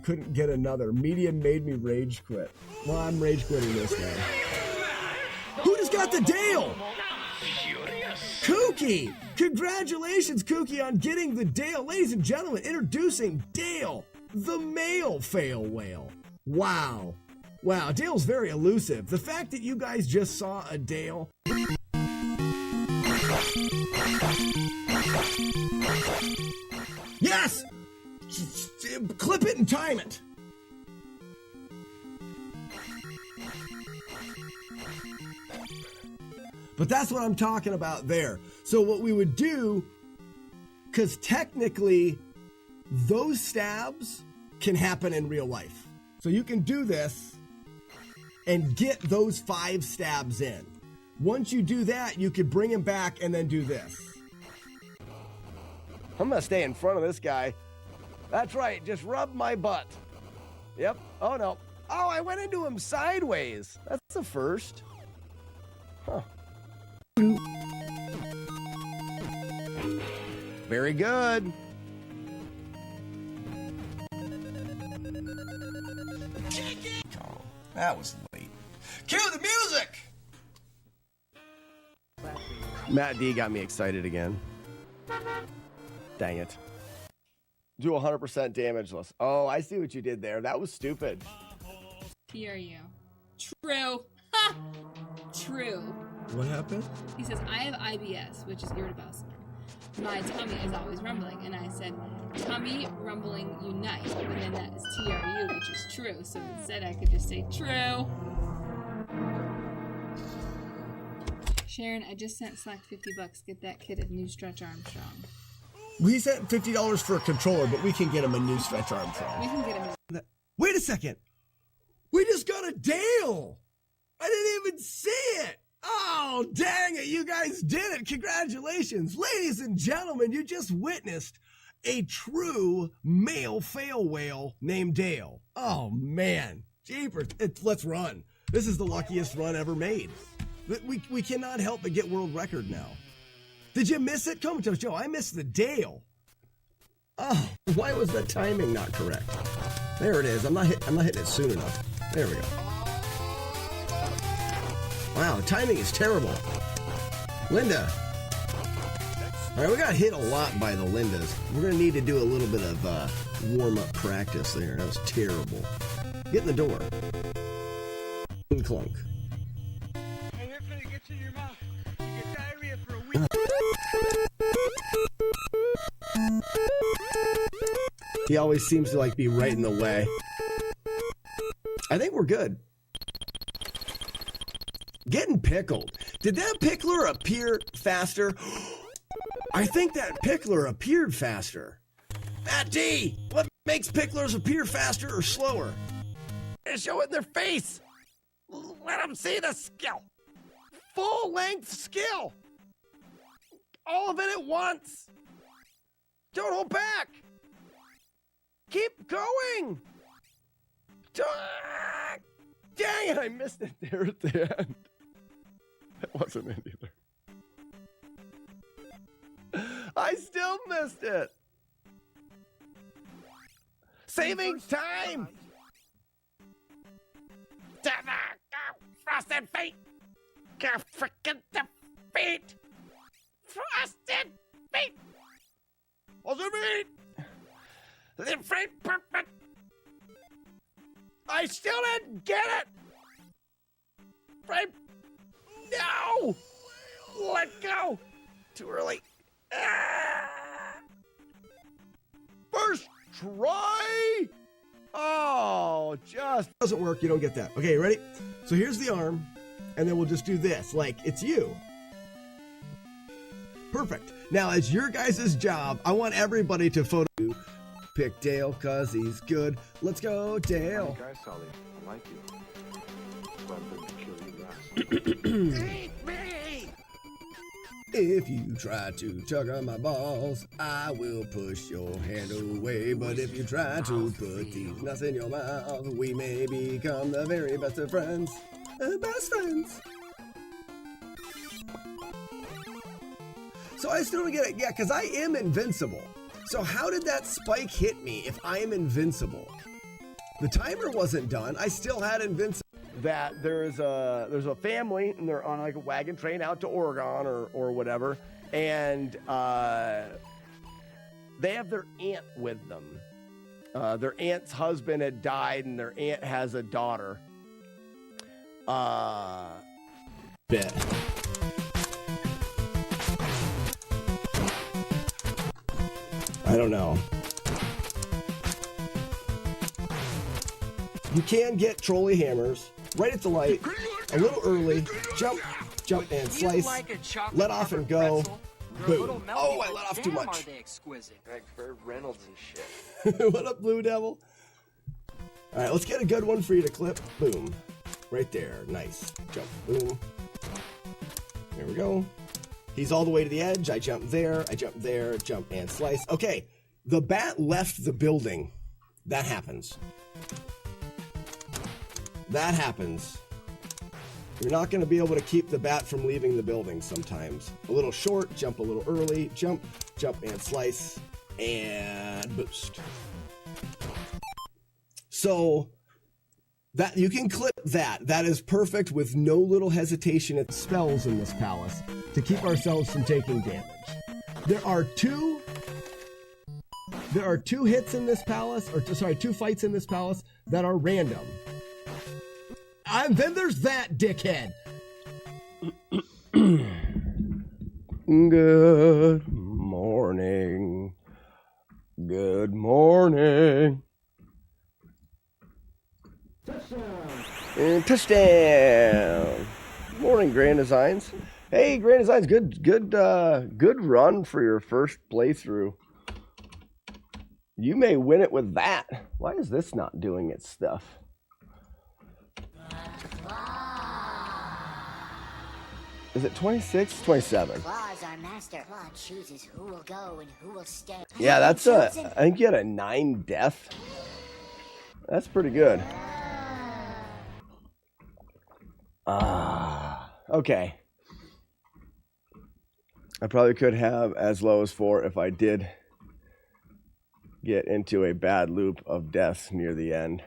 couldn't get another. Media made me rage quit. Well, I'm rage quitting this guy. Who just got the Dale? Kooky! Congratulations, Kooky, on getting the Dale. Ladies and gentlemen, introducing Dale, the male fail whale. Wow. Wow, Dale's very elusive. The fact that you guys just saw a Dale. Yes! Clip it and time it. But that's what I'm talking about there. So what we would do, because technically those stabs can happen in real life. So you can do this and get those 5 stabs in. Once you do that, you could bring him back and then do this. I'm gonna stay in front of this guy. That's right, just rub my butt. Yep, oh no. Oh, I went into him sideways. That's a first. Huh. Very good. Oh, that was late. Cue the music! Matt D got me excited again. Dang it. Do 100% damageless. Oh, I see what you did there. That was stupid. TRU. True. Ha! True. What happened? He says, I have IBS, which is irritable syndrome. My tummy is always rumbling. And I said, tummy, rumbling, unite. And then that is TRU, which is true. So instead I could just say true. Sharon, I just sent Slack $50. Get that kid a new Stretch Armstrong. We sent $50 for a controller, but we can get him a new Stretch Armstrong. We can get him a... Wait a second. We just got a Dale. I didn't even see it. Oh, dang it. You guys did it. Congratulations. Ladies and gentlemen, you just witnessed a true male fail whale named Dale. Oh, man. Jeepers. Let's run. This is the luckiest run ever made. We cannot help but get world record now. Did you miss it? Come to Joe. I missed the Dale. Oh, why was the timing not correct? There it is. I'm not hitting it soon enough. There we go. Wow, the timing is terrible. Linda. All right, we got hit a lot by the Lindas. We're going to need to do a little bit of warm-up practice there. That was terrible. Get in the door. And clunk. And if it gets in your mouth, you get diarrhea for a week. He always seems to be right in the way. I think we're good. Getting pickled. Did that pickler appear faster? I think that pickler appeared faster. Matt D, what makes picklers appear faster or slower? Show it in their face. Let them see the skill. Full length skill. All of it at once. Don't hold back. Keep going. Dang it, I missed it there at the end. That wasn't it either. I still missed it. Saving time. Frosted feet. Freaking defeat. Frosted feet. Frosted feet. The free perfect. I still didn't get it. Right. No. Let go. Too early. First try. Oh, just doesn't work. You don't get that. Okay, ready? So here's the arm, and then we'll just do this like it's you. Perfect. Now, as your guys' job, I want everybody to photo. Pick Dale, cause he's good. Let's go, Dale. Guy, Sully. I like you. But I'm going to kill you last. Eat me! If you try to tug on my balls, I will push your hand away. But if you try to put these nuts in your mouth, we may become the very best of friends. Best friends. So I still don't get it. Yeah, because I am invincible. So how did that spike hit me if I am invincible? The timer wasn't done. I still had invincibility. That there's a family and they're on like a wagon train out to Oregon or whatever, and they have their aunt with them. Their aunt's husband had died, and their aunt has a daughter. Bit. I don't know. You can get trolley hammers right at the light, a little early, jump, and slice, let off and go, boom. Oh, I let off too much. Like Burt Reynolds and shit. What up, Blue Devil? All right, let's get a good one for you to clip. Boom. Right there. Nice. Jump. Boom. There we go. He's all the way to the edge. I jump there, jump and slice. Okay, the bat left the building. That happens. That happens. You're not going to be able to keep the bat from leaving the building sometimes. A little short, jump a little early, jump and slice, and boost. So that you can clip that. That is perfect with no little hesitation at spells in this palace to keep ourselves from taking damage. There are two hits in this palace, two fights in this palace that are random. And then there's that dickhead. Good morning. Good morning. And touchdown. Good morning, Grand Designs. Hey, Grand Designs, good run for your first playthrough. You may win it with that. Why is this not doing its stuff? Is it 26? 27. Claw's our master. Claw chooses who will go and who will stay. Yeah, that's I think you had a 9 death. That's pretty good. Okay. I probably could have as low as 4 if I did get into a bad loop of deaths near the end.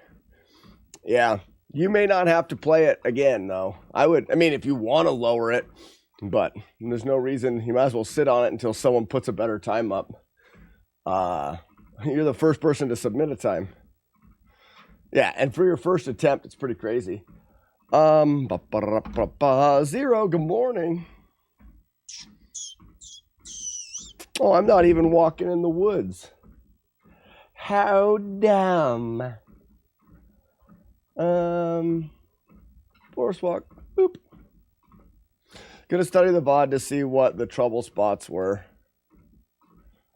Yeah. You may not have to play it again, though. I mean, if you want to lower it, but there's no reason. You might as well sit on it until someone puts a better time up. You're the first person to submit a time. Yeah, and for your first attempt, it's pretty crazy. 0, good morning. Oh, I'm not even walking in the woods. How dumb. Forest walk. Boop. Gonna study the VOD to see what the trouble spots were.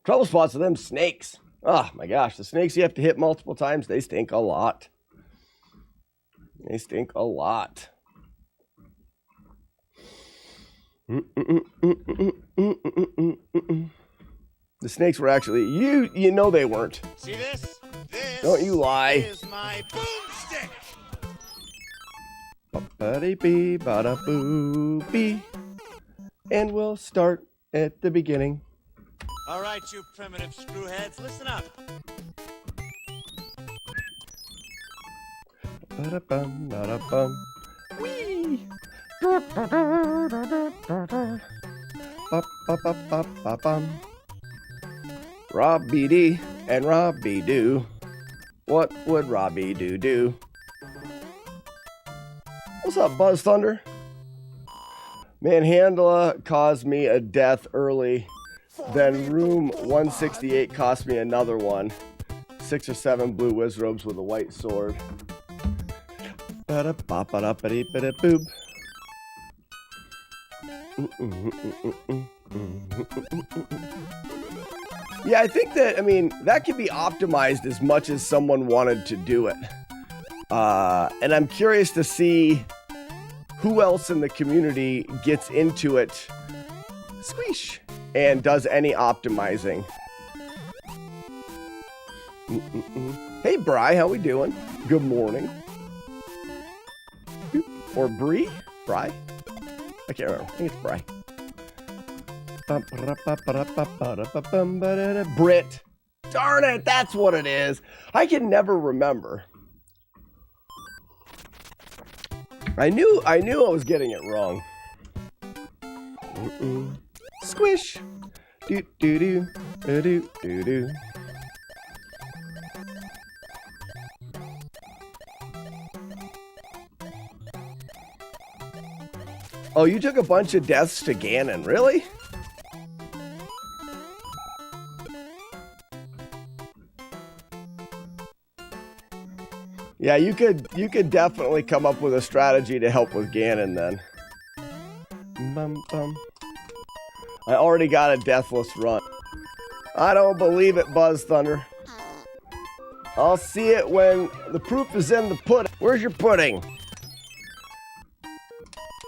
Trouble spots are them snakes. Oh my gosh, the snakes you have to hit multiple times, they stink a lot. They stink a lot. The snakes were actually, you know they weren't. See this? This Don't you lie. is my boomstick. Ba-da-bee, ba-da-boo-bee. And we'll start at the beginning. All right, you primitive screwheads, listen up. Ba-da-bum, ba-da-bum. Whee! Ba-ba-ba-ba-ba-bum. Robbie D and Robbie Do. What would Robbie do? What's up, Buzz Thunder? Manhandla caused me a death early. Then room 168 cost me another one. 6 or 7 blue wizrobes with a white sword. Ba-da-ba-ba-da-ba-dee-ba-da-boob. Yeah, I think that, that can be optimized as much as someone wanted to do it. And I'm curious to see who else in the community gets into it, squeesh, and does any optimizing. Hey, Bri, how we doing? Good morning. Or Bree? Bri? I can't remember. I think it's Bri. Brit. Darn it, that's what it is. I can never remember. I knew I was getting it wrong. Squish. Do do do do do do. Oh, you took a bunch of deaths to Ganon, really? Yeah, you could definitely come up with a strategy to help with Ganon then. Bum, bum. I already got a deathless run. I don't believe it, Buzz Thunder. I'll see it when the proof is in the pudding. Where's your pudding?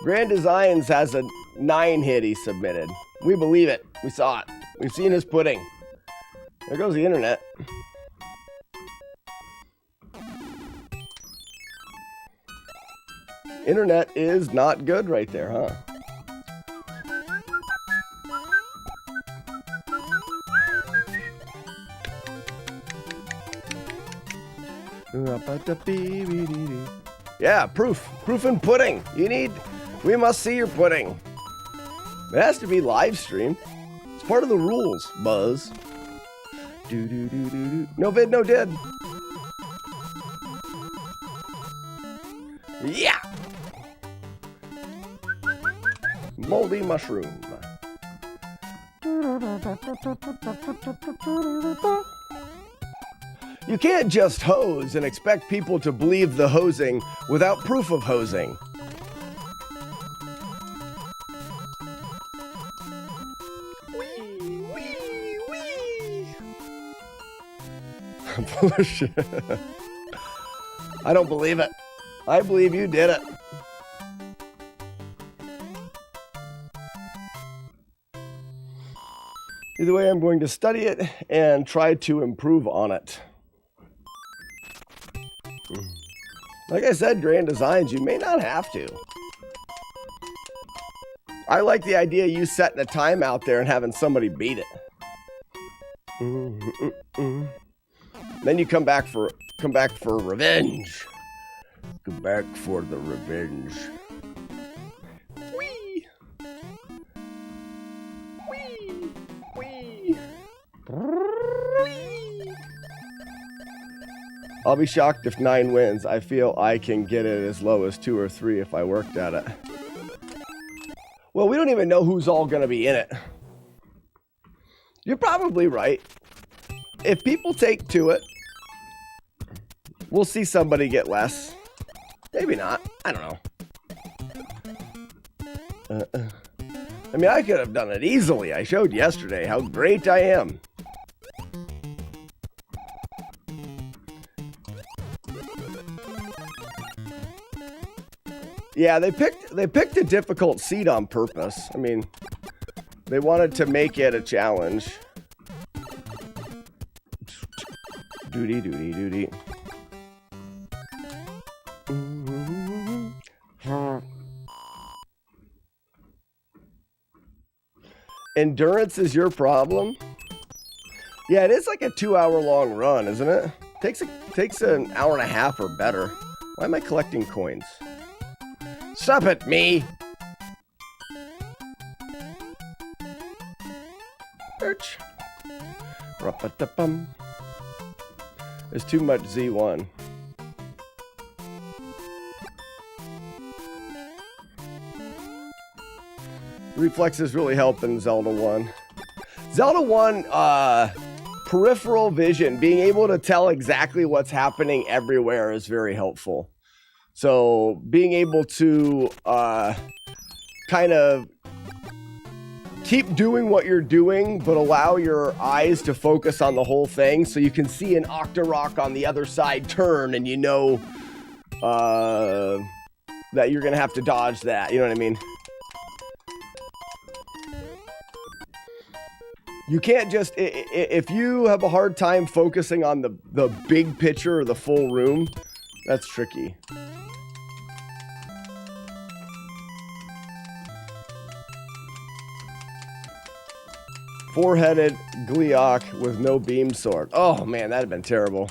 Grand Designs has a 9 hit he submitted. We believe it. We saw it. We've seen his pudding. There goes the internet. Internet is not good right there, huh? Yeah, proof and pudding. We must see your pudding. It has to be live streamed. It's part of the rules, Buzz. No vid, no did. Yeah. Moldy mushroom. You can't just hose and expect people to believe the hosing without proof of hosing. Wee, wee, wee. Bullshit. I don't believe it. I believe you did it. Either way, I'm going to study it and try to improve on it. Like I said, Grand Designs, you may not have to. I like the idea of you setting a time out there and having somebody beat it. Then you come back for revenge. Come back for the revenge. Whee! Whee! Whee! Whee! I'll be shocked if 9 wins. I feel I can get it as low as 2 or 3 if I worked at it. Well, we don't even know who's all going to be in it. You're probably right. If people take to it, we'll see somebody get less. Maybe not. I don't know. I mean, I could have done it easily. I showed yesterday how great I am. Yeah, they picked a difficult seed on purpose. I mean, they wanted to make it a challenge. Doody doody doody. Endurance is your problem? Yeah, it is like a 2-hour-long run, isn't it? Takes an hour and a half or better. Why am I collecting coins? Stop it, me! Birch. Rupa-da-bum. There's too much Z1. Reflexes really help in Zelda 1. Zelda 1, peripheral vision, being able to tell exactly what's happening everywhere is very helpful. So being able to kind of keep doing what you're doing, but allow your eyes to focus on the whole thing so you can see an Octorok on the other side turn and you know that you're going to have to dodge that. You know what I mean? You can't just, if you have a hard time focusing on the big picture or the full room, that's tricky. Four-headed Gleeok with no beam sword. Oh man, that'd have been terrible.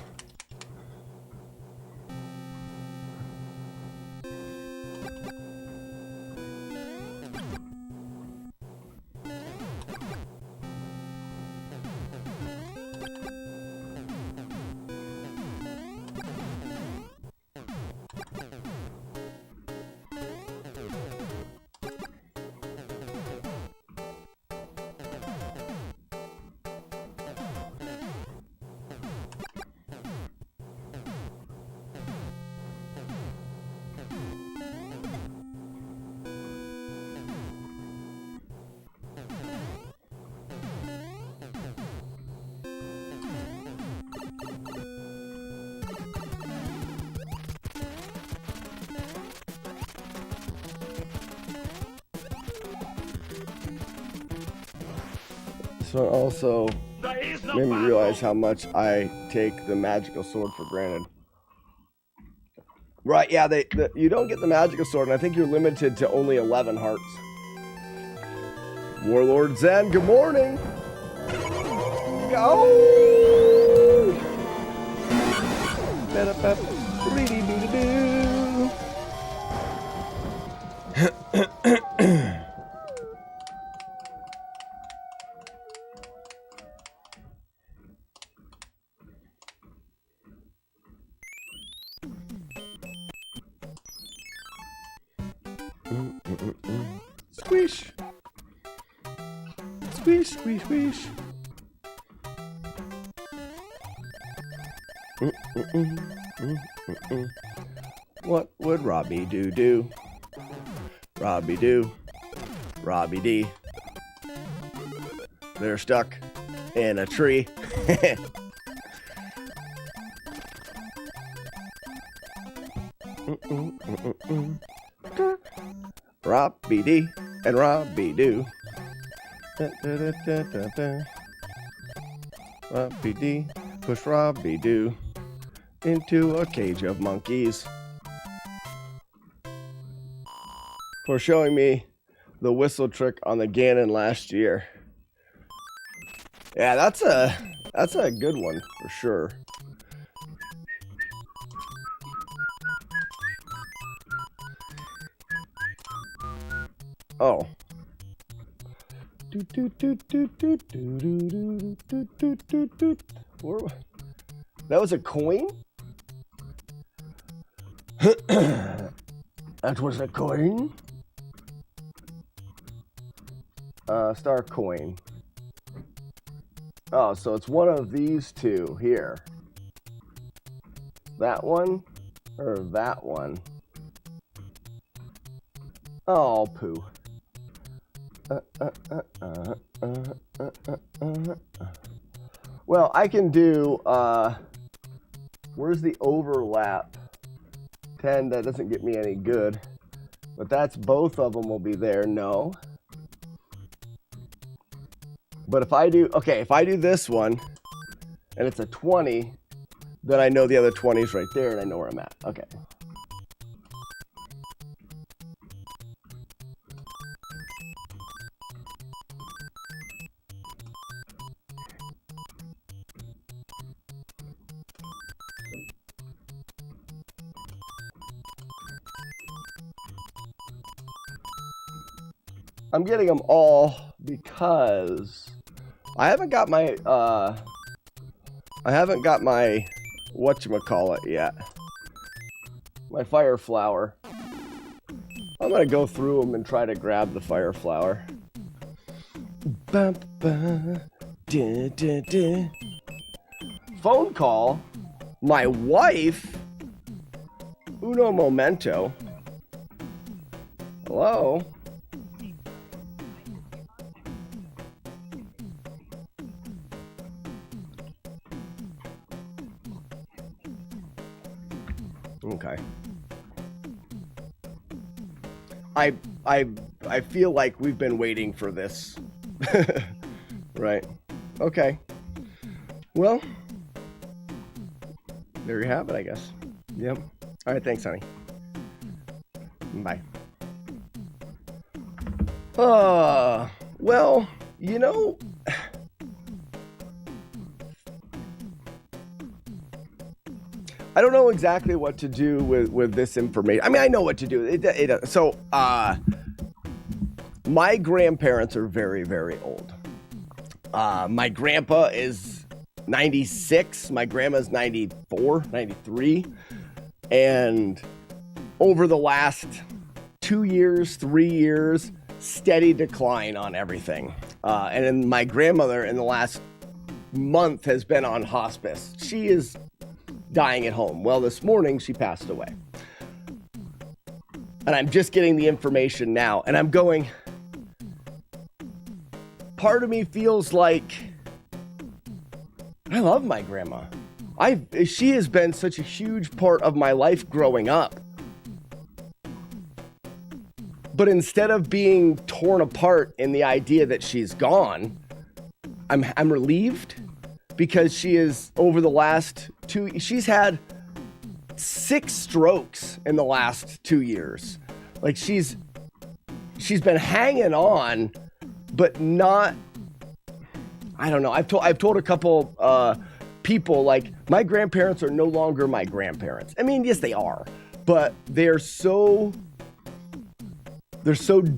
So also made me realize how much I take the magical sword for granted. Right, yeah, you don't get the magical sword, and I think you're limited to only 11 hearts. Warlord Zen, good morning! Go! Squish! Squish, squish, squish! What would Robbie do? Robbie do. Robbie D. They're stuck in a tree. Robbie D and Robbie do. Robbie D push Robbie do into a cage of monkeys for showing me the whistle trick on the Ganon last year. Yeah, that's a good one for sure. Oh. That was a coin? That was a coin? Star coin. Oh, so it's one of these two here. That one or that one? Oh, poo. Well, I can do, where's the overlap? 10, that doesn't get me any good. But that's, both of them will be there, no. But if I do, okay, if I do this one, and it's a 20, then I know the other 20 is right there, and I know where I'm at. Okay. I'm getting them all because I haven't got my whatchamacallit yet. My fire flower. I'm gonna go through them and try to grab the fire flower. Phone call? My wife? Uno momento. Hello? Okay. I feel like we've been waiting for this. Right. Okay. Well, there you have it, I guess. Yep. All right, thanks, honey. Bye. Well, you know, I don't know exactly what to do with this information. I mean, I know what to do. So, my grandparents are very, very old. My grandpa is 96. My grandma's 94, 93. And over the last 2 years, 3 years, steady decline on everything. And then my grandmother in the last month has been on hospice. She is dying at home. Well, this morning she passed away. And I'm just getting the information now. And I'm going, part of me feels like I love my grandma. She has been such a huge part of my life growing up. But instead of being torn apart in the idea that she's gone, I'm relieved because she is over the last she's had 6 strokes in the last 2 years. Like she's been hanging on, but not, I don't know. I've told a couple people, like, my grandparents are no longer my grandparents. I mean, yes, they are, but they're so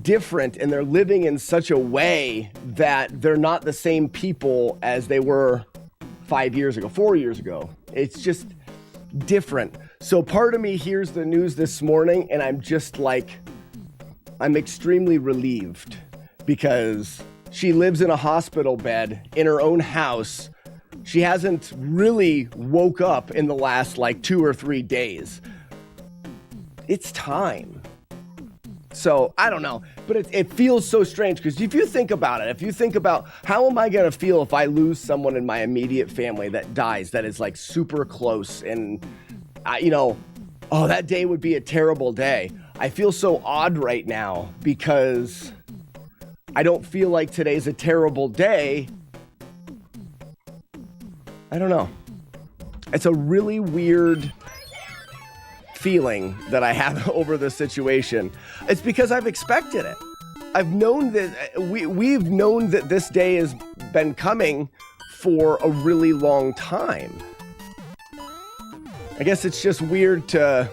different and they're living in such a way that they're not the same people as they were 5 years ago, 4 years ago. It's just different. So part of me hears the news this morning and I'm just like, I'm extremely relieved because she lives in a hospital bed in her own house. She hasn't really woke up in the last like 2 or 3 days. It's time. So I don't know, but it feels so strange because if you think about it, if you think about how am I going to feel if I lose someone in my immediate family that dies, that is like super close and, oh, that day would be a terrible day. I feel so odd right now because I don't feel like today's a terrible day. I don't know. It's a really weird feeling that I have over the situation. It's because I've expected it. I've known that we've known that this day has been coming for a really long time. I guess it's just weird to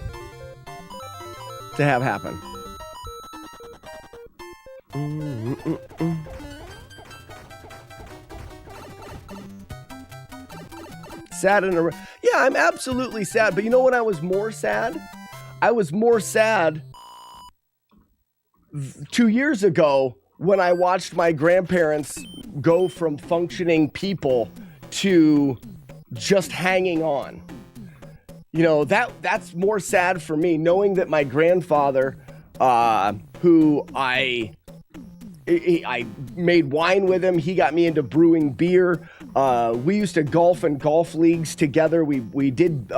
have happen. Sad yeah, I'm absolutely sad. But you know what I was more sad? I was more sad 2 years ago when I watched my grandparents go from functioning people to just hanging on. You know, that's more sad for me, knowing that my grandfather, who I made wine with him. He got me into brewing beer. We used to golf in golf leagues together. We did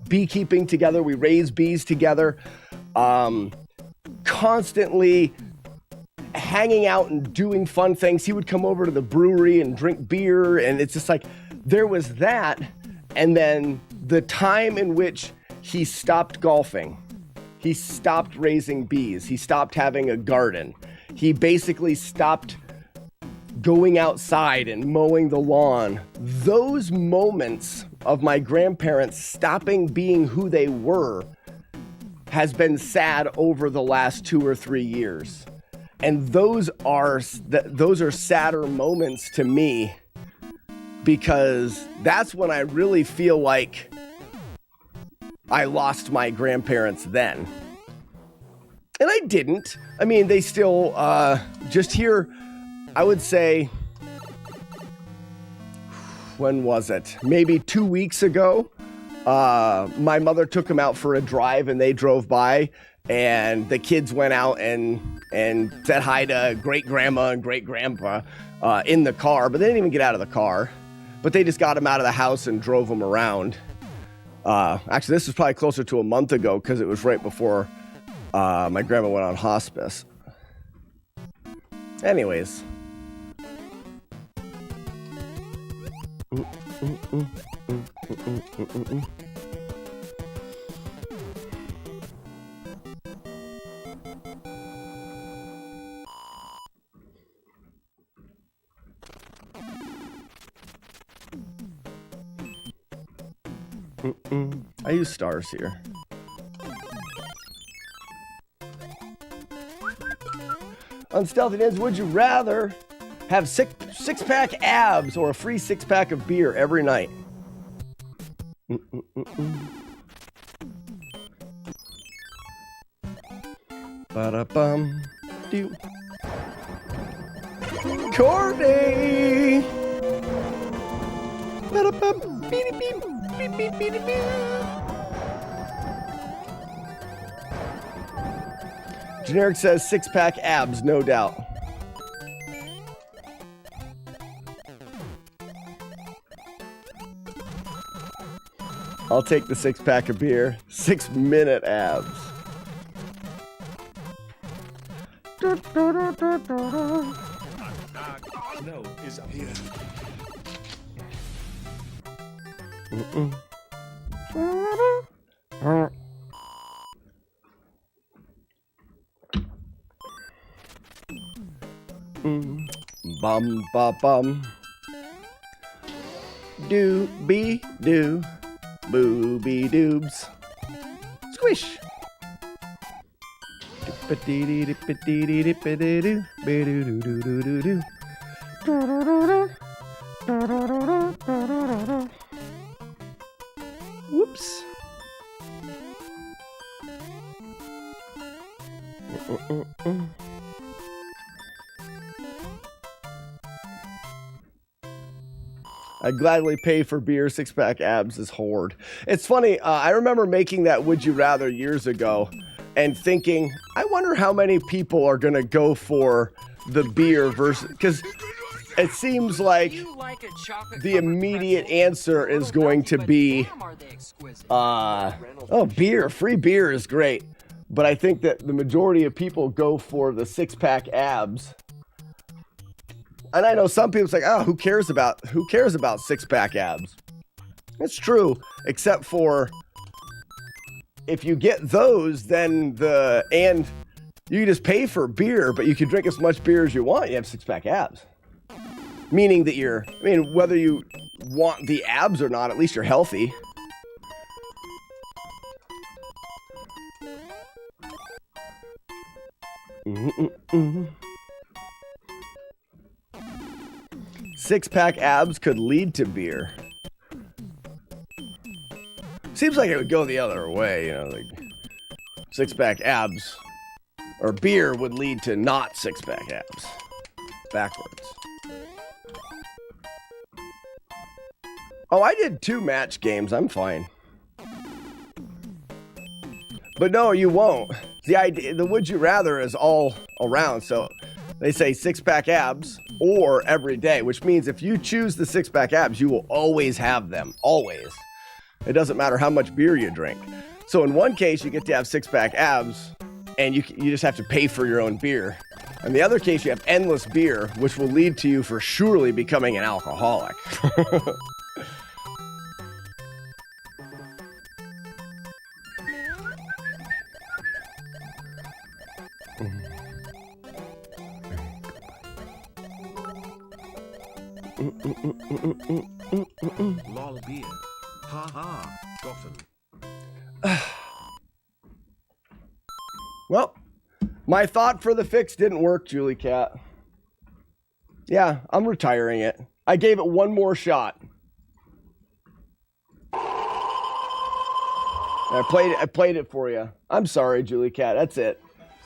beekeeping together. We raised bees together. Constantly hanging out and doing fun things. He would come over to the brewery and drink beer. And it's just like, there was that. And then the time in which he stopped golfing, he stopped raising bees, he stopped having a garden. He basically stopped going outside and mowing the lawn. Those moments of my grandparents stopping being who they were has been sad over the last 2 or 3 years. And those are sadder moments to me because that's when I really feel like I lost my grandparents then. And I didn't. I mean, they still, just here, I would say, when was it? Maybe 2 weeks ago, my mother took them out for a drive and they drove by and the kids went out and said hi to great grandma and great grandpa in the car, but they didn't even get out of the car, but they just got them out of the house and drove them around. Actually, this is probably closer to a month ago because it was right before my grandma went on hospice. Anyways. I use stars here. Unstealthy Nids, would you rather have six-pack abs or a free six-pack of beer every night? Ba-da-bum. Do. Courtney! Ba-da-bum. Beep, beep, beep, beep, beep, beep. Generic says six-pack abs, no doubt. I'll take the six-pack of beer. 6-minute abs. No is here. Bum ba bum. Do be do. Booby doobs. Squish. Whoops. I'd gladly pay for beer. Six-pack abs is hoard. It's funny. I remember making that Would You Rather years ago and thinking, I wonder how many people are going to go for the beer versus... Because it seems like the immediate answer is going to be, oh, beer. Free beer is great. But I think that the majority of people go for the six-pack abs. And I know some people say, oh, who cares about six-pack abs? It's true, except for if you get those, then you can just pay for beer, but you can drink as much beer as you want. You have six-pack abs. Meaning that whether you want the abs or not, at least you're healthy. Six-pack abs could lead to beer. Seems like it would go the other way, like six-pack abs or beer would lead to not six-pack abs. Backwards. Oh, I did 2 match games. I'm fine. But no, you won't. The Would You Rather is all around. So they say six-pack abs or every day, which means if you choose the six-pack abs, you will always have them. Always. It doesn't matter how much beer you drink. So in one case, you get to have six-pack abs, and you just have to pay for your own beer. In the other case, you have endless beer, which will lead to you for surely becoming an alcoholic. Lol beer. Ha ha. Gotten. Well, my thought for the fix didn't work, Julie Cat. Yeah, I'm retiring it. I gave it one more shot. I played it for you. I'm sorry, Julie Cat. That's it.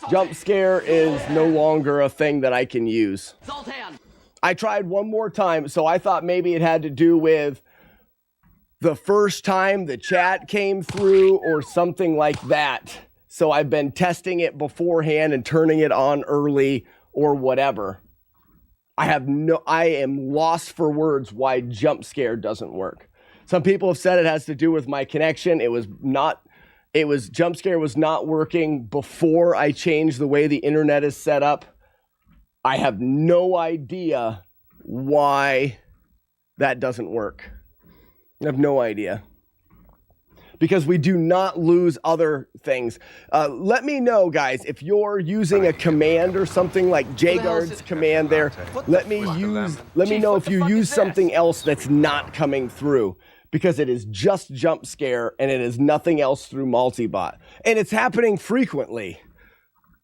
Jump scare is no longer a thing that I can use. I tried one more time, so I thought maybe it had to do with the first time the chat came through or something like that. So I've been testing it beforehand and turning it on early or whatever. I am lost for words why jump scare doesn't work. Some people have said it has to do with my connection. Jump scare was not working before I changed the way the internet is set up. I have no idea why that doesn't work. I have no idea. Because we do not lose other things. Let me know, guys, if you're using a command or something like Jguard's command there. Let me know if you use something else that's not coming through. because it is just jump scare and it is nothing else through multi-bot. And it's happening frequently.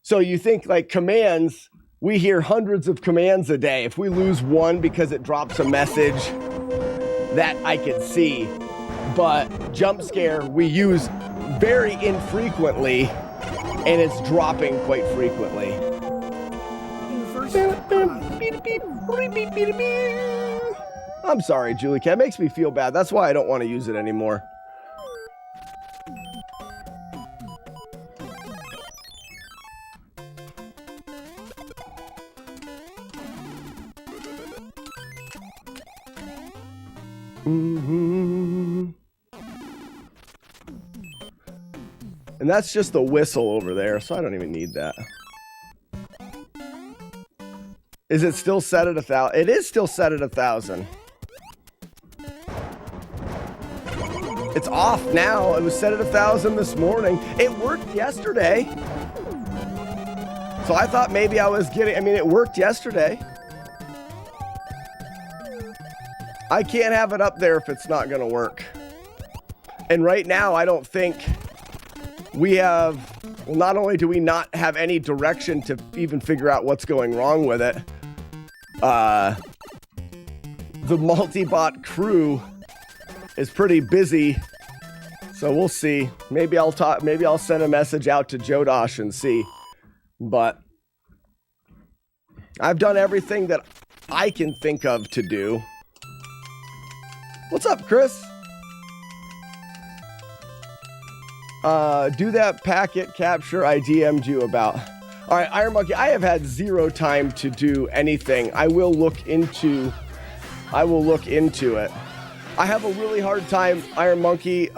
So you think like commands, we hear hundreds of commands a day. If we lose one because it drops a message, that I can see. But jump scare we use very infrequently, and it's dropping quite frequently. I'm sorry, Julie Cat. It makes me feel bad. That's why I don't want to use it anymore. And that's just the whistle over there, so I don't even need that. Is it still set at 1,000? It is still set at 1,000. It's off now. It was set at 1,000 this morning. It worked yesterday. So I thought maybe I was getting, I mean, it worked yesterday. I can't have it up there if it's not going to work. And right now, I don't think we have, well, not only do we not have any direction to even figure out what's going wrong with it, the multi-bot crew is pretty busy. So we'll see. Maybe I'll send a message out to Jodosh and see. But I've done everything that I can think of to do. What's up, Chris? Do that packet capture I DM'd you about. All right, Iron Monkey, I have had zero time to do anything. I will look into it. I have a really hard time, Iron Monkey,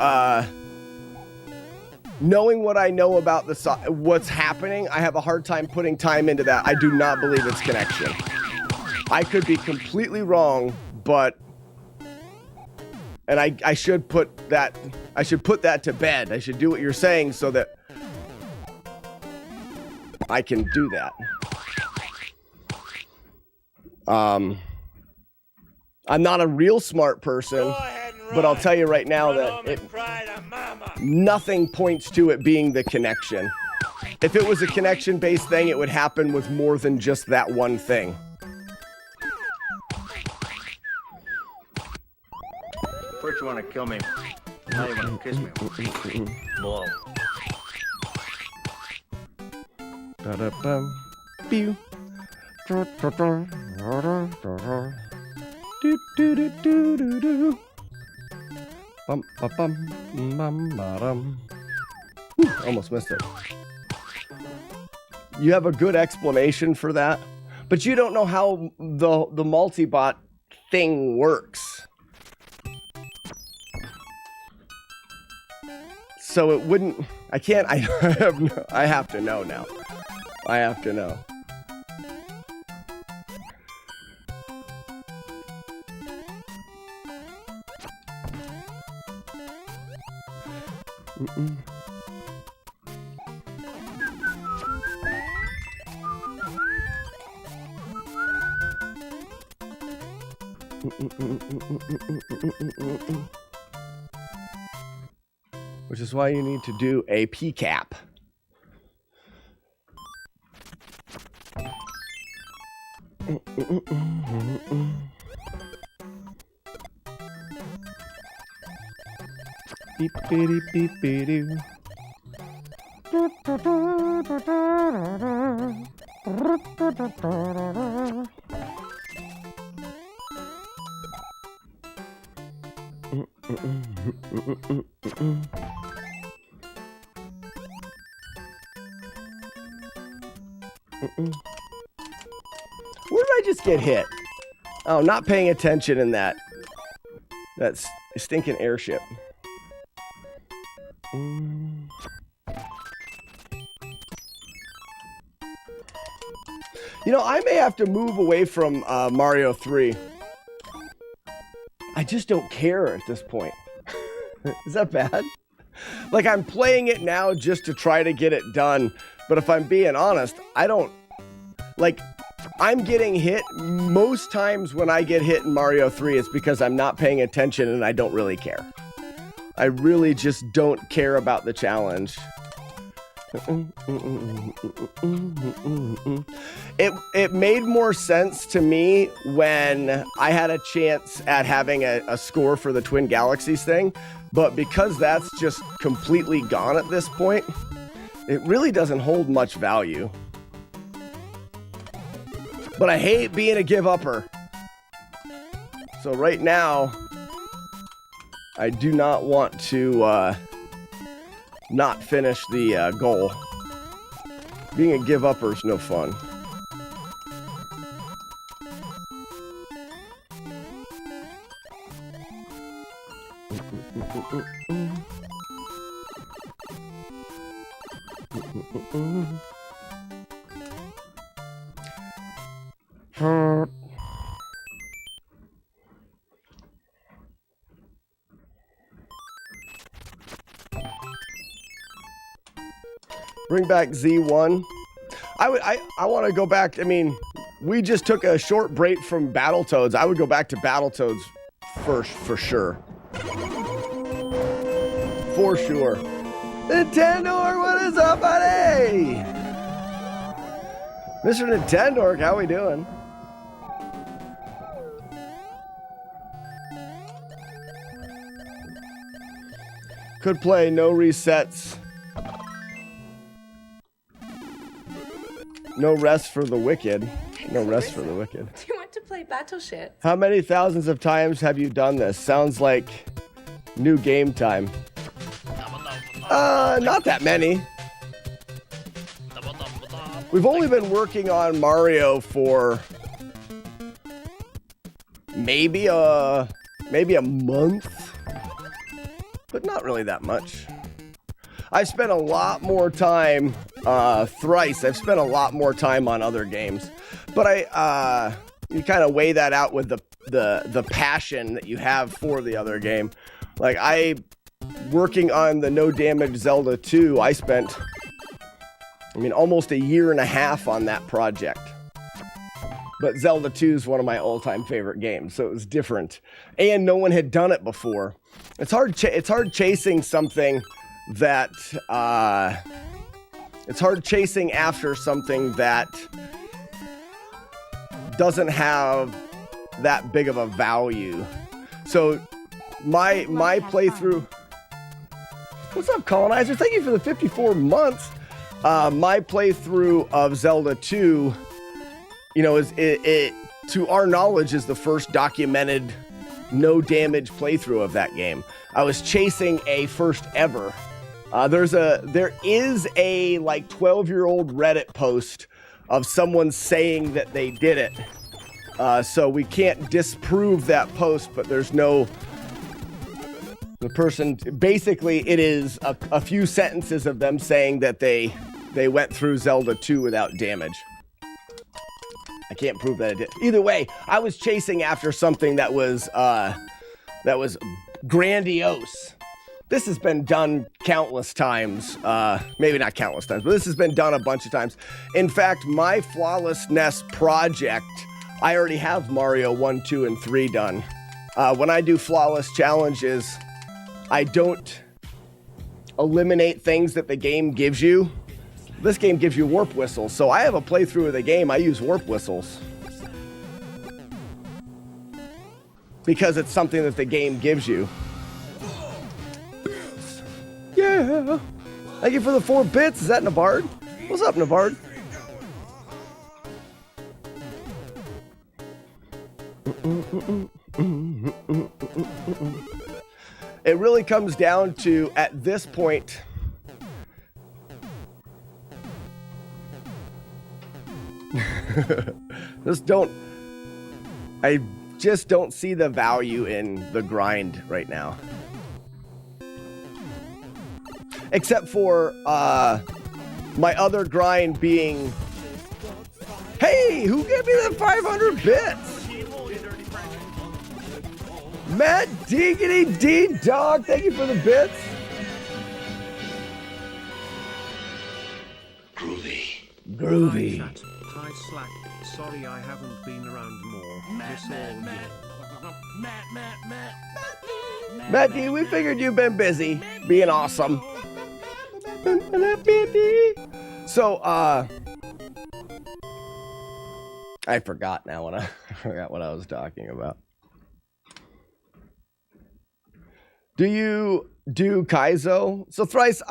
knowing what I know about what's happening. I have a hard time putting time into that. I do not believe it's connection. I could be completely wrong, but and I should put that to bed. I should do what you're saying so that I can do that. I'm not a real smart person, but I'll tell you right now that nothing points to it being the connection. If it was a connection-based thing, it would happen with more than just that one thing. First you want to kill me, now you want to kiss me. Blow. Da-da-bum. Pew. Do-do-do-do-do-do. Bum, ba, bum, bum, ba-dum. Whew, almost missed it. You have a good explanation for that, but you don't know how the multi-bot thing works. So it wouldn't, I have to know now. I have to know. Which is why you need to do a PCAP. Beep beep beep beep. Where did I just get hit? Oh, not paying attention in that stinking airship. You know, I may have to move away from Mario 3. I just don't care at this point. Is that bad? Like, I'm playing it now just to try to get it done. But if I'm being honest, I don't... Like, I'm getting hit. Most times when I get hit in Mario 3, it's because I'm not paying attention and I don't really care. I really just don't care about the challenge. It made more sense to me when I had a chance at having a score for the Twin Galaxies thing, but because that's just completely gone at this point, it really doesn't hold much value. But I hate being a give-upper. So right now, I do not want to not finish the goal. Being a give-upper is no fun. Bring back Z1. I want to go back. I mean, we just took a short break from Battletoads. I would go back to Battletoads first for sure. For sure. Nintendo, what is up, buddy? Mr. Nintendo, how we doing? Could play, no resets. No rest for the wicked. No rest for the wicked. Do you want to play Battleship? How many thousands of times have you done this? Sounds like new game time. Not that many. We've only been working on Mario for maybe a month, but not really that much. I've spent a lot more time, Thrice. I've spent a lot more time on other games, but you kind of weigh that out with the passion that you have for the other game. Like working on the No Damage Zelda 2, I spent, almost a year and a half on that project. But Zelda 2 is one of my all-time favorite games, so it was different, and no one had done it before. It's hard chasing something that it's hard chasing after something that doesn't have that big of a value. So my playthrough. What's up, Colonizer? Thank you for the 54 months. My playthrough of Zelda 2, is it to our knowledge is the first documented no damage playthrough of that game. I was chasing a first ever. There is a like 12-year-old Reddit post of someone saying that they did it. So we can't disprove that post, but there's no, the person, basically it is a few sentences of them saying that they went through Zelda 2 without damage. I can't prove that it did. Either way, I was chasing after something that was grandiose. This has been done countless times. Maybe not countless times, but this has been done a bunch of times. In fact, my Flawlessness project, I already have Mario 1, 2, and 3 done. When I do flawless challenges, I don't eliminate things that the game gives you. This game gives you warp whistles, so I have a playthrough of the game. I use warp whistles because it's something that the game gives you. Yeah. Thank you for the 4 bits. Is that Navard? What's up, Navard? It really comes down to, at this point, I just don't see the value in the grind right now. Except for my other grind being, hey, who gave me the 500 bits? Matt Diggity D Dog, thank you for the bits. Groovy. Hi Slack, sorry I haven't been around more. Miss all you. Matt D, we figured you've been busy being awesome. So, I forgot now what I forgot what I was talking about. Do you do Kaizo? So Thrice,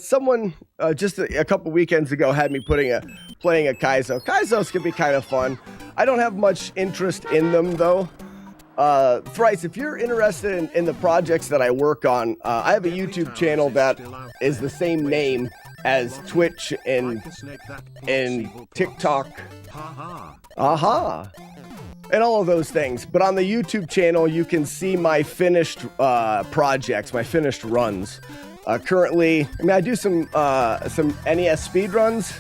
someone just a couple weekends ago had me playing a Kaizo. Kaizos can be kind of fun. I don't have much interest in them though. Thrice, if you're interested in the projects that I work on, I have a YouTube channel that is the same name as Twitch and TikTok. Aha. And all of those things. But on the YouTube channel, you can see my finished projects, my finished runs. Currently, I mean, I do some NES speed runs.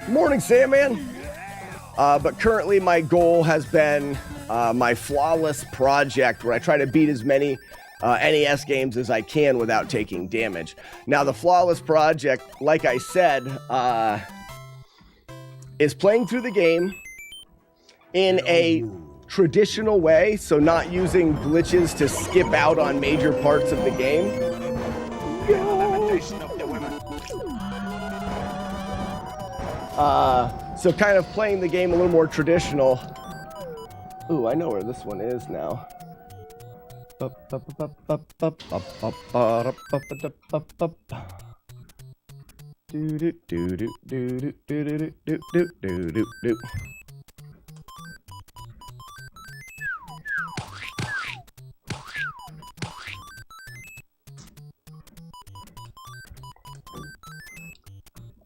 Morning, Sandman. But currently, my goal has been my flawless project, where I try to beat as many NES games as I can without taking damage. Now, the flawless project, like I said, is playing through the game in a traditional way, so not using glitches to skip out on major parts of the game. So kind of playing the game a little more traditional. Ooh, I know where this one is now.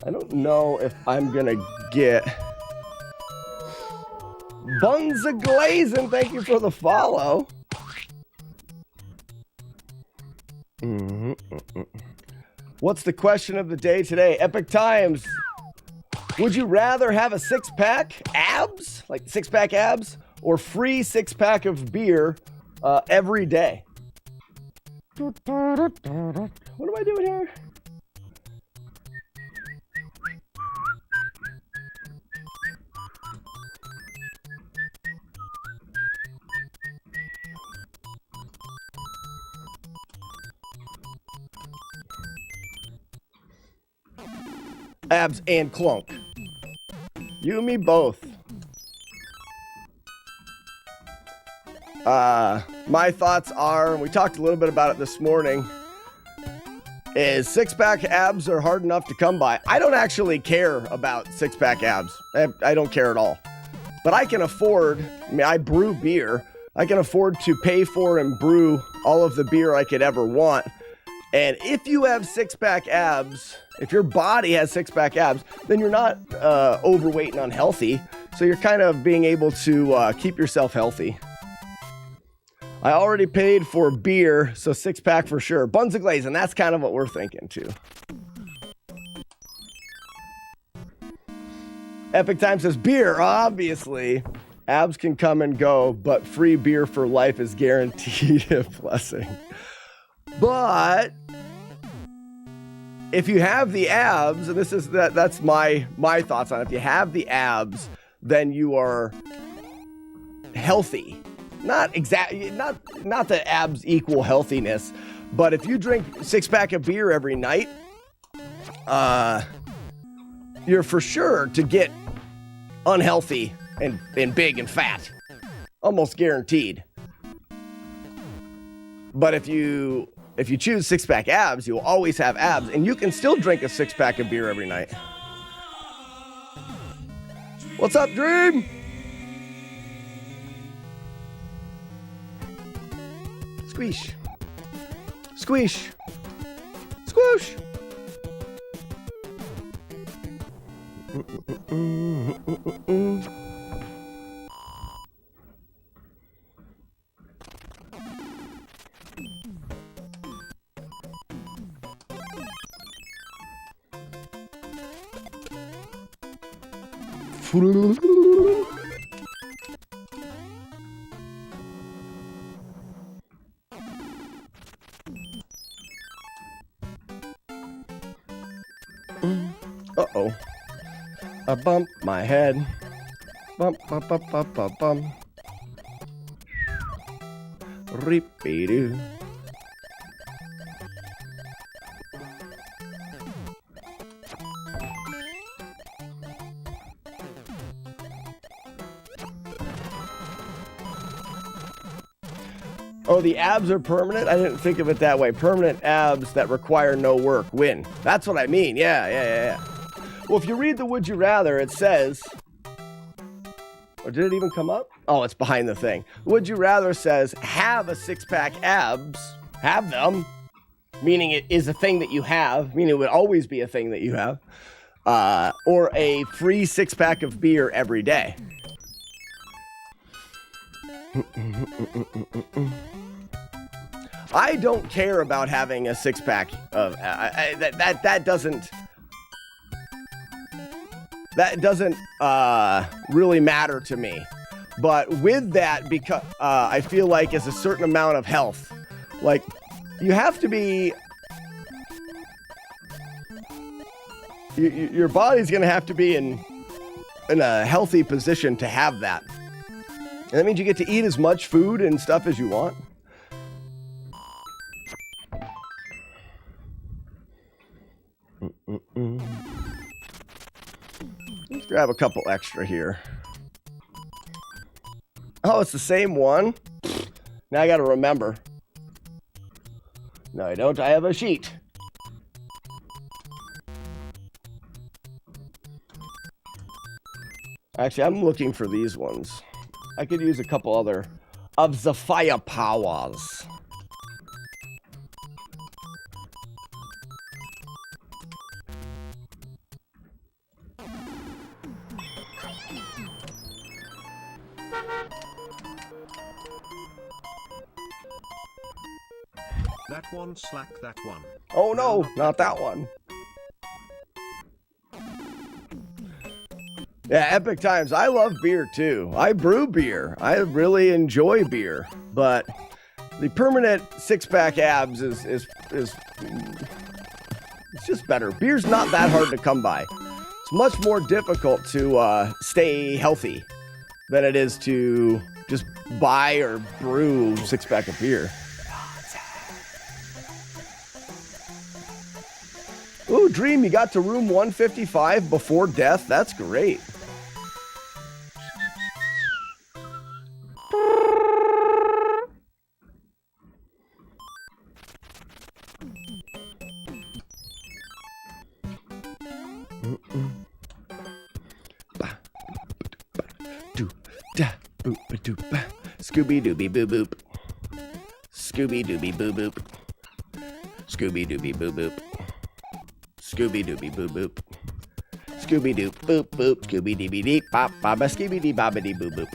I don't know if I'm gonna get Buns a Glazing. Thank you for the follow. What's the question of the day today? Epic Times. Would you rather have a six-pack abs, like six-pack abs, or free six-pack of beer every day? What am I doing here? Abs and Clunk. You and me both. My thoughts are, and we talked a little bit about it this morning, is six-pack abs are hard enough to come by. I don't actually care about six-pack abs. I don't care at all. But I can afford, I mean, I brew beer. I can afford to pay for and brew all of the beer I could ever want. And if you have six-pack abs, if your body has six-pack abs, then you're not overweight and unhealthy. So you're kind of being able to keep yourself healthy. I already paid for beer, so six-pack for sure. Buns of Glazing, that's kind of what we're thinking too. Epic Time says, beer, obviously. Abs can come and go, but free beer for life is guaranteed a blessing. But if you have the abs, and this is that's my thoughts on it. If you have the abs, then you are healthy. Not exactly, not that abs equal healthiness, but if you drink six-pack of beer every night, you're for sure to get unhealthy and big and fat, almost guaranteed. But if you choose six-pack abs, you will always have abs, and you can still drink a six-pack of beer every night. What's up, Dream? Squish. Squish. Squoosh. Uh-oh. I bump my head. Bump, bump, bump, bump, bump, bump. Reep-a-doo. Oh, the abs are permanent? I didn't think of it that way. Permanent abs that require no work win. That's what I mean. Yeah. Well, if you read the Would You Rather, it says... Or did it even come up? Oh, it's behind the thing. Would You Rather says, have a six-pack abs. Have them. Meaning it is a thing that you have. Meaning it would always be a thing that you have. Or a free six-pack of beer every day. I don't care about having a six-pack of that doesn't really matter to me. But with that, because I feel like it's a certain amount of health. Like you have to be, your body's gonna have to be in a healthy position to have that. And that means you get to eat as much food and stuff as you want. Let's grab a couple extra here. Oh, it's the same one? Now I gotta remember. No, I don't. I have a sheet. Actually, I'm looking for these ones. I could use a couple other of the firepowers. That one slack that one. Oh no, not that one. Yeah, epic times. I love beer too. I brew beer. I really enjoy beer. But the permanent six-pack abs is it's just better. Beer's not that hard to come by. It's much more difficult to stay healthy than it is to just buy or brew six-pack of beer. Ooh, Dream, you got to room 155 before death? That's great. Scooby-Dooby boo boop. Scooby-Dooby boo boop. Scooby-Dooby boo boop. Scooby-Dooby boo boop. Scooby-Doo boop boop. Scooby-Dooby deep bop baba Scooby-Dee bobbity boo boop.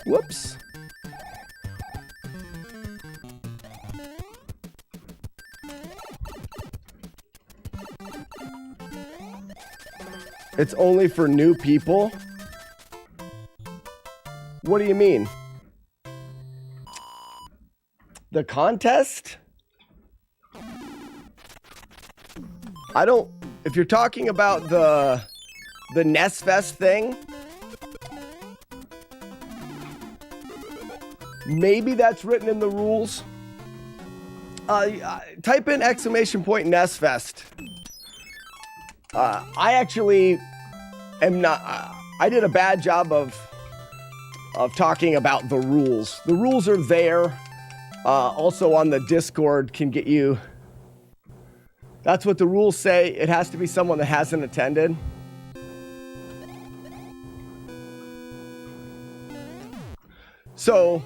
Whoops. It's only for new people? What do you mean? The contest? I don't... If you're talking about the Nest Fest thing, maybe that's written in the rules. Type in exclamation point Nest Fest. I actually am not. I did a bad job of talking about the rules. The rules are there. Also on the Discord can get you. That's what the rules say. It has to be someone that hasn't attended. So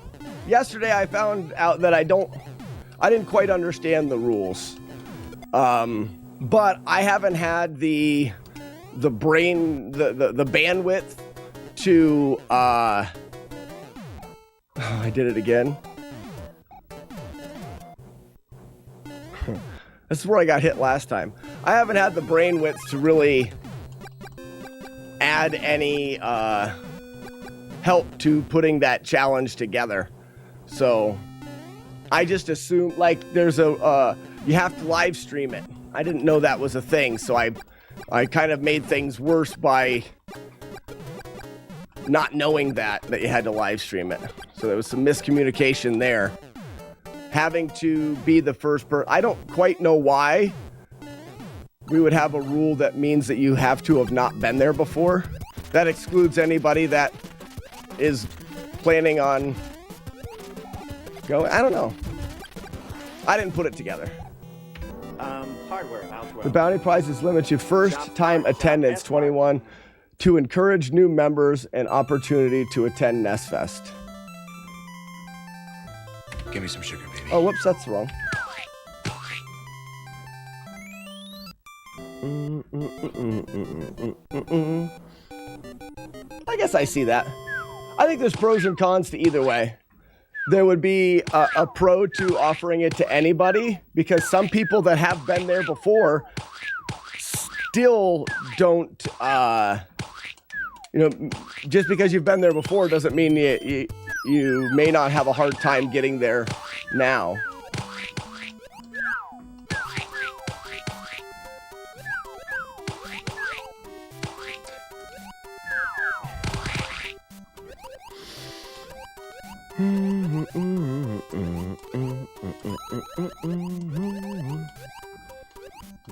yesterday I found out that I didn't quite understand the rules. But I haven't had the bandwidth to I did it again. This is where I got hit last time. I haven't had the brain width to really add any help to putting that challenge together. So I just assumed like there's a you have to live stream it. I didn't know that was a thing, so I kind of made things worse by not knowing that you had to live stream it. So there was some miscommunication there. Having to be the first person. I don't quite know why we would have a rule that means that you have to have not been there before. That excludes anybody that is planning on going. I don't know. I didn't put it together. Hardware, elsewhere. The bounty prize is limited to first time attendance, 21, to encourage new members an opportunity to attend Nest Fest. Give me some sugar, baby. Oh, whoops, that's wrong. I guess I see that. I think there's pros and cons to either way. There would be a pro to offering it to anybody, because some people that have been there before still don't, just because you've been there before doesn't mean you may not have a hard time getting there now.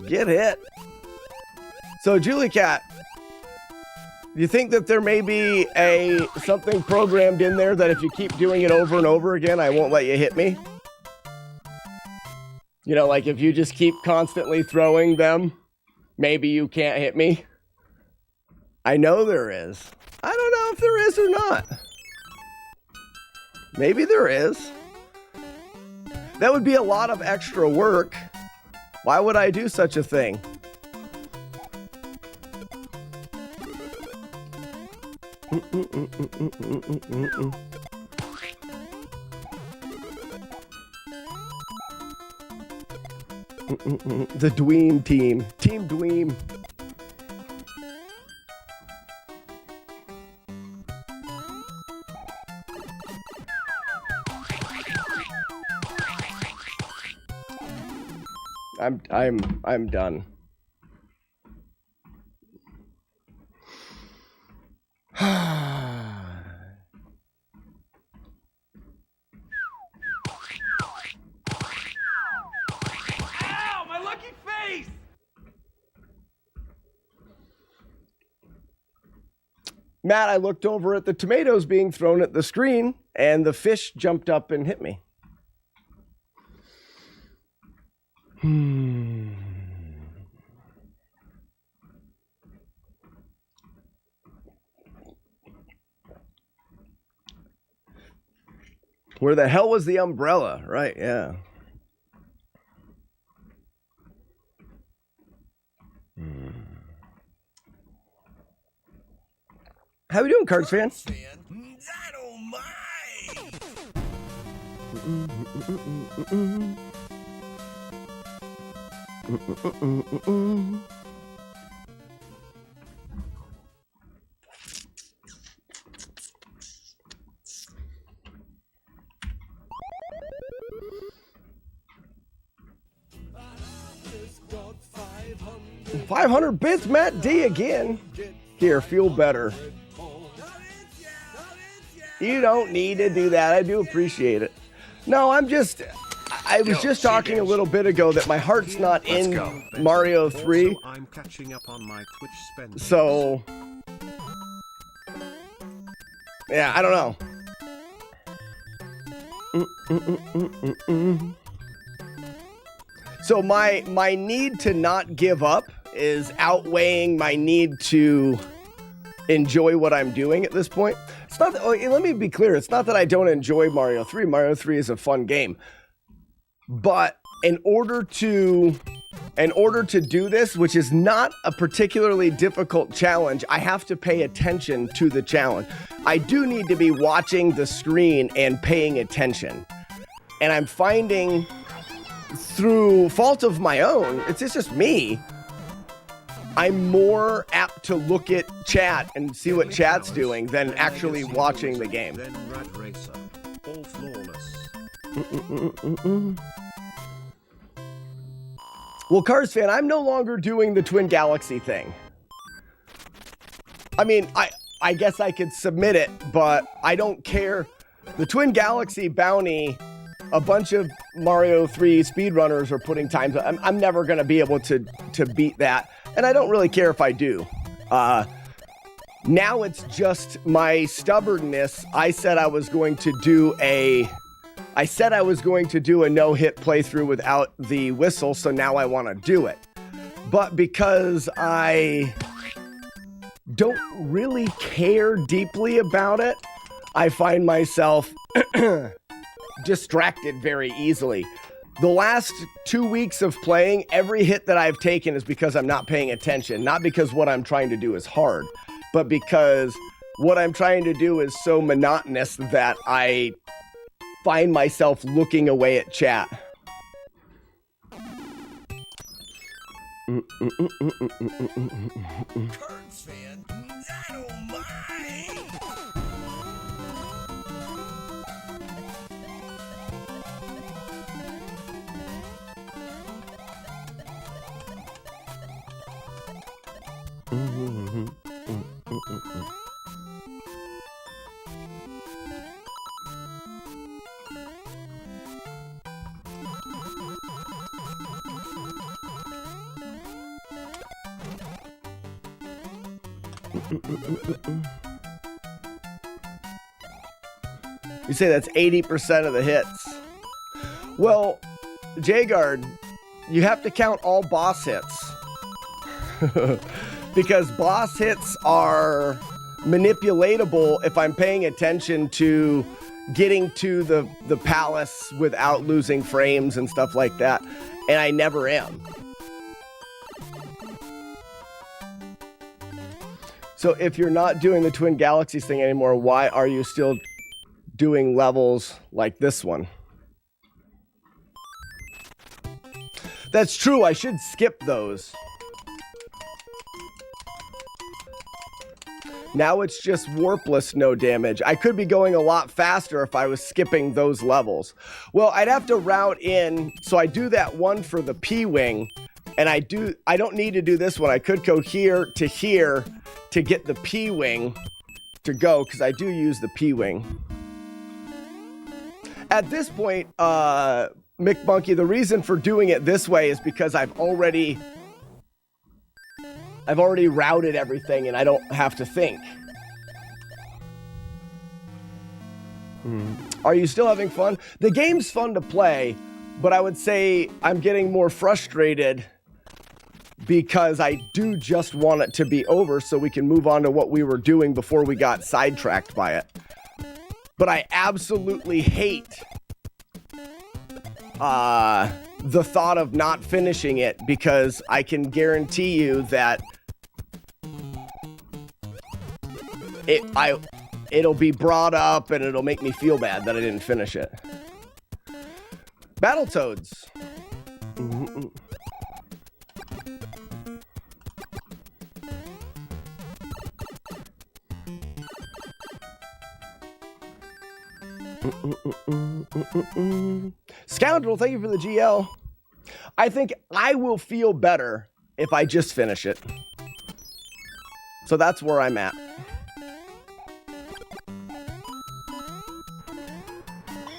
Get hit. So, Julie Cat, do you think that there may be something programmed in there that if you keep doing it over and over again, I won't let you hit me? You know, like if you just keep constantly throwing them, maybe you can't hit me? I know there is. I don't know if there is or not. Maybe there is. That would be a lot of extra work. Why would I do such a thing? The Dweem team. Team Dweem. I'm done. Ow, my lucky face! Matt, I looked over at the tomatoes being thrown at the screen, and the fish jumped up and hit me. Where the hell was the umbrella? Right, yeah. How we doing, Cards fan? $500 bits, Matt D again. Here, feel better. You don't need to do that. I do appreciate it. No, I was just talking a little bit ago that my heart's not in Mario 3. Also, I'm catching up on my Twitch spending. So, yeah, I don't know. So my need to not give up is outweighing my need to enjoy what I'm doing at this point. It's not that, let me be clear. It's not that I don't enjoy Mario 3. Mario 3 is a fun game. But in order to do this, which is not a particularly difficult challenge, I have to pay attention to the challenge. I do need to be watching the screen and paying attention. And I'm finding, through fault of my own, it's just me, I'm more apt to look at chat and see what chat's doing than actually watching the game. Then Rad Racer. All flawless. Well, Cars fan, I'm no longer doing the Twin Galaxy thing. I mean, I guess I could submit it, but I don't care. The Twin Galaxy bounty, a bunch of Mario 3 speedrunners are putting time to. I'm never going to be able to beat that, and I don't really care if I do. Now it's just my stubbornness. I said I was going to do a no-hit playthrough without the whistle, so now I want to do it. But because I don't really care deeply about it, I find myself distracted very easily. The last 2 weeks of playing, every hit that I've taken is because I'm not paying attention, not because what I'm trying to do is hard, but because what I'm trying to do is so monotonous that I find myself looking away at chat. Cards fan, I don't mind. You say that's 80% of the hits. Well, Jagard, you have to count all boss hits. Because boss hits are manipulatable if I'm paying attention to getting to the palace without losing frames and stuff like that. And I never am. So if you're not doing the Twin Galaxies thing anymore, why are you still doing levels like this one? That's true, I should skip those. Now it's just warpless, no damage. I could be going a lot faster if I was skipping those levels. Well, I'd have to route in, so I do that one for the P-Wing, and I don't need to do this one. I could go here to get the P-Wing to go, because I do use the P-Wing. At this point, Mick Monkey, the reason for doing it this way is because I've already routed everything and I don't have to think. Are you still having fun? The game's fun to play, but I would say I'm getting more frustrated because I do just want it to be over so we can move on to what we were doing before we got sidetracked by it. But I absolutely hate the thought of not finishing it, because I can guarantee you that it'll be brought up and it'll make me feel bad that I didn't finish it. Battletoads. Scoundrel, thank you for the GL. I think I will feel better if I just finish it. So that's where I'm at.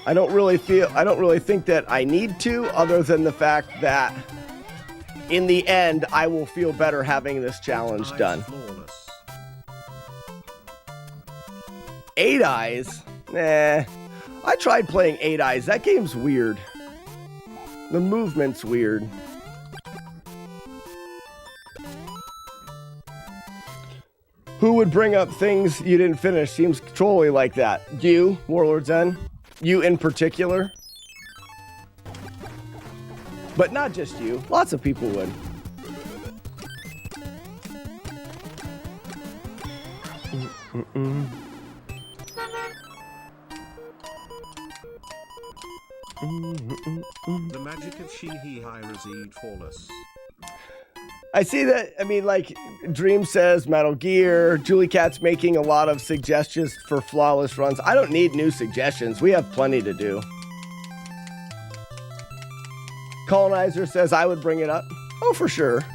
I don't really think that I need to, other than the fact that in the end, I will feel better having this challenge done. 8 Eyes? Nah. I tried playing 8 Eyes. That game's weird. The movement's weird. Who would bring up things you didn't finish? Seems trolly like that. You, Warlord Zen? You in particular? But not just you. Lots of people would. The magic of Shihi Razid Flawless. I see that. I mean, like, Dream says Metal Gear. Julie Cat's making a lot of suggestions for flawless runs. I don't need new suggestions. We have plenty to do. Colonizer says I would bring it up. Oh, for sure.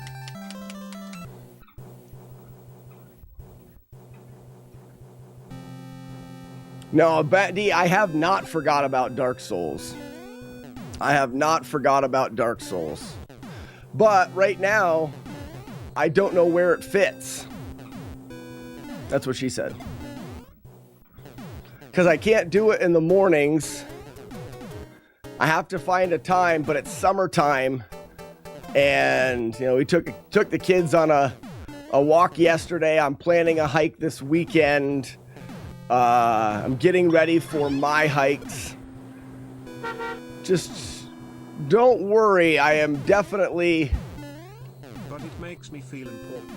No, D, I have not forgot about Dark Souls. I have not forgot about Dark Souls. But right now, I don't know where it fits. That's what she said. Because I can't do it in the mornings. I have to find a time, but it's summertime. And, you know, we took the kids on a walk yesterday. I'm planning a hike this weekend. I'm getting ready for my hikes. Just don't worry. I am definitely... But it makes me feel important.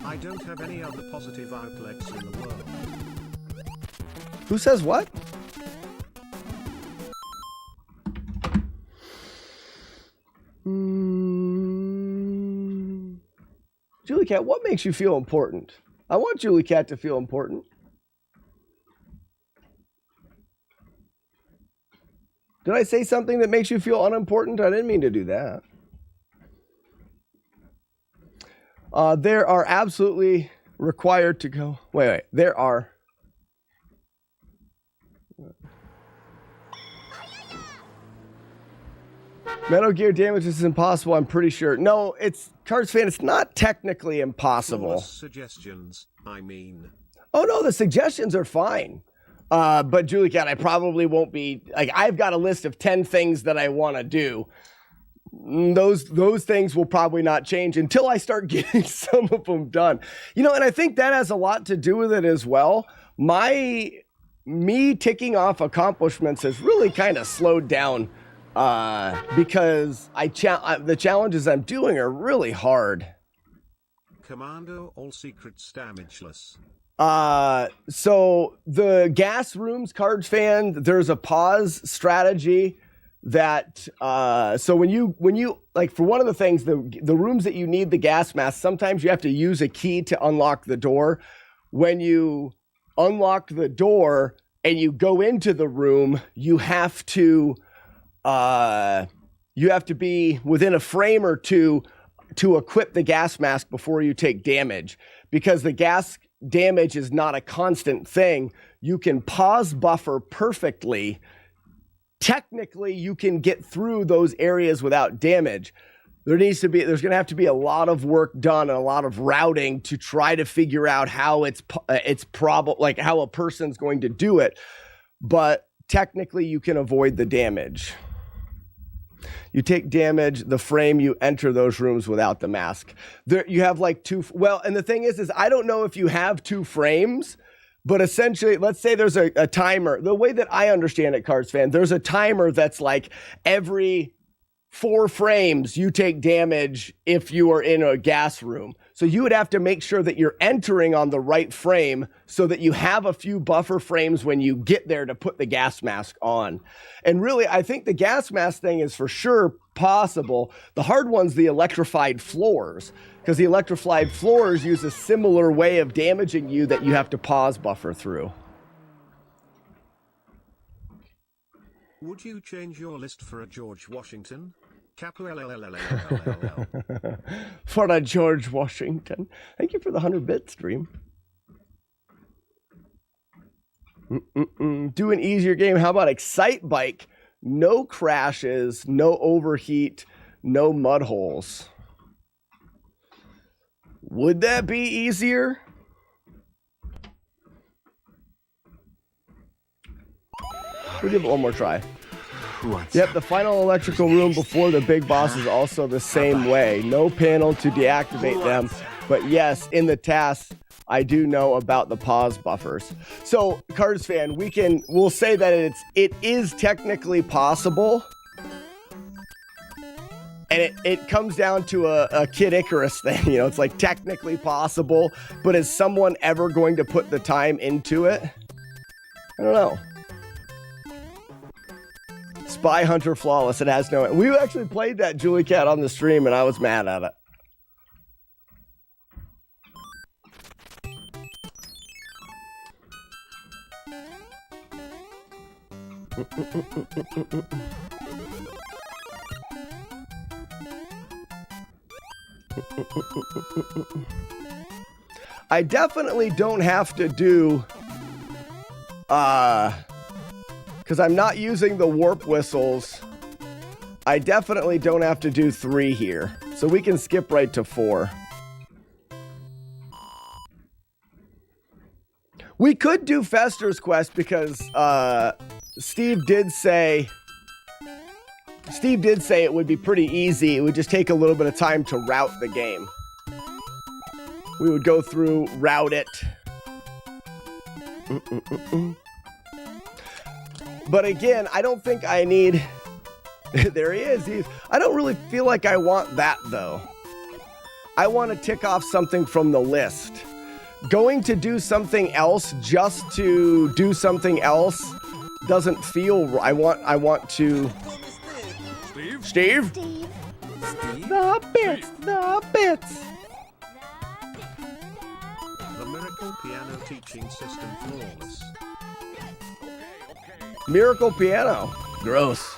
I don't have any other positive outlets in the world. Who says what? Julie Cat, what makes you feel important? I want Julie Cat to feel important. Did I say something that makes you feel unimportant? I didn't mean to do that. There are absolutely required to go. Wait. There are. Metal Gear damage is impossible, I'm pretty sure. No, it's Cards Fan, it's not technically impossible. Suggestions, I mean. Oh no, the suggestions are fine. But Julie Cat, I probably won't be, like, I've got a list of 10 things that I want to do. Those things will probably not change until I start getting some of them done. You know, and I think that has a lot to do with it as well. Me ticking off accomplishments has really kind of slowed down because the challenges I'm doing are really hard. Commando, all secrets damageless. So the gas rooms, Cards Fan, there's a pause strategy that, so when you, like, for one of the things, the rooms that you need the gas mask, sometimes you have to use a key to unlock the door. When you unlock the door and you go into the room, you have to be within a frame or two to equip the gas mask before you take damage, because the gas damage is not a constant thing. You can pause buffer perfectly. Technically, you can get through those areas without damage. There's going to have to be a lot of work done and a lot of routing to try to figure out how how a person's going to do it. But technically, you can avoid the damage. You take damage the frame you enter those rooms without the mask. There, you have like and the thing is I don't know if you have 2 frames, but essentially, let's say there's a timer. The way that I understand it, Cards Fan, there's a timer that's like every 4 frames you take damage if you are in a gas room. So you would have to make sure that you're entering on the right frame so that you have a few buffer frames when you get there to put the gas mask on. And really, I think the gas mask thing is for sure possible. The hard one's the electrified floors, because the electrified floors use a similar way of damaging you that you have to pause buffer through. Would you change your list for a George Washington? For a George Washington. Thank you for the 100-bit stream. Do an easier game. How about Excite Bike? No crashes, no overheat, no mud holes. Would that be easier? We'll give it one more try. Yep, the final electrical room before the big boss is also the same way. No panel to deactivate them. But yes, in the tasks, I do know about the pause buffers. So, Cards Fan, we'll say that it is technically possible. And it comes down to a Kid Icarus thing. You know, it's like technically possible, but is someone ever going to put the time into it? I don't know. Spy Hunter Flawless, it has no... We actually played that Julie Cat on the stream, and I was mad at it. I definitely don't have to do, because I'm not using the warp whistles. I definitely don't have to do 3 here. So we can skip right to 4. We could do Fester's quest because Steve did say it would be pretty easy. It would just take a little bit of time to route the game. We would go through, route it. But again, I don't think I need... There he is. I don't really feel like I want that, though. I want to tick off something from the list. Going to do something else just to do something else doesn't feel... I want to... Steve? The bits! The Miracle Piano teaching system flawless. Miracle Piano. Gross.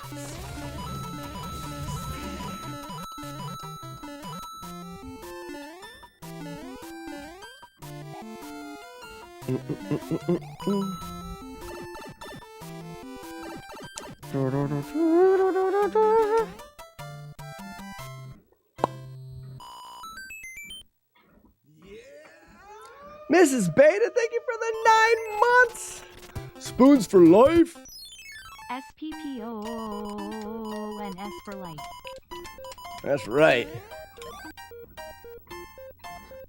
Mrs. Beta, thank you for the 9 months. Spoons for life. SPPONS for life. That's right.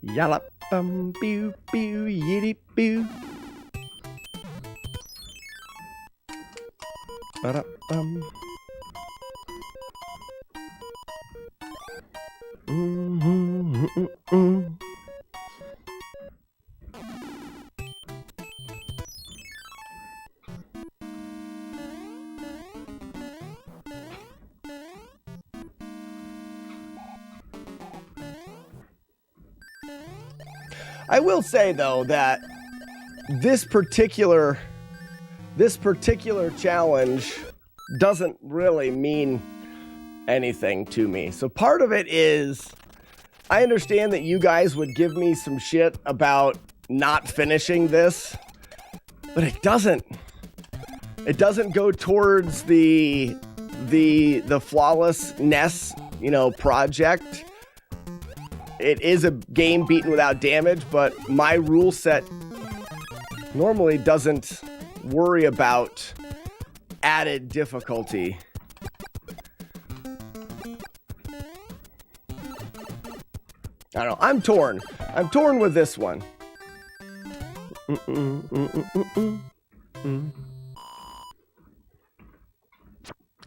Yalla bum pew pew yitty pew. Ba-da-bum. I will say though that this particular challenge doesn't really mean anything to me. So part of it is I understand that you guys would give me some shit about not finishing this, but it doesn't go towards the flawlessness, project. It is a game beaten without damage, but my rule set normally doesn't worry about added difficulty. I don't know. I'm torn. I'm torn with this one.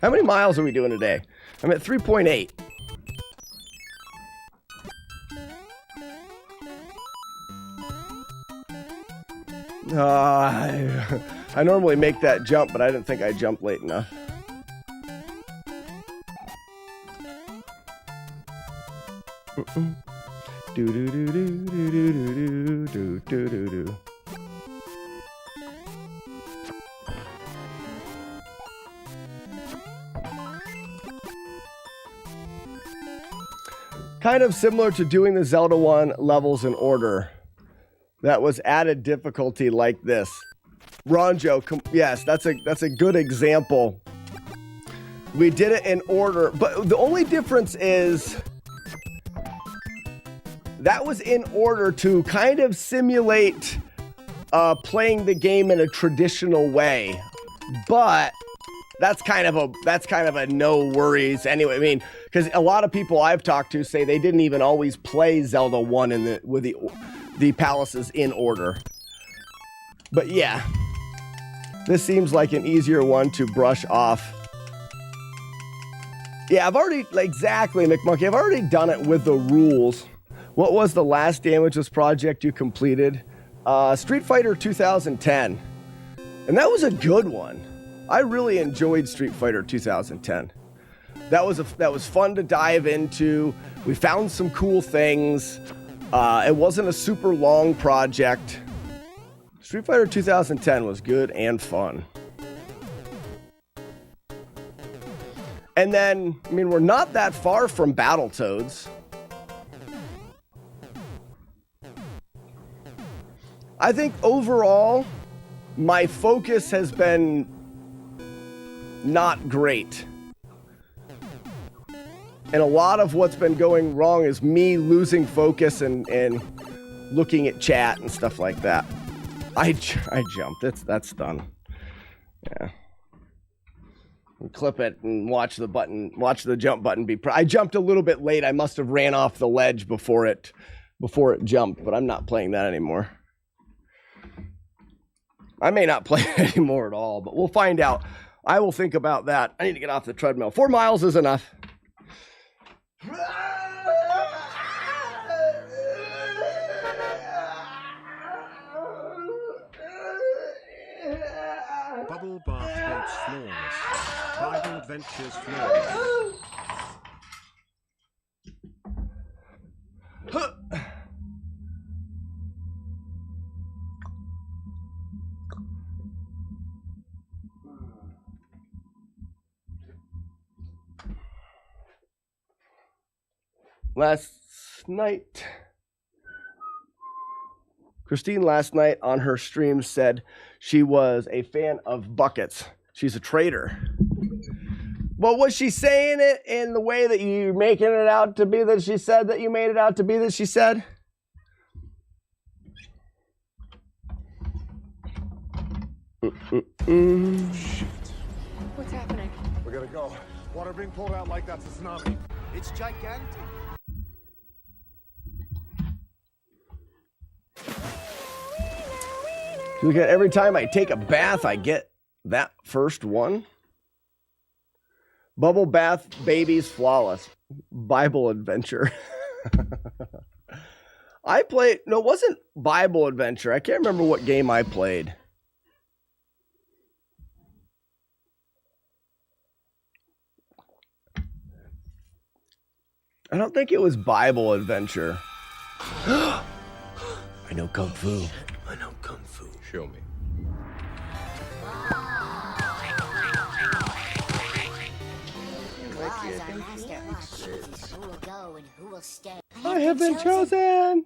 How many miles are we doing today? I'm at 3.8. I normally make that jump, but I didn't think I jumped late enough. Do do do do do do do do do do. Kind of similar to doing the Zelda 1 levels in order. That was added difficulty like this. Ronjo, yes, that's a good example. We did it in order, but the only difference is that was in order to kind of simulate playing the game in a traditional way. But that's kind of a no worries anyway. I mean, because a lot of people I've talked to say they didn't even always play Zelda 1 with the palaces in order. But yeah, this seems like an easier one to brush off. Yeah, I've already, exactly, McMonkey, I've already done it with the rules. What was the last damageless project you completed? Street Fighter 2010. And that was a good one. I really enjoyed Street Fighter 2010. That was fun to dive into. We found some cool things. It wasn't a super long project. Street Fighter 2010 was good and fun. And then, I mean, we're not that far from Battletoads. I think overall, my focus has been not great. And a lot of what's been going wrong is me losing focus and looking at chat and stuff like that. I jumped. That's done. Yeah. We clip it and watch the jump button be. I jumped a little bit late. I must have ran off the ledge before it jumped, but I'm not playing that anymore. I may not play it anymore at all, but we'll find out. I will think about that. I need to get off the treadmill. 4 miles is enough. Bubble bath boats flawless. Bible adventures flawless. Last night, Christine last night on her stream said she was a fan of buckets. She's a trader. But was she saying it in the way that you're making it out to be that she said that you made it out to be that she said? Shit. What's happening? We gotta go. Water being pulled out like that's a tsunami. It's gigantic. Look at every time I take a bath, I get that first one. Bubble bath, babies, flawless. Bible adventure. I played, no, it wasn't Bible adventure. I can't remember what game I played. I don't think it was Bible adventure. I know Kung Fu. I know Kung Fu. Show me. Claws are master. Watch chooses who will go and who will stay. I have been chosen.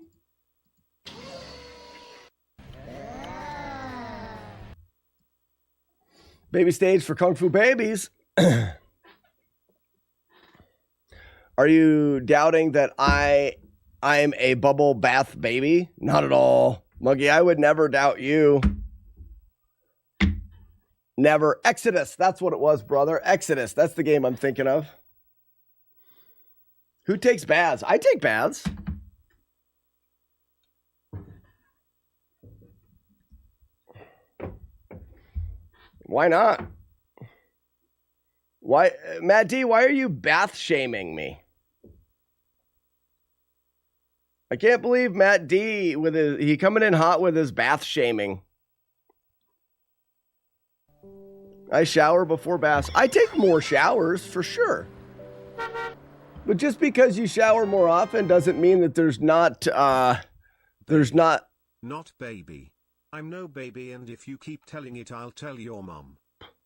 Baby stage for Kung Fu babies. Are you doubting that I'm a bubble bath baby? Not at all. Muggy, I would never doubt you. Never. Exodus. That's what it was, brother. Exodus. That's the game I'm thinking of. Who takes baths? I take baths. Why not? Why, Matt D, why are you bath shaming me? I can't believe Matt D he coming in hot with his bath shaming. I shower before baths. I take more showers for sure. But just because you shower more often doesn't mean that there's not Not baby. I'm no baby, and if you keep telling it, I'll tell your mom.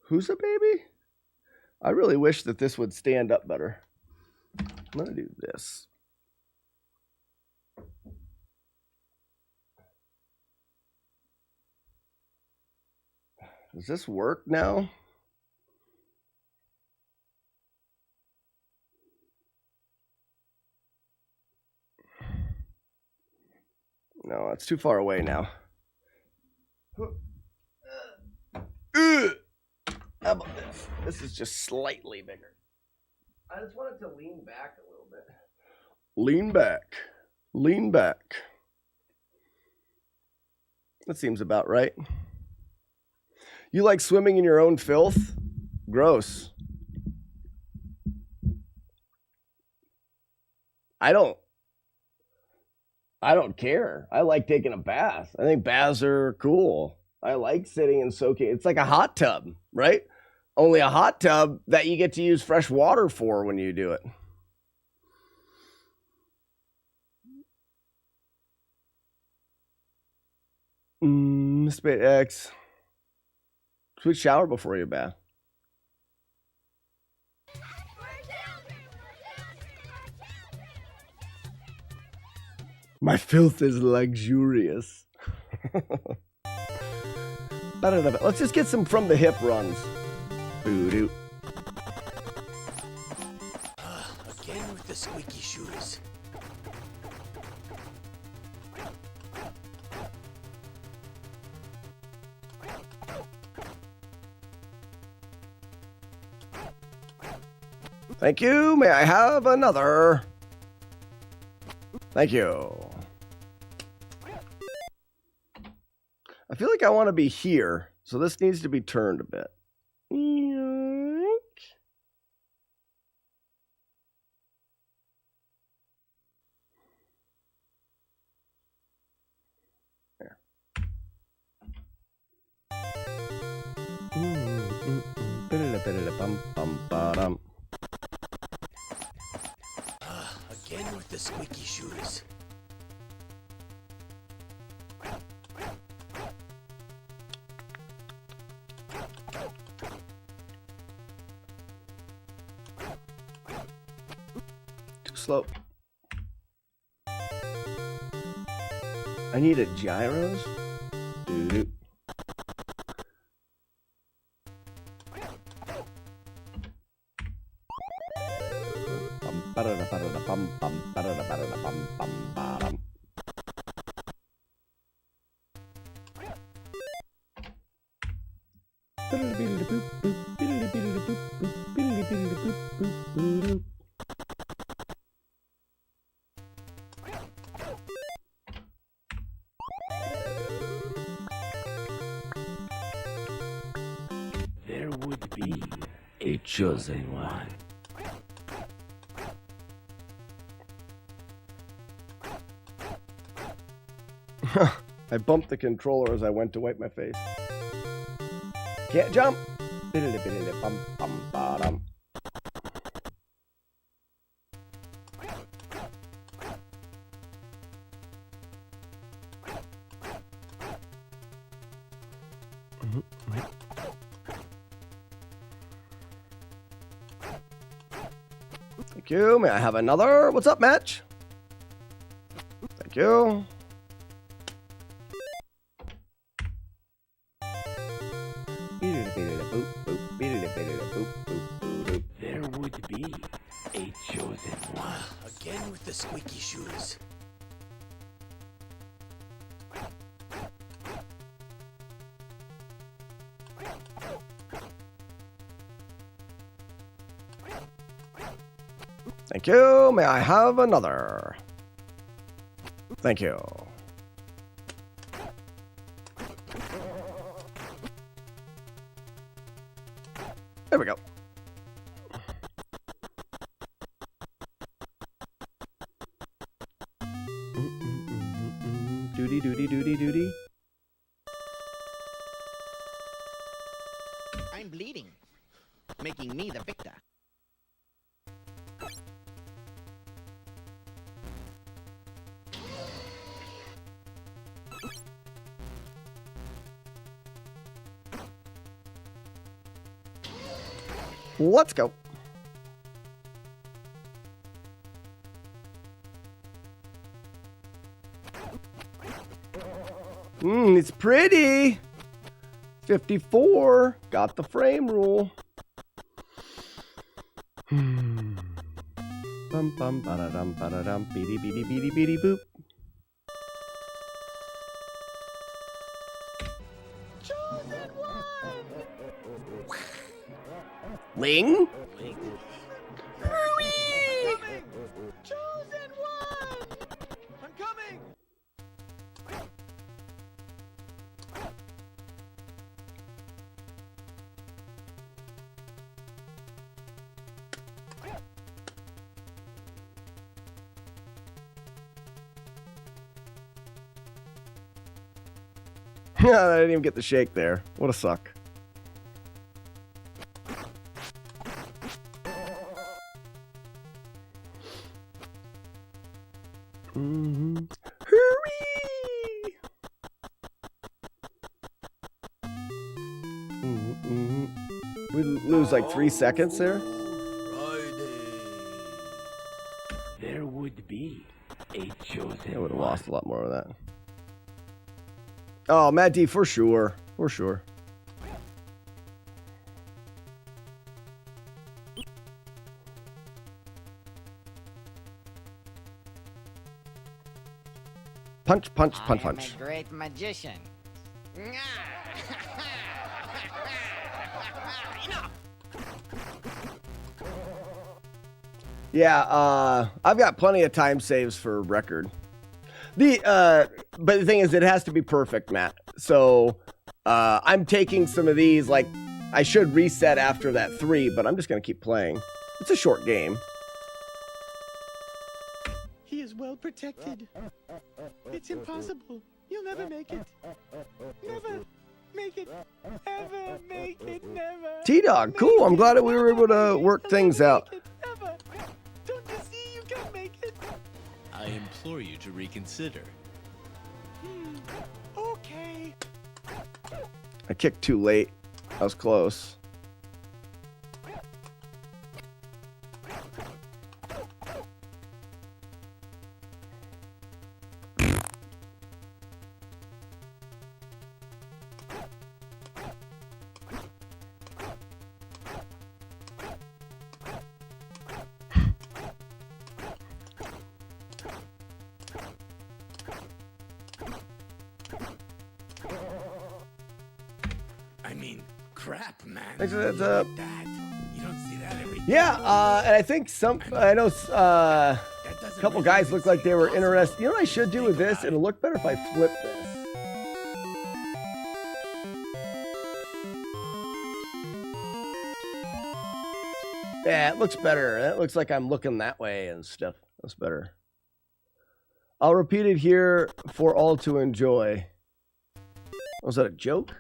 Who's a baby? I really wish that this would stand up better. I'm gonna do this. Does this work now? No, it's too far away now. How about this? This is just slightly bigger. I just want it to lean back a little bit. Lean back. Lean back. That seems about right. You like swimming in your own filth? Gross. I don't care. I like taking a bath. I think baths are cool. I like sitting and soaking. It's like a hot tub, right? Only a hot tub that you get to use fresh water for when you do it. Spade X. Sweet shower before you bath. My filth is luxurious. Let's just get some from the hip runs. Boo-doo. Again with the squeaky shoes. Thank you. May I have another? Thank you. I feel like I want to be here, so this needs to be turned a bit. There. Again with the squeaky shoes. Too slow. I need a gyros. Doo-doo. There would be a chosen one. I bumped the controller as I went to wipe my face. Can't jump. Thank you. May I have another? What's up, match? Thank you. There would be a chosen one. Again with the squeaky shoes. Thank you. May I have another? Thank you. There we go. Doody doody doody doody. I'm bleeding, making me the victor. Let's go. It's pretty. 54. Got the frame rule. Bum bum ba-da-dum ba-da-dum beady beady beady beady boop. Chosen one! Ling? Hurry! Chosen one! I'm coming! I didn't even get the shake there. What a suck. Hurry! We lose like 3 seconds there. There would be a chosen. I would have lost a lot more of that. Oh, Matt D, for sure. For sure. Punch, punch, punch, punch. I'm a great magician. Yeah, I've got plenty of time saves for record. But the thing is, it has to be perfect, Matt. So I'm taking some of these, like, I should reset after that 3, but I'm just going to keep playing. It's a short game. He is well protected. It's impossible. You'll never make it. Never make it. Ever make it. Never. T-Dog, cool. I'm glad that we were able to work things out. Ever. Don't you see you can make it? I implore you to reconsider. Okay. I kicked too late. I was close. I mean, crap, man. Thanks for You that up. get that. You don't see that every day. Yeah, and I think I know a couple guys look like they were interested. You know what I should do with this? It'll look better if I flip this. Yeah, it looks better. It looks like I'm looking that way and stuff. That's better. I'll repeat it here for all to enjoy. Was that a joke?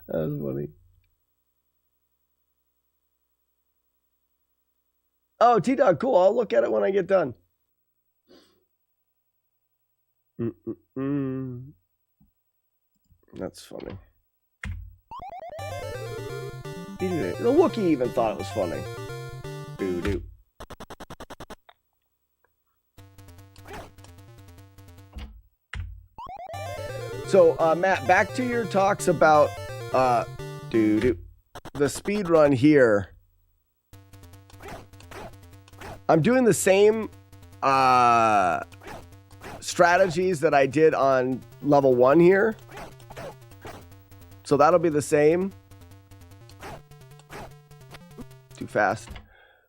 That was funny. Oh, T-Dog, cool. I'll look at it when I get done. That's funny. The Wookiee even thought it was funny. Doo-doo. So, Matt, back to your talks about the speed run here. I'm doing the same strategies that I did on level 1 here. So that'll be the same. Too fast.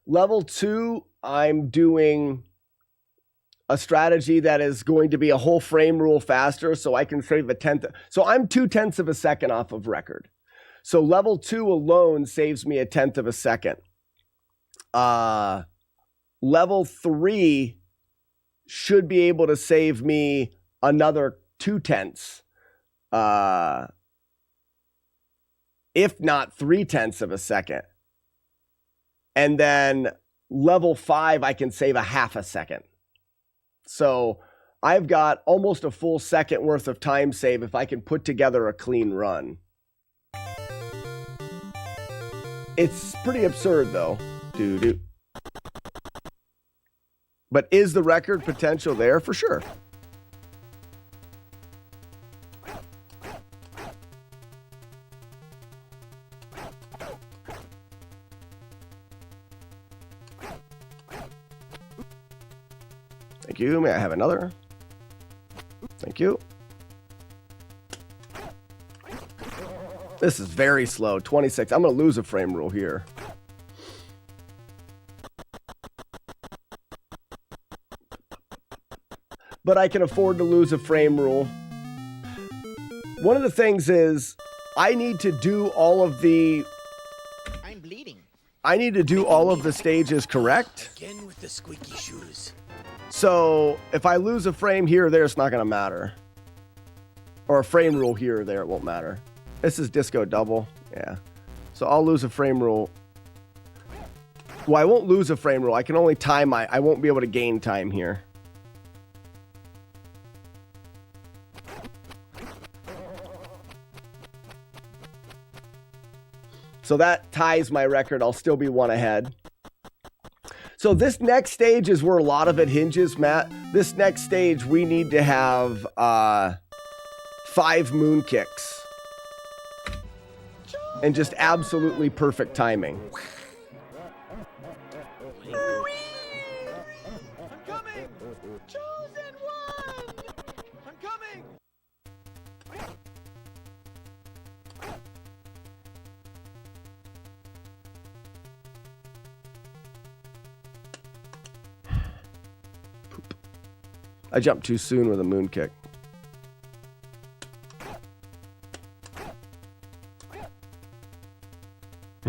Level 2, I'm doing a strategy that is going to be a whole frame rule faster, so I can save a tenth. So I'm 0.2 of a second off of record. So level 2 alone saves me a tenth of a second. Level 3 should be able to save me another 0.2, if not 0.3 of a second. And then level 5, I can save a half a second. So I've got almost a full second worth of time save if I can put together a clean run. It's pretty absurd though. Doo-doo. But is the record potential there? For sure. Thank you. May I have another? Thank you. This is very slow. 26. I'm going to lose a frame rule here. But I can afford to lose a frame rule. One of the things is I need to do all of the... I'm bleeding. I need to do all of the stages correct. Again with the squeaky shoes. So if I lose a frame here or there, it's not going to matter. Or a frame rule here or there, it won't matter. This is disco double. Yeah. So I'll lose a frame rule. Well, I won't lose a frame rule. I can only time I won't be able to gain time here. So that ties my record. I'll still be one ahead. So this next stage is where a lot of it hinges, Matt. This next stage, we need to have 5 moon kicks. And just absolutely perfect timing. I'm coming! Chosen one! I'm coming! I jumped too soon with a moon kick.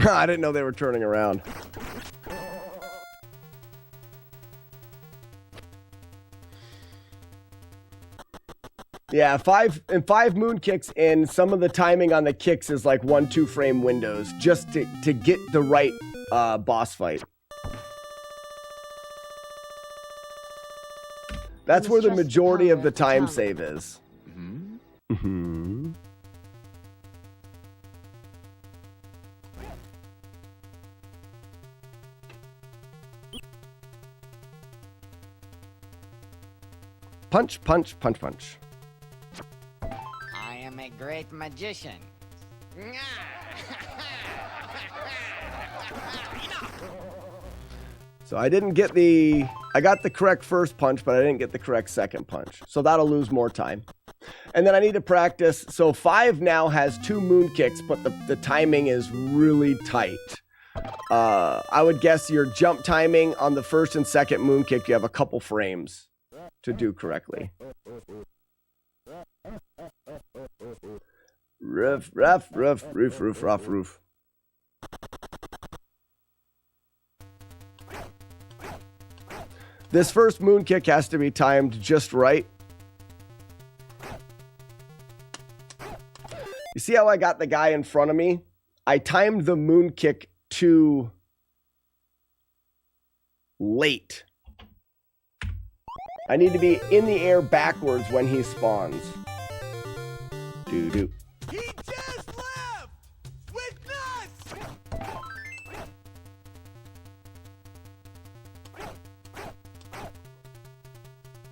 I didn't know they were turning around. Yeah, 5 moon kicks, and some of the timing on the kicks is like 1-2 frame windows just to get the right boss fight. That's where the majority of the time save is. Mm-hmm. Punch, punch, punch, punch. I am a great magician. So I didn't get I got the correct first punch, but I didn't get the correct second punch. So that'll lose more time. And then I need to practice. So 5 now has 2 moon kicks, but the timing is really tight. I would guess your jump timing on the first and second moon kick, you have a couple frames to do correctly. Roof, rough, roof, roof, roof, rough, roof. This first moon kick has to be timed just right. You see how I got the guy in front of me? I timed the moon kick too late. I need to be in the air backwards when he spawns. Doo-doo. He just left! With nuts!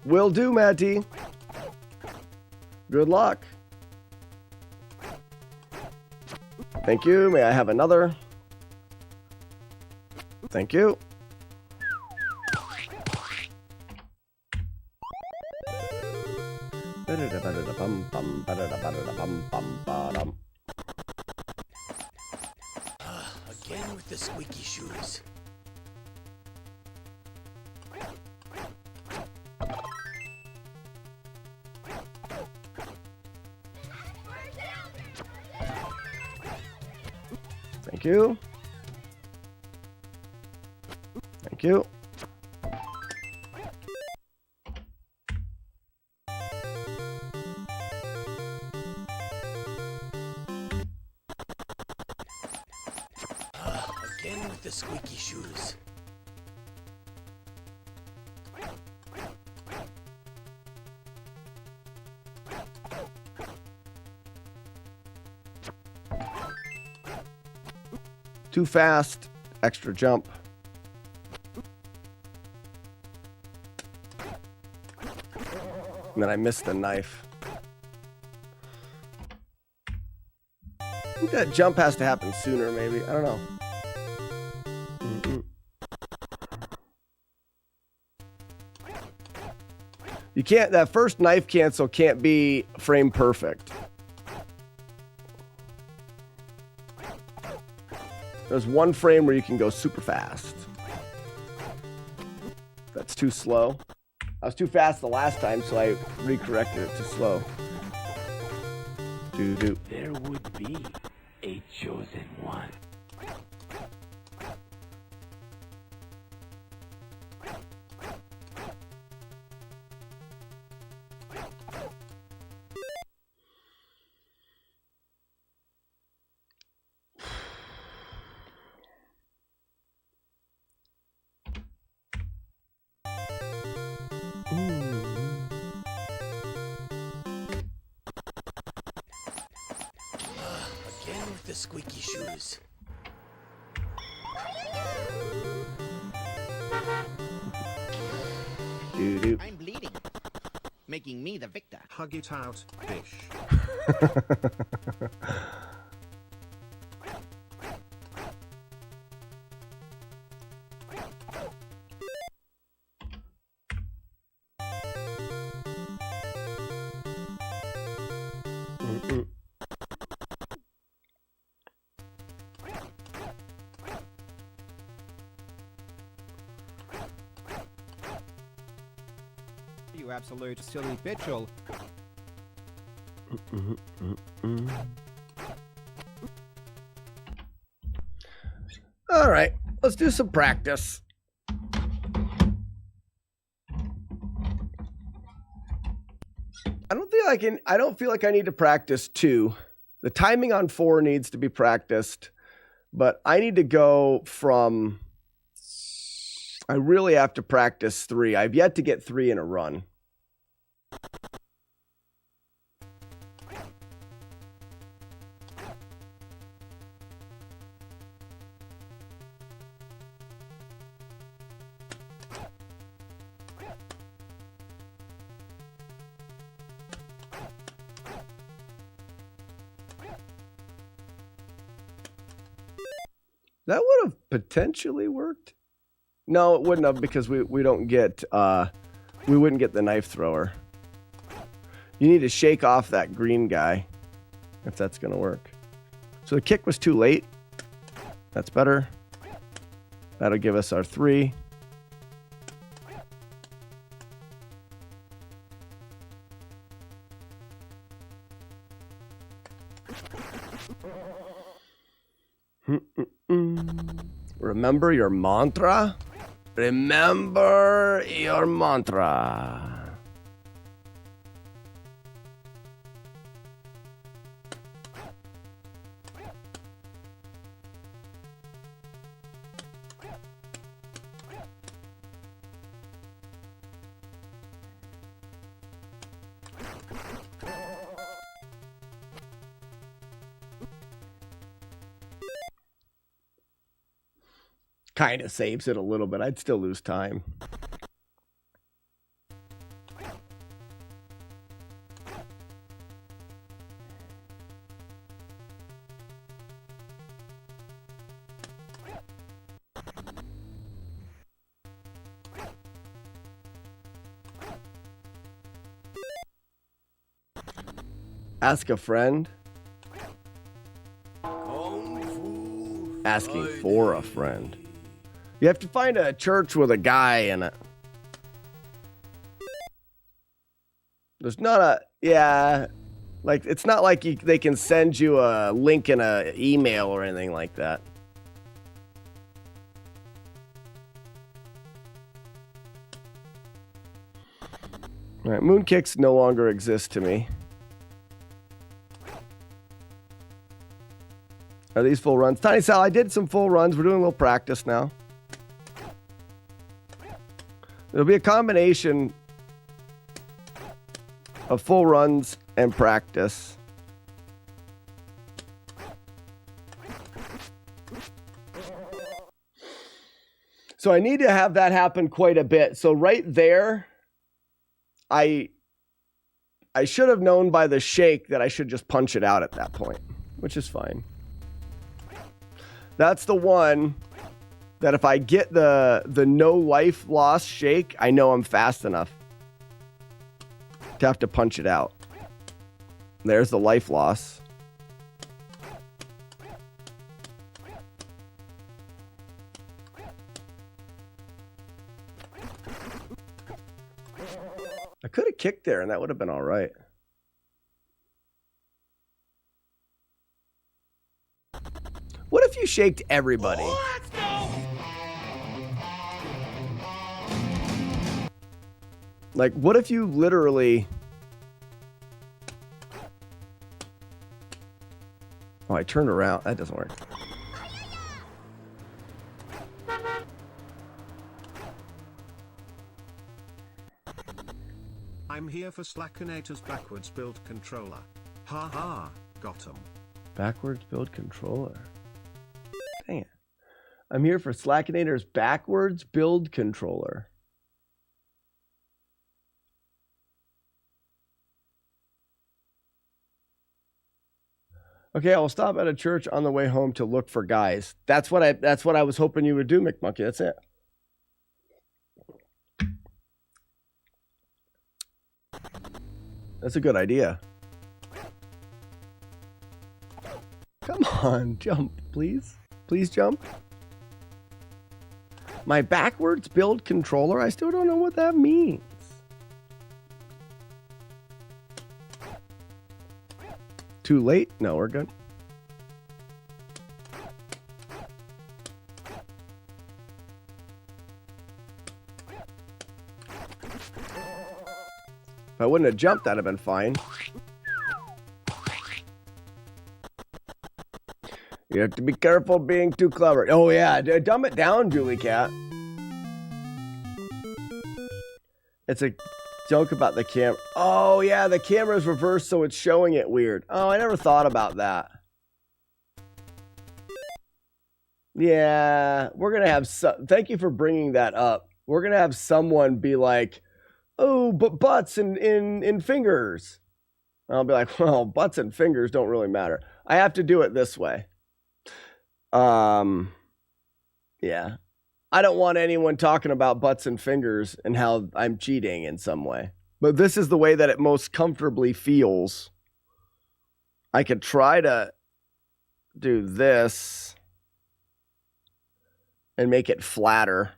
Will do, Matty. Good luck. Thank you. May I have another? Thank you. Again with the squeaky shoes. Thank you. Thank you. Again with the squeaky shoes. Too fast. Extra jump. And then I missed the knife. I think that jump has to happen sooner, maybe. I don't know. You can't, that first knife cancel can't be frame perfect. There's one frame where you can go super fast. That's too slow. I was too fast the last time, so I recorrected it to slow. Doo-doo. There would be a chosen one. squeaky shoes. Doo-doo. I'm bleeding, making me the victor. Hug it out, dish. You absolute silly bitchel. All right, let's do some practice. I don't feel like I need to practice 2. The timing on 4 needs to be practiced, but I need to go from, I really have to practice 3. I've yet to get 3 in a run. That would have potentially worked. No, it wouldn't have, because we don't get we wouldn't get the knife thrower. You need to shake off that green guy if that's gonna work. So the kick was too late. That's better. That'll give us our 3. Remember your mantra? Remember your mantra. Kind of saves it a little bit. I'd still lose time. Ask a friend. Asking for a friend. You have to find a church with a guy in it. There's not a, yeah, like it's not like they can send you a link in an email or anything like that. All right, moon kicks no longer exist to me. Are these full runs? Tiny Sal, I did some full runs. We're doing a little practice now. It'll be a combination of full runs and practice. So I need to have that happen quite a bit. So right there, I should have known by the shake that I should just punch it out at that point, which is fine. That's the one that if I get the no life loss shake, I know I'm fast enough to have to punch it out. There's the life loss. I could have kicked there and that would have been all right. What if you shaked everybody? Let's go! Like, what if you literally... Oh, I turned around. That doesn't work. I'm here for Slackinator's backwards build controller. Ha ha, got 'em. Backwards build controller. Dang it. I'm here for Slackinator's backwards build controller. Okay, I'll stop at a church on the way home to look for guys. That's what I was hoping you would do, McMonkey. That's it. That's a good idea. Come on, jump, please. Please jump. My backwards build controller? I still don't know what that means. Too late? No, we're good. If I wouldn't have jumped, that'd have been fine. You have to be careful being too clever. Oh yeah, dumb it down, Julie Cat. It's a joke about the camera. Oh yeah, the camera's reversed, so it's showing it weird. Oh, I never thought about that. Yeah, we're gonna have thank you for bringing that up. We're gonna have someone be like, "Oh, but butts and fingers." I'll be like, "Well, butts and fingers don't really matter. I have to do it this way." Yeah. I don't want anyone talking about butts and fingers and how I'm cheating in some way. But this is the way that it most comfortably feels. I could try to do this and make it flatter.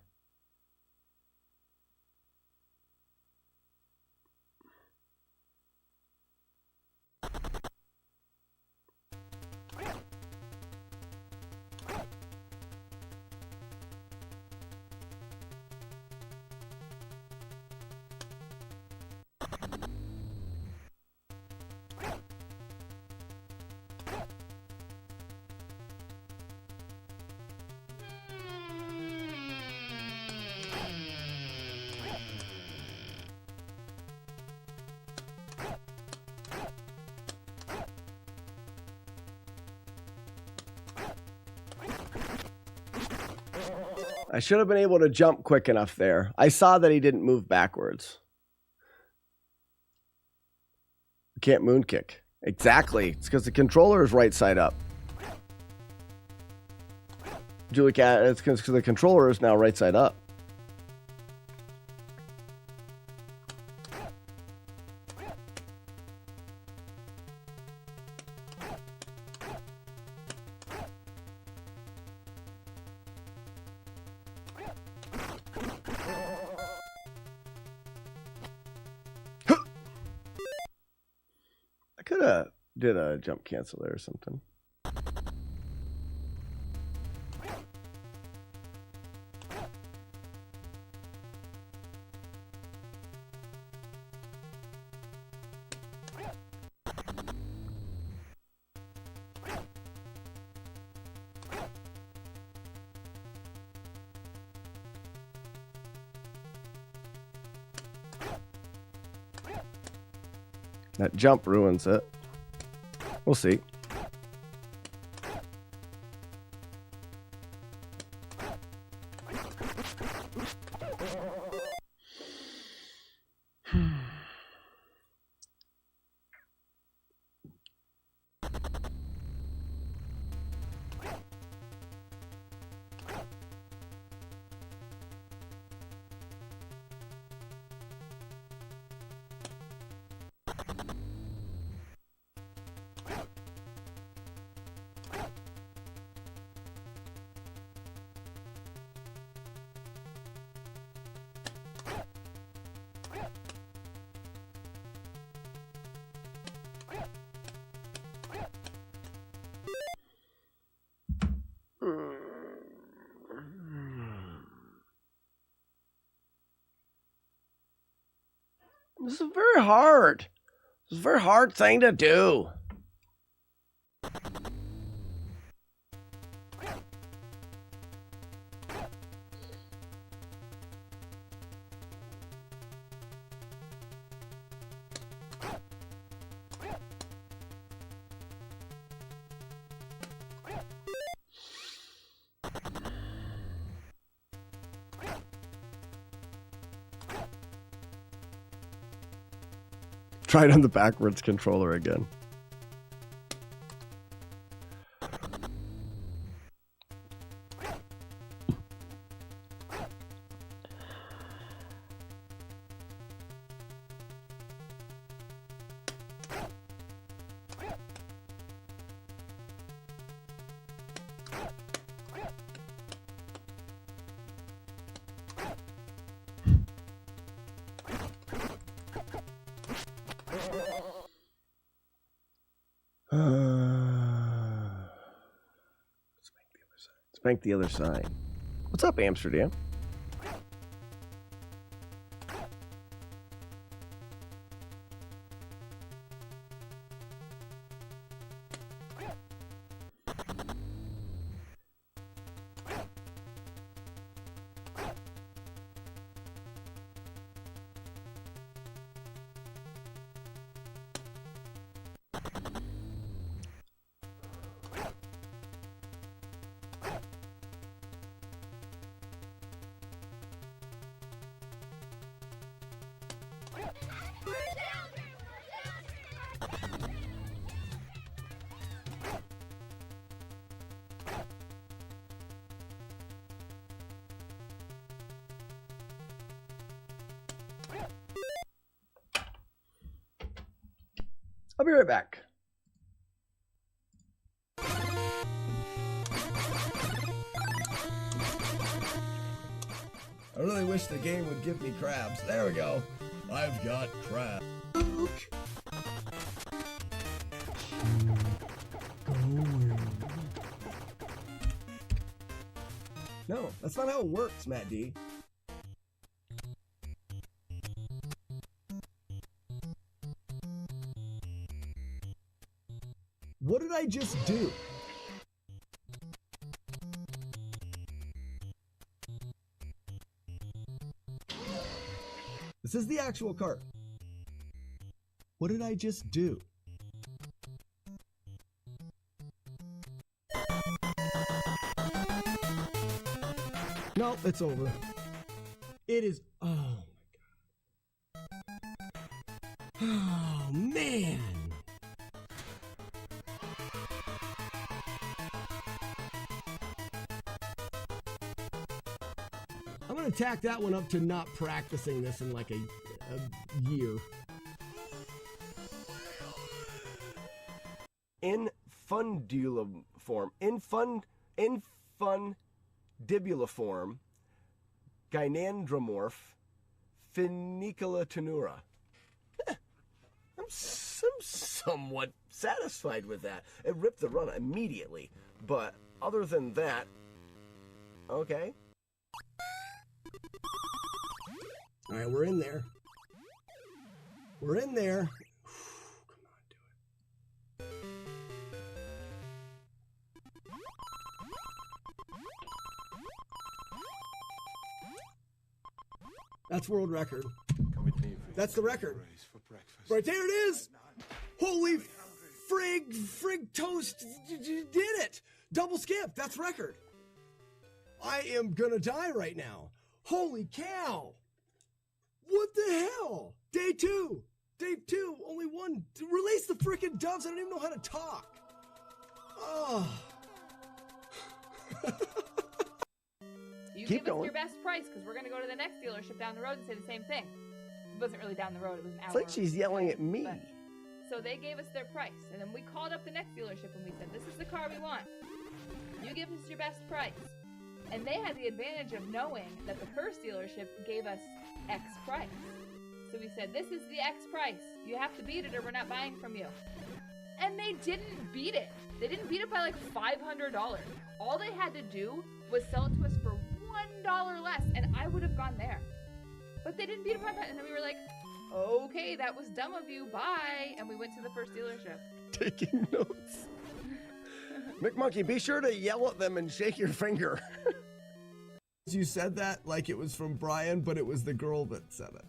I should have been able to jump quick enough there. I saw that he didn't move backwards. You can't moon kick. Exactly. It's because the controller is right side up. Julie Cat, it's because the controller is now right side up. Did a jump cancel there or something. That jump ruins it. We'll see. This is very hard. It's a very hard thing to do. Try it on the backwards controller again. Spank the other side. What's up, Amsterdam? I'll be right back. I really wish the game would give me crabs. There we go. I've got crabs. No, that's not how it works, Matt D. What did I just do? This is the actual cart. What did I just do? No, it's over. It is. Oh my god. Oh man. I'm gonna tack that one up to not practicing this in like a year. Infundibuliform. Infundibuliform. Gynandromorph. Funiculata tenura. I'm somewhat satisfied with that. It ripped the run immediately. But other than that, okay. All right, we're in there. We're in there. Come on, do it. That's world record. That's the record. Right there it is. Holy frig toast. You did it. Double skip. That's record. I am gonna die right now. Holy cow. What the hell? Day two. Only one. Release the freaking doves. I don't even know how to talk. Oh. You give us your best price because we're going to go to the next dealership down the road and say the same thing. It wasn't really down the road. It was an hour. It's like she's yelling at me. So they gave us their price. And then we called up the next dealership and we said, this is the car we want. You give us your best price. And they had the advantage of knowing that the first dealership gave us X price. So we said, this is the X price. You have to beat it or we're not buying from you. And they didn't beat it. They didn't beat it by like $500. All they had to do was sell it to us for $1 less, and I would have gone there. But they didn't beat it by that. And then we were like, okay, that was dumb of you. Bye. And we went to the first dealership. Taking notes. McMonkey, be sure to yell at them and shake your finger. You said that like it was from Brian, but it was the girl that said it.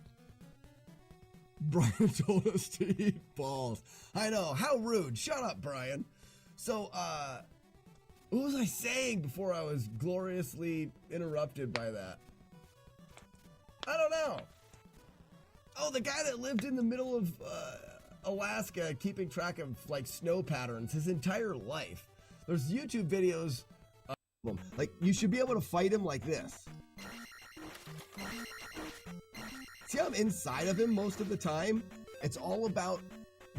Brian told us to eat balls. I know, how rude. Shut up, Brian. So, what was I saying before I was gloriously interrupted by that? I don't know. Oh, the guy that lived in the middle of Alaska keeping track of like snow patterns his entire life. There's YouTube videos of him. Like, you should be able to fight him like this. See how I'm inside of him most of the time? It's all about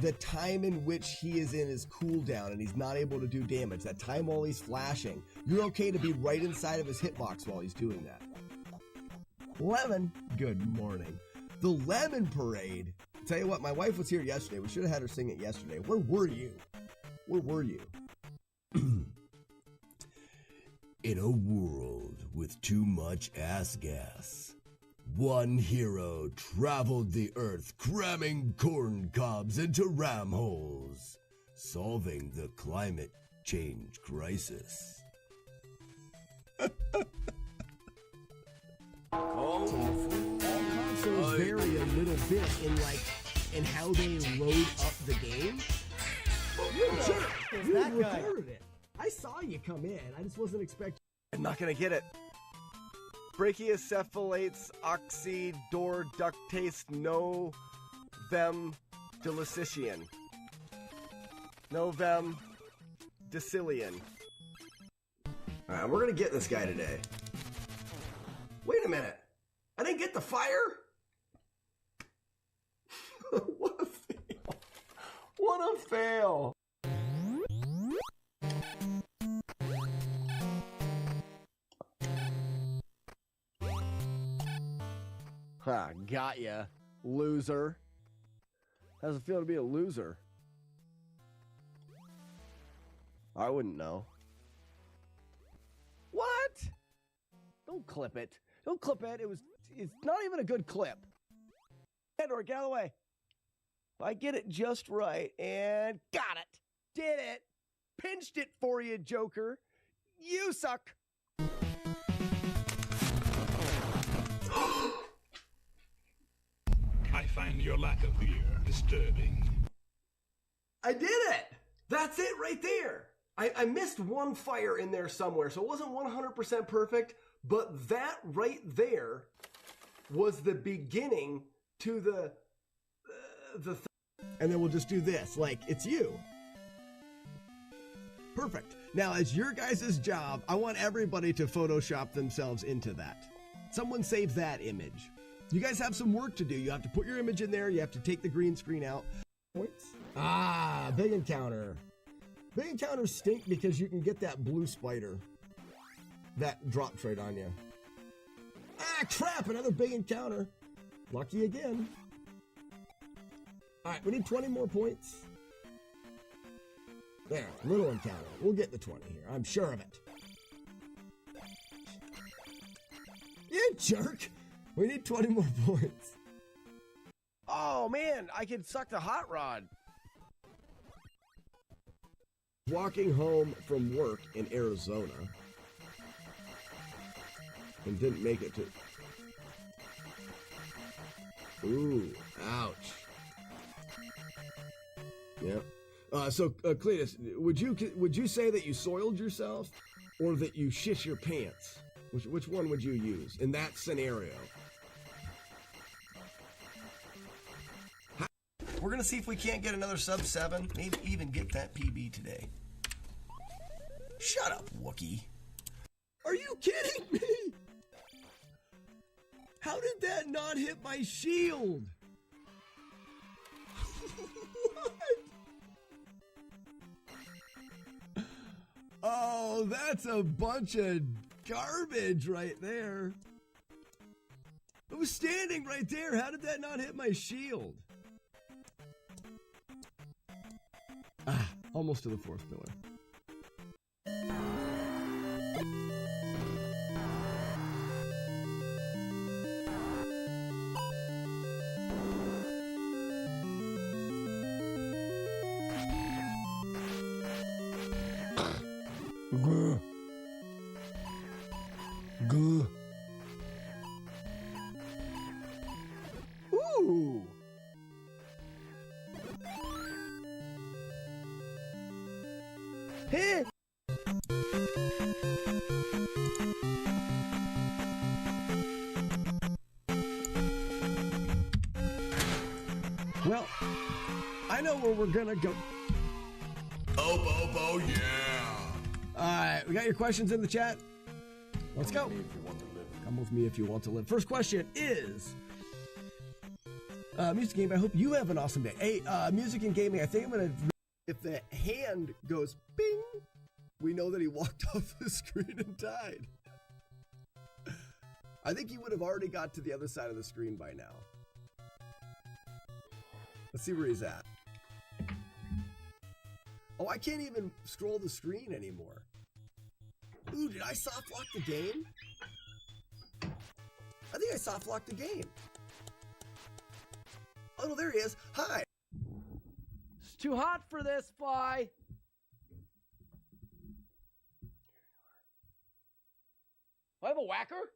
the time in which he is in his cooldown and he's not able to do damage. That time while he's flashing. You're okay to be right inside of his hitbox while he's doing that. Lemon, good morning. The Lemon Parade. I'll tell you what, my wife was here yesterday. We should have had her sing it yesterday. Where were you? Where were you? In a world with too much ass gas, one hero traveled the earth cramming corn cobs into ram holes, solving the climate change crisis. All consoles vary a little bit in how they load up the game. You jerk! You recorded it. I saw you come in. I just wasn't expecting. I'm not gonna get it. Brachiocephalates, oxy, door, ductase, no, them, delicitian. Novem, decillion. Alright, we're gonna get this guy today. Wait a minute. I didn't get the fire? What a fail. What a fail. Ha, got ya, loser. How's it feel to be a loser? I wouldn't know. What? Don't clip it. Don't clip it. It's not even a good clip. Or get out of the way. I get it just right and got it. Did it. Pinched it for you, Joker. You suck. I find your lack of fear disturbing. I did it! That's it right there. I missed one fire in there somewhere, so it wasn't 100% perfect, but that right there was the beginning to the and then we'll just do this, like, it's you. Perfect. Now, as your guys' job, I want everybody to Photoshop themselves into that. Someone save that image. You guys have some work to do. You have to put your image in there. You have to take the green screen out. Ah, big encounter. Big encounters stink because you can get that blue spider that drops right on you. Ah, crap, another big encounter. Lucky again. All right, we need 20 more points. There, little encounter. We'll get the 20 here. I'm sure of it. You jerk. We need 20 more points. Oh, man, I can suck the hot rod. Walking home from work in Arizona and didn't make it to... Ooh, ouch. Yep. So, Cletus, would you say that you soiled yourself or that you shit your pants? Which one would you use in that scenario? We're gonna see if we can't get another sub 7, maybe even get that PB today. Shut up, Wookie. Are you kidding me? How did that not hit my shield? What? Oh, that's a bunch of garbage right there. It was standing right there. How did that not hit my shield? Ah, almost to the fourth pillar. Ooh. Hey. where we're gonna go. Oh, yeah. All right, we got your questions in the chat. Let's go. Come with me if you want to live. First question is, music game. I hope you have an awesome day. Hey, music and gaming. I think I'm gonna. If the hand goes bing, we know that he walked off the screen and died. I think he would have already got to the other side of the screen by now. Let's see where he's at. Oh, I can't even scroll the screen anymore. Ooh, did I soft lock the game? I think I soft locked the game. Oh, no, there he is. Hi. It's too hot for this, fly. I have a whacker?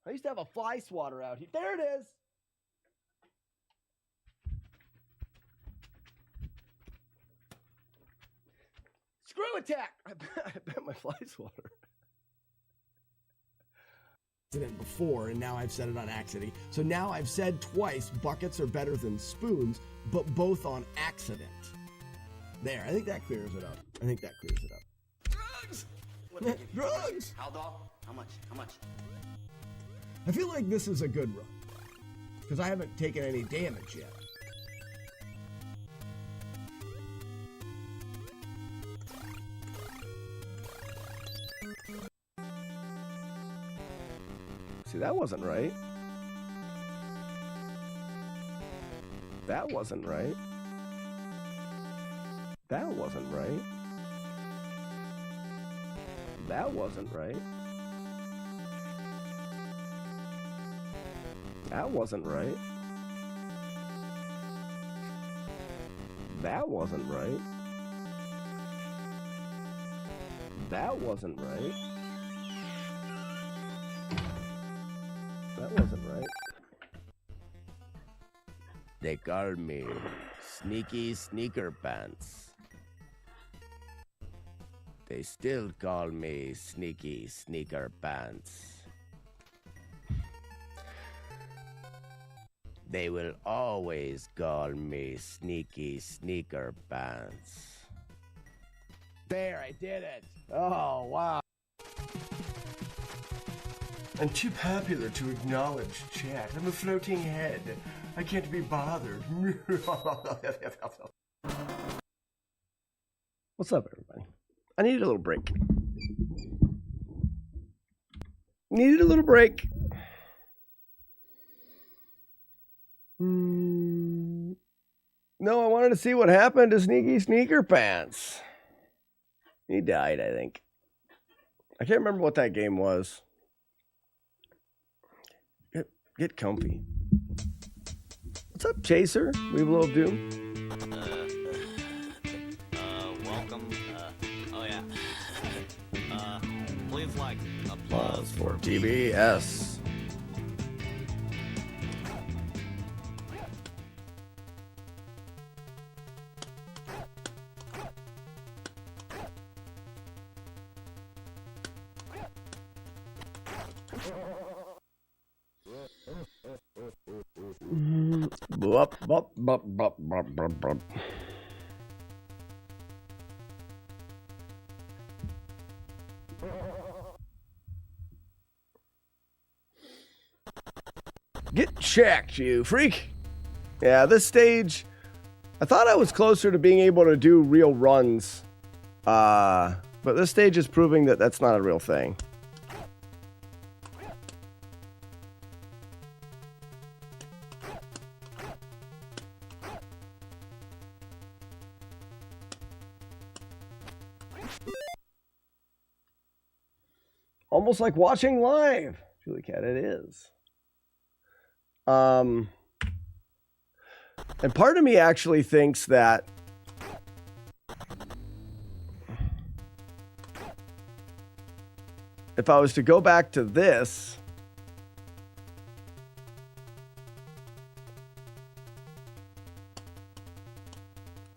I used to have a fly swatter out here. There it is. Screw attack. I bet my fly swatter. Before, and now I've said it on accident. So now I've said twice buckets are better than spoons, but both on accident. There, I think that clears it up. Drugs! Drugs! How dog? How much? How much? I feel like this is a good run, because I haven't taken any damage yet. See, that wasn't right. That wasn't right. That wasn't right. That wasn't right. That wasn't right. That wasn't right. That wasn't right. That wasn't right. They call me Sneaky Sneaker Pants. They still call me Sneaky Sneaker Pants. They will always call me Sneaky Sneaker Pants. There, I did it. Oh, wow. I'm too popular to acknowledge chat. I'm a floating head. I can't be bothered. What's up, everybody? I needed a little break. Needed a little break. No, I wanted to see what happened to Sneaky Sneaker Pants. He died, I think. I can't remember what that game was. Get comfy. What's up, Chaser? Weevil of Doom. Welcome. Oh yeah. Please like Applause for TBS. Bop, bop, bop, bop, bop, bop, bop. Get checked, you freak. Yeah, this stage, I thought I was closer to being able to do real runs. But this stage is proving that that's not a real thing. Almost like watching live. Julie Cat, it is. And part of me actually thinks that if I was to go back to this,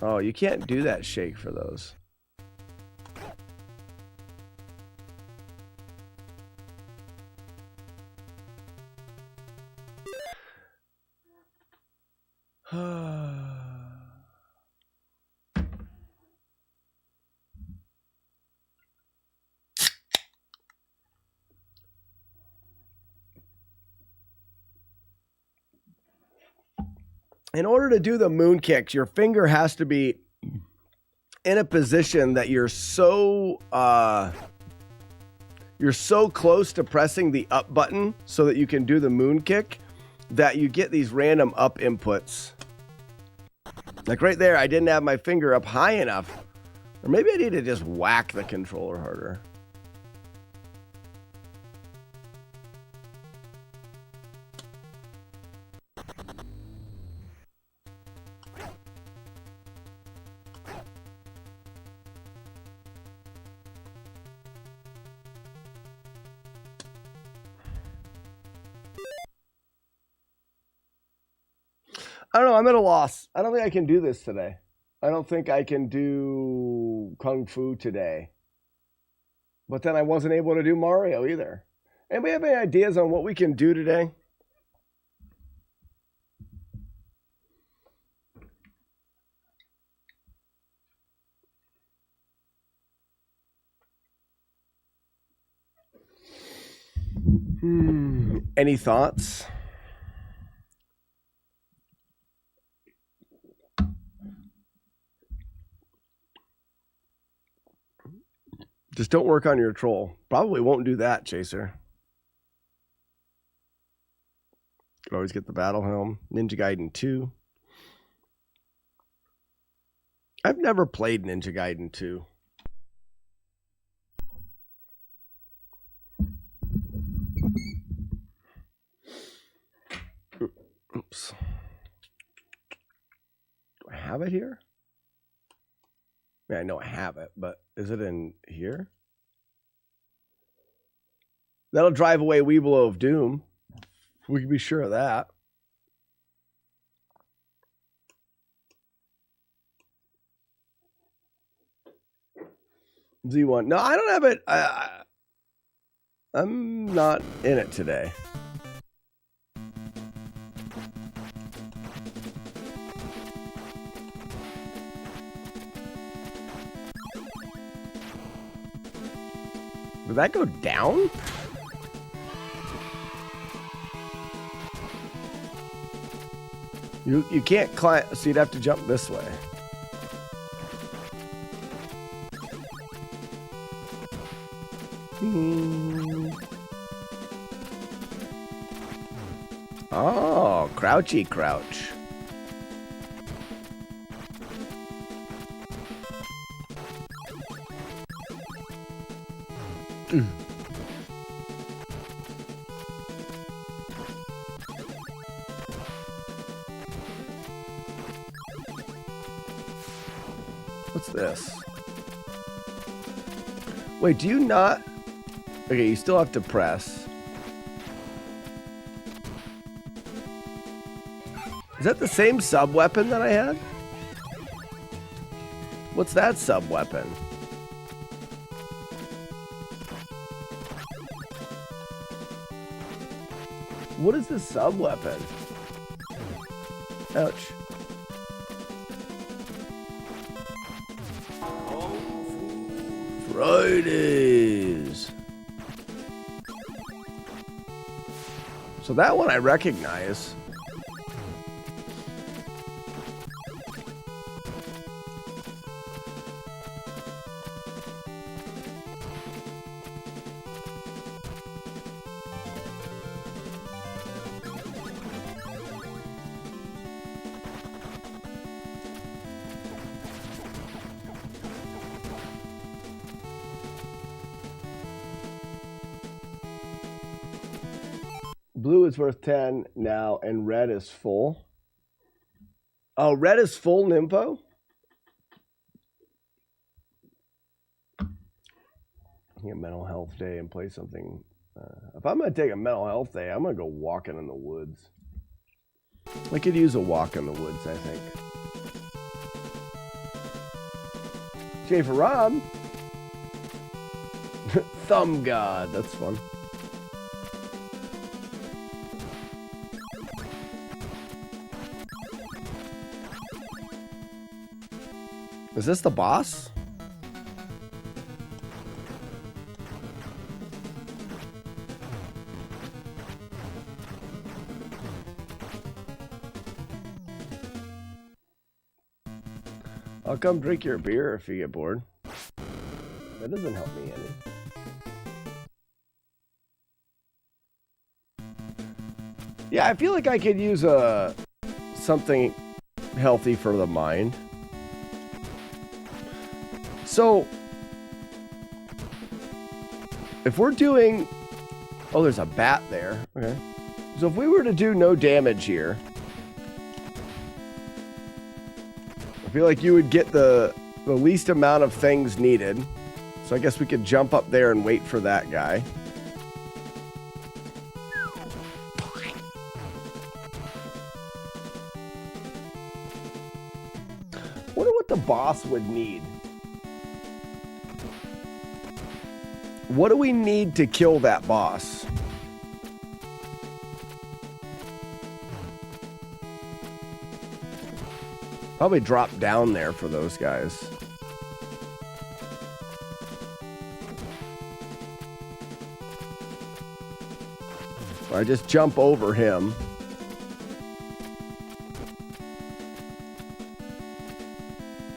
oh, you can't do that shake for those. In order to do the moon kicks, your finger has to be in a position that you're so close to pressing the up button so that you can do the moon kick that you get these random up inputs. Like right there, I didn't have my finger up high enough. Or maybe I need to just whack the controller harder. I don't know. I'm at a loss. I don't think I can do this today. I don't think I can do Kung Fu today. But then I wasn't able to do Mario either. Anybody have any ideas on what we can do today? Any thoughts? Just don't work on your troll. Probably won't do that, Chaser. Could always get the battle helm. Ninja Gaiden 2. I've never played Ninja Gaiden 2. Oops. Do I have it here? Yeah, I know I have it, but is it in here? That'll drive away Weeblo of Doom. We can be sure of that. Z1. No, I don't have it. I'm not in it today. Did that go down? You can't climb, so you'd have to jump this way. Oh, crouchy crouch. What's this? Wait, do you not? Okay, you still have to press. Is that the same sub weapon that I had? What's that sub weapon? What is this sub weapon? Ouch. Fridays. So that one I recognize. Blue is worth 10 now, and red is full. Oh, red is full, Nympho? A mental health day and play something. If I'm going to take a mental health day, I'm going to go walking in the woods. I could use a walk in the woods, I think. J for Rob. Thumb God. That's fun. Is this the boss? I'll come drink your beer if you get bored. That doesn't help me any. Yeah, I feel like I could use something healthy for the mind. So, if we're doing... Oh, there's a bat there. Okay. So if we were to do no damage here, I feel like you would get the least amount of things needed. So I guess we could jump up there and wait for that guy. Wonder what the boss would need. What do we need to kill that boss? Probably drop down there for those guys. I just jump over him.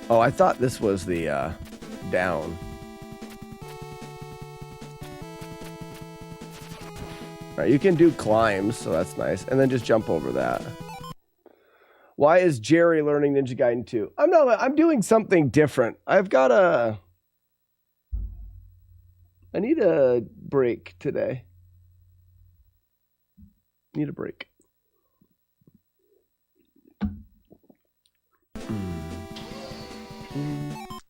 Oh, I thought this was the down. All right, you can do climbs, so that's nice. And then just jump over that. Why is Jerry learning Ninja Gaiden 2? I'm doing something different. I need a break today. Need a break.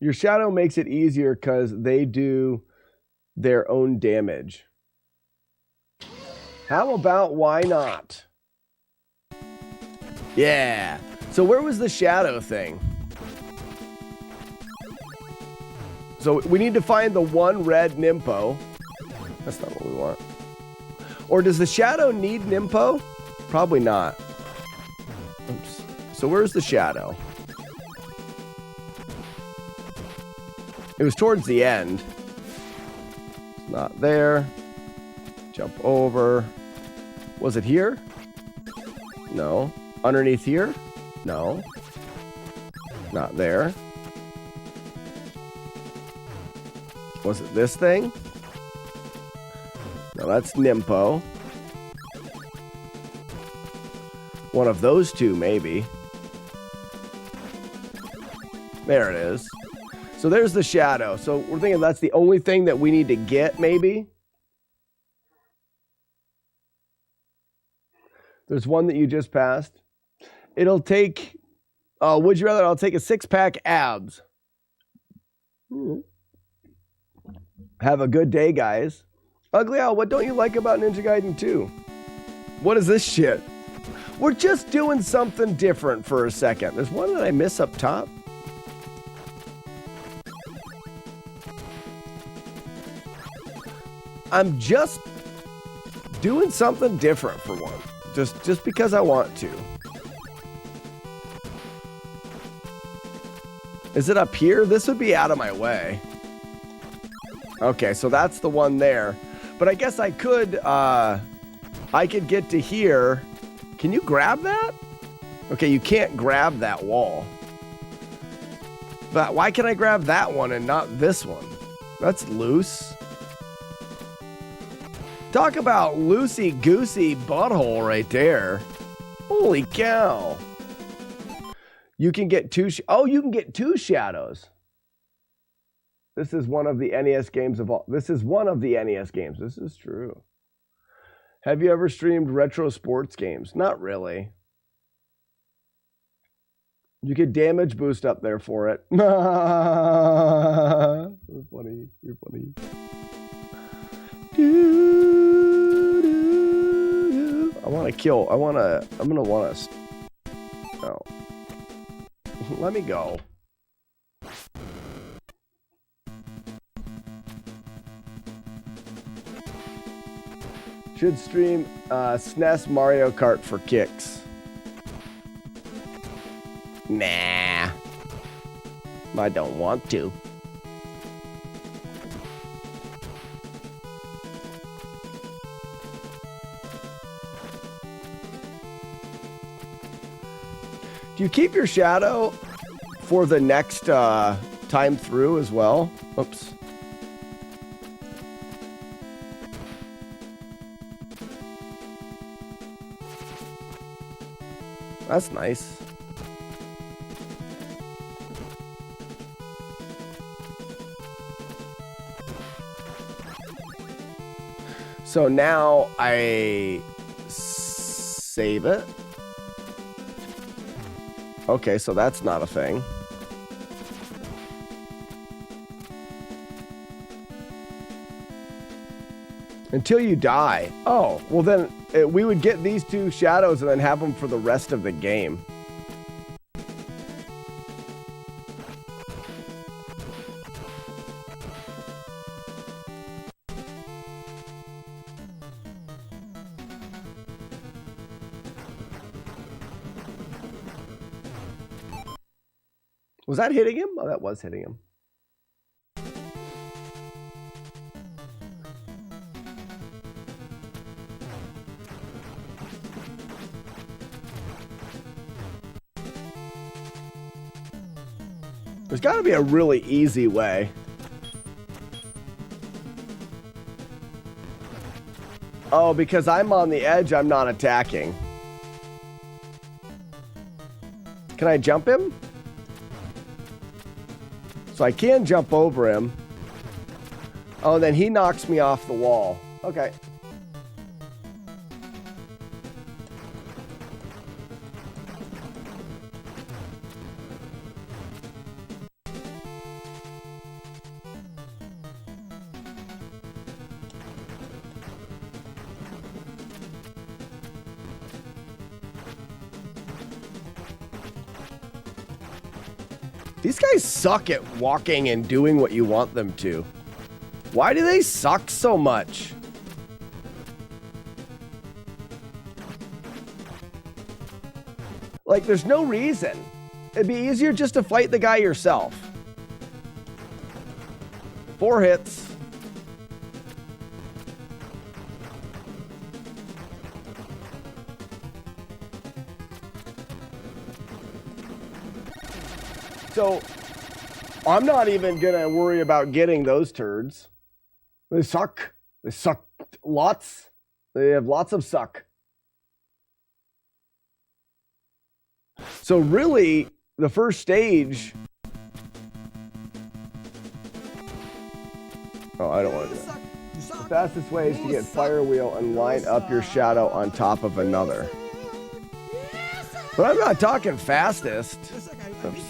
Your shadow makes it easier because they do their own damage. How about why not? Yeah. So where was the shadow thing? So we need to find the one red Nimpo. That's not what we want. Or does the shadow need Nimpo? Probably not. Oops. So where's the shadow? It was towards the end. It's not there. Jump over. Was it here? No. Underneath here? No. Not there. Was it this thing? No, that's Nimpo. One of those two, maybe. There it is. So there's the shadow. So we're thinking that's the only thing that we need to get, maybe? There's one that you just passed. It'll take, would you rather I'll take a 6-pack abs? Have a good day, guys. Ugly Owl, what don't you like about Ninja Gaiden 2? What is this shit? We're just doing something different for a second. There's one that I miss up top. I'm just doing something different for one. Just because I want to. Is it up here? This would be out of my way. Okay, so that's the one there. But I guess I could get to here. Can you grab that? Okay, you can't grab that wall. But why can I grab that one and not this one? That's loose. Talk about loosey-goosey butthole right there. Holy cow. You can get two... you can get 2 shadows. This is one of the NES games of all... This is one of the NES games. This is true. Have you ever streamed retro sports games? Not really. You get damage boost up there for it. You're funny. You're funny. I'm gonna want to. Oh. Let me go. Should stream SNES Mario Kart for kicks. Nah. I don't want to. Do you keep your shadow for the next time through as well? Oops. That's nice. So now I save it. Okay, so that's not a thing. Until you die. Oh, well then we would get these two shadows and then have them for the rest of the game. Was that hitting him? Oh, that was hitting him. There's got to be a really easy way. Oh, because I'm on the edge, I'm not attacking. Can I jump him? So I can jump over him. Oh, then he knocks me off the wall. Okay. These guys suck at walking and doing what you want them to. Why do they suck so much? Like, there's no reason. It'd be easier just to fight the guy yourself. 4 hits. So, I'm not even going to worry about getting those turds. They suck. They suck lots. They have lots of suck. So really, the first stage... Oh, I don't want to do that. The fastest way is to get fire wheel and line up your shadow on top of another. But I'm not talking fastest. Oops.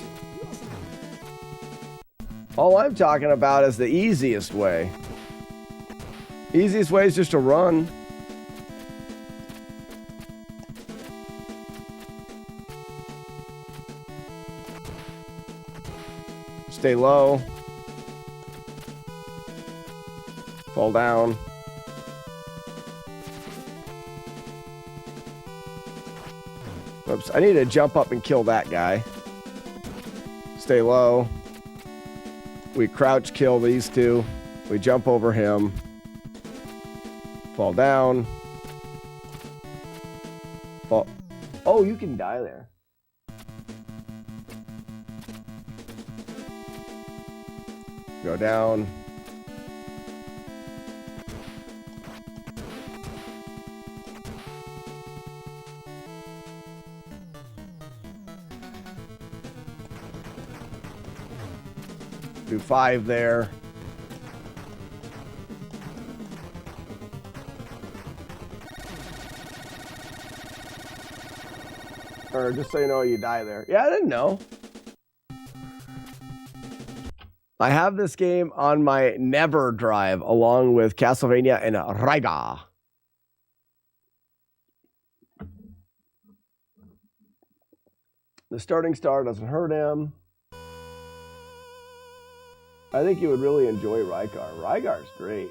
All I'm talking about is the easiest way. Easiest way is just to run. Stay low. Fall down. Oops, I need to jump up and kill that guy. Stay low. We crouch kill these two. We jump over him. Fall down. Fall. Oh, you can die there. Go down. Do 5 there. Or just so you know, you die there. Yeah, I didn't know. I have this game on my Never Drive along with Castlevania and Raiga. The starting star doesn't hurt him. I think you would really enjoy Rygar. Rygar's great.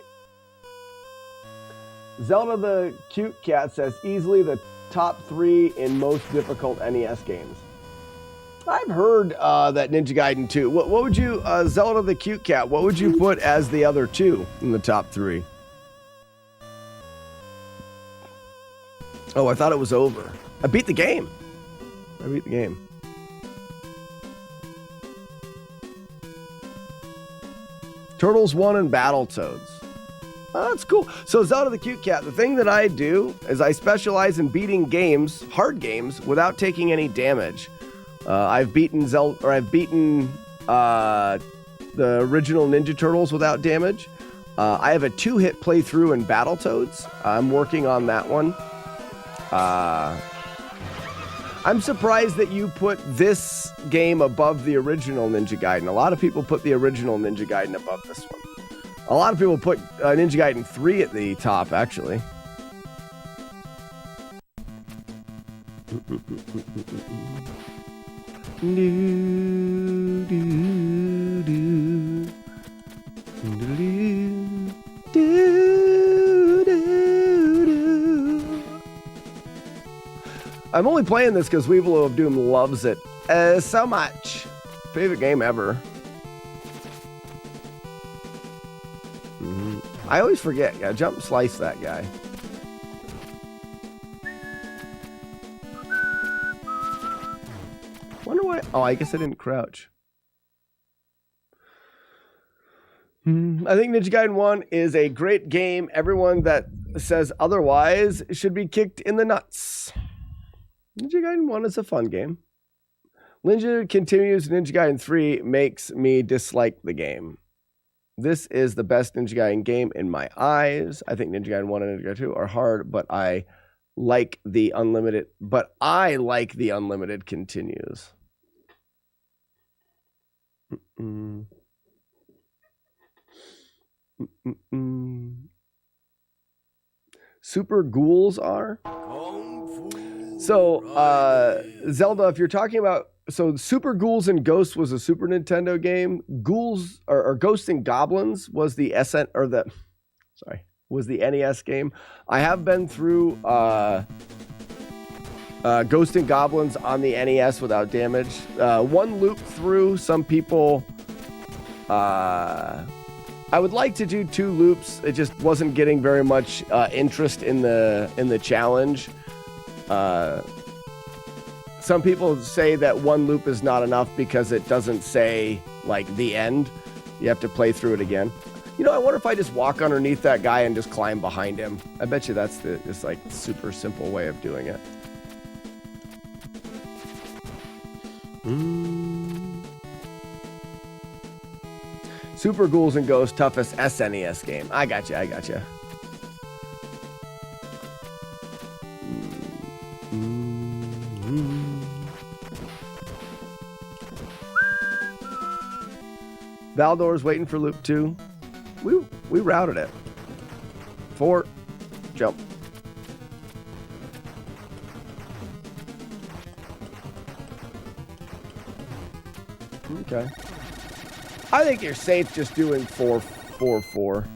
Zelda the Cute Cat says easily the top 3 in most difficult NES games. I've heard that Ninja Gaiden 2. What would you, Zelda the Cute Cat, what would you put as the other two in the top 3? Oh, I thought it was over. I beat the game. Turtles 1 and Battletoads. Oh, that's cool. So Zelda the Cute Cat, the thing that I do is I specialize in beating games, hard games, without taking any damage. I've beaten the original Ninja Turtles without damage. I have a 2-hit playthrough in Battletoads. I'm working on that one. I'm surprised that you put this game above the original Ninja Gaiden. A lot of people put the original Ninja Gaiden above this one. A lot of people put Ninja Gaiden 3 at the top, actually. I'm only playing this because Weevil of Doom loves it so much. Favorite game ever. I always forget. Yeah, jump and slice that guy. Wonder why. Oh, I guess I didn't crouch. I think Ninja Gaiden 1 is a great game. Everyone that says otherwise should be kicked in the nuts. Ninja Gaiden 1 is a fun game. Ninja continues. Ninja Gaiden 3 makes me dislike the game. This is the best Ninja Gaiden game in my eyes. I think Ninja Gaiden 1 and Ninja Gaiden 2 are hard, but I like the unlimited. Continues. Super ghouls are. So, Zelda, if you're talking about, so Super Ghouls and Ghosts was a Super Nintendo game. Ghouls or Ghosts and Goblins was the was the NES game. I have been through Ghosts and Goblins on the NES without damage. One loop through. Some people, I would like to do 2 loops. It just wasn't getting very much interest in the challenge. Some people say that 1 loop is not enough because it doesn't say like the end. You have to play through it again. You know, I wonder if I just walk underneath that guy and just climb behind him. I bet you that's this like super simple way of doing it. Super Ghouls and Ghosts, toughest SNES game. I got you. Valdor's waiting for loop 2. We routed it. 4, jump. Okay. I think you're safe just doing 4, 4, 4.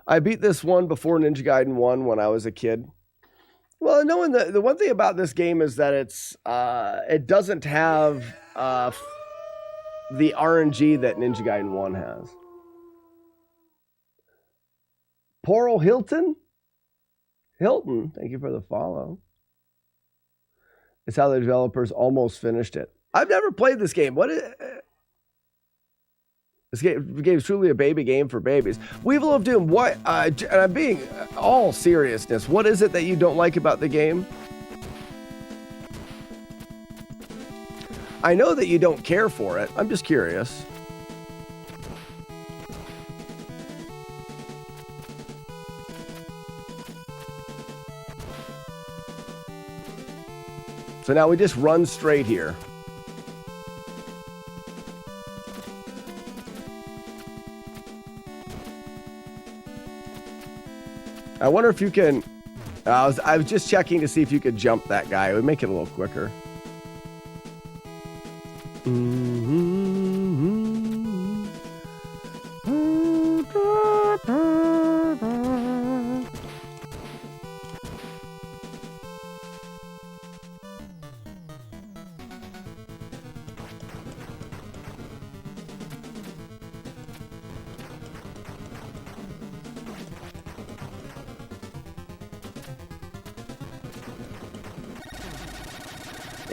I beat this one before Ninja Gaiden 1 when I was a kid. Well, knowing the one thing about this game is that it doesn't have the RNG that Ninja Gaiden 1 has. Poral Hilton, thank you for the follow. It's how the developers almost finished it. I've never played this game. This game is truly a baby game for babies. Weevil of Doom, what? And I'm being all seriousness. What is it that you don't like about the game? I know that you don't care for it. I'm just curious. So now we just run straight here. I wonder if you can... I was just checking to see if you could jump that guy. It would make it a little quicker.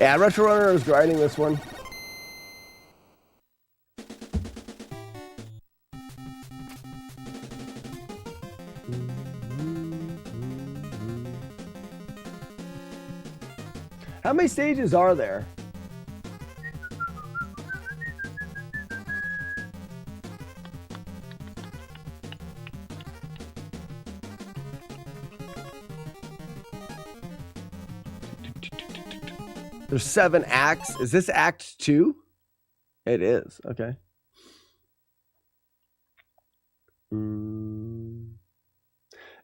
Yeah, Retro Runner is grinding this one. How many stages are there? There's 7 acts. Is this act 2? It is. Okay.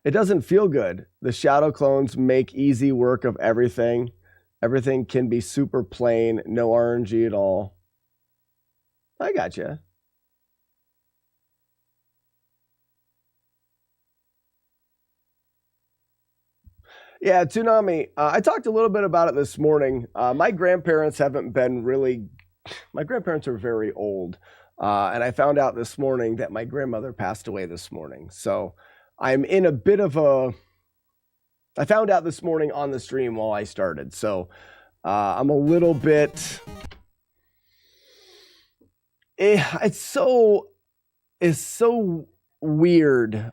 It doesn't feel good. The shadow clones make easy work of everything. Everything can be super plain, no RNG at all. I gotcha. Yeah, Tsunami. I talked a little bit about it this morning. My grandparents haven't been really... My grandparents are very old. And I found out this morning that my grandmother passed away this morning. So I'm in a bit of a... I found out this morning on the stream while I started. So I'm a little bit... It's so weird.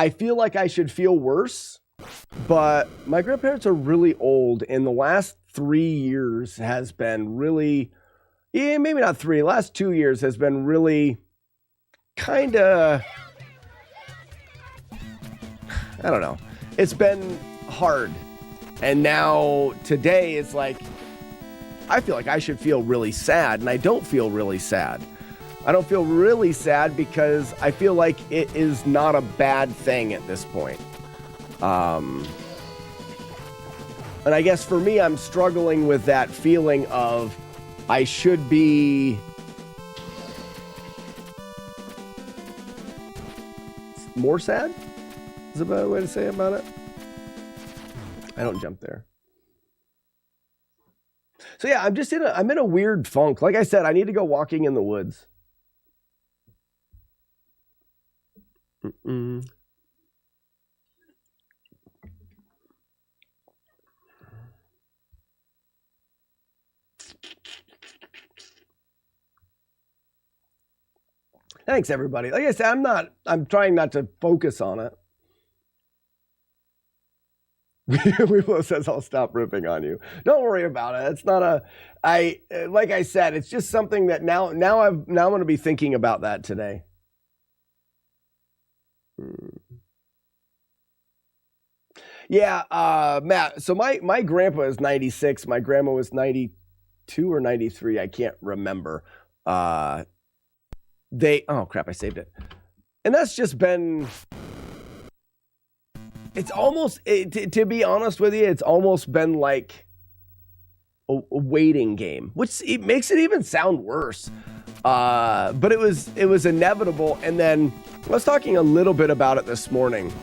I feel like I should feel worse, but my grandparents are really old, and the last 3 years has been really, maybe not 3, last 2 years has been really kind of, I don't know. It's been hard. And now today it's like, I feel like I should feel really sad, and I don't feel really sad. I don't feel really sad because I feel like it is not a bad thing at this point. And I guess for me, I'm struggling with that feeling of I should be more sad? Is a better way to say about it? I don't jump there. So yeah, I'm in a weird funk. Like I said, I need to go walking in the woods. Thanks, everybody. Like I said, I'm trying not to focus on it. Weeble says I'll stop ripping on you. Don't worry about it. It's not like I said, it's just something that now I'm going to be thinking about that today. Yeah, Matt. So my grandpa is 96. My grandma was 92 or 93. I can't remember. Oh crap, I saved it. And that's just been, it's almost, to be honest with you, it's almost been like a waiting game, which it makes it even sound worse. But it was inevitable. And then I was talking a little bit about it this morning.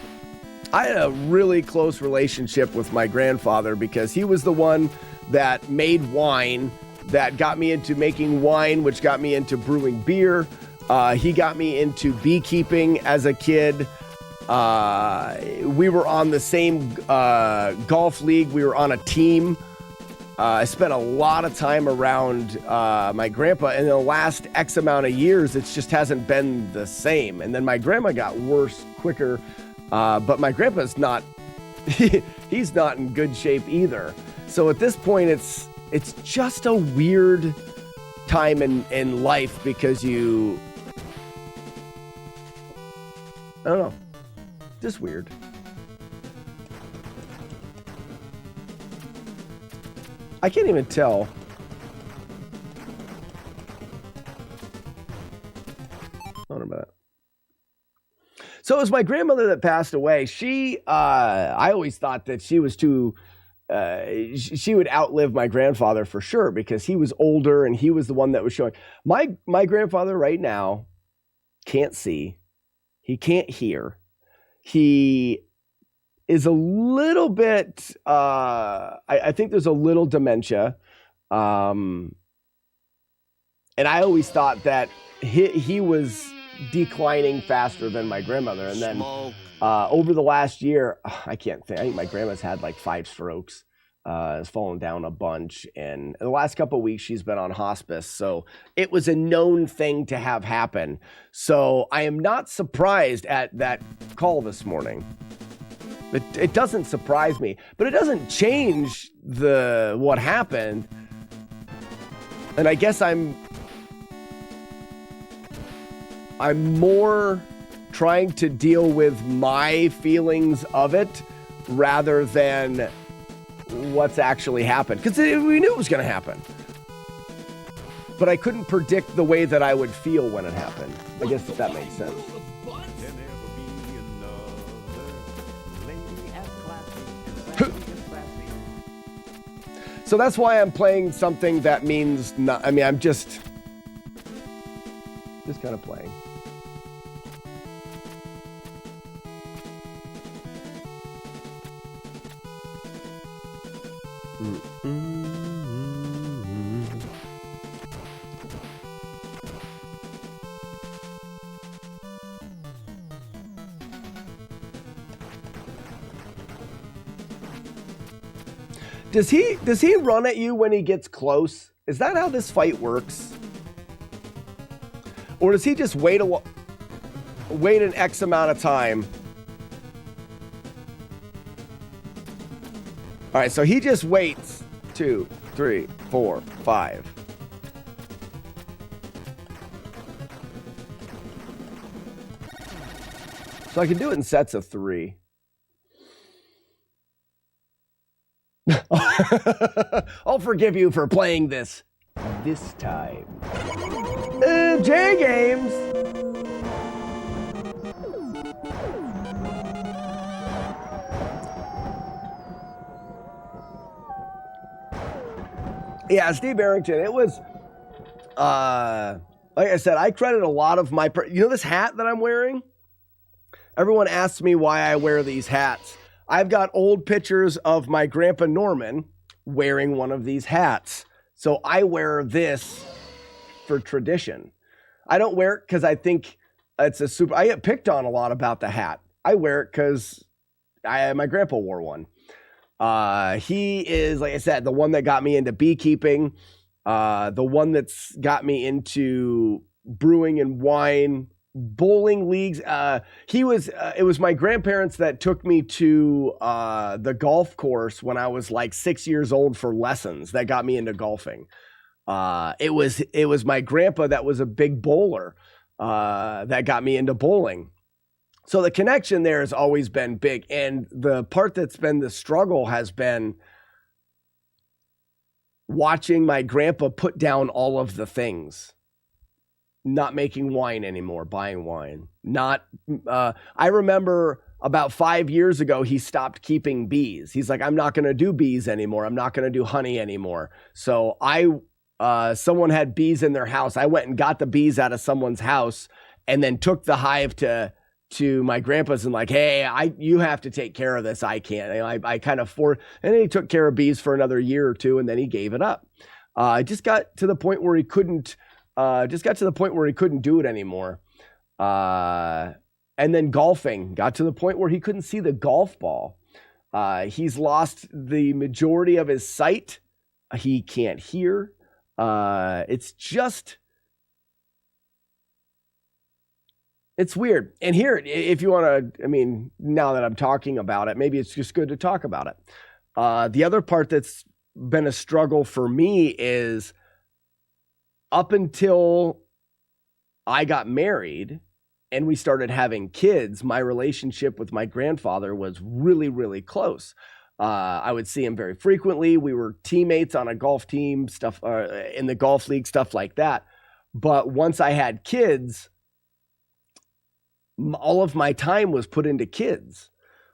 I had a really close relationship with my grandfather because he was the one that made wine, that got me into making wine, which got me into brewing beer. He got me into beekeeping as a kid. We were on the same golf league. We were on a team. I spent a lot of time around my grandpa, and in the last X amount of years, it just hasn't been the same. And then my grandma got worse quicker, but my grandpa's not, he's not in good shape either. So at this point, it's just a weird time in life because I don't know, just weird. I can't even tell. Hold on a minute. So it was my grandmother that passed away. She, I always thought that she was too, she would outlive my grandfather for sure because he was older and he was the one that was showing. My grandfather right now can't see. He can't hear. He is a little bit, I think there's a little dementia. And I always thought that he was declining faster than my grandmother. And then over the last year, I can't think. I think my grandma's had like 5 strokes. has fallen down a bunch, and the last couple of weeks she's been on hospice, so it was a known thing to have happen. So I am not surprised at that call this morning. It doesn't surprise me, but it doesn't change what happened. And I guess I'm more trying to deal with my feelings of it rather than what's actually happened, because we knew it was going to happen, but I couldn't predict the way that I would feel when it happened. I guess if that makes sense. So that's why I'm playing something that means not. I mean, I'm just kind of playing. Does he run at you when he gets close? Is that how this fight works? Or does he just wait an X amount of time? All right, so he just waits 2, 3, 4, 5. So I can do it in sets of 3. I'll forgive you for playing this time. J Games. Yeah, Steve Barrington. It was, like I said, I credit a lot of my, this hat that I'm wearing? Everyone asks me why I wear these hats. I've got old pictures of my grandpa Norman wearing one of these hats. So I wear this for tradition. I don't wear it because I think it's I get picked on a lot about the hat. I wear it because my grandpa wore one. He is, like I said, the one that got me into beekeeping, the one that's got me into brewing and wine, bowling leagues. It was my grandparents that took me to the golf course when I was like 6 years old for lessons that got me into golfing. It was my grandpa that was a big bowler that got me into bowling. So the connection there has always been big. And the part that's been the struggle has been watching my grandpa put down all of the things. Not making wine anymore, buying wine. I remember about 5 years ago, he stopped keeping bees. He's like, I'm not going to do bees anymore. I'm not going to do honey anymore. So someone had bees in their house. I went and got the bees out of someone's house and then took the hive to my grandpa's and like, hey, you have to take care of this. I can't. I kind of and then he took care of bees for another year or two and then he gave it up. I just got to the point where he couldn't do it anymore. And then golfing got to the point where he couldn't see the golf ball. He's lost the majority of his sight. He can't hear. It's weird. And here, if you want to, now that I'm talking about it, maybe it's just good to talk about it. The other part that's been a struggle for me is up until I got married and we started having kids, my relationship with my grandfather was really, really close. I would see him very frequently. We were teammates on a golf team, stuff in the golf league, stuff like that. But once I had kids, all of my time was put into kids.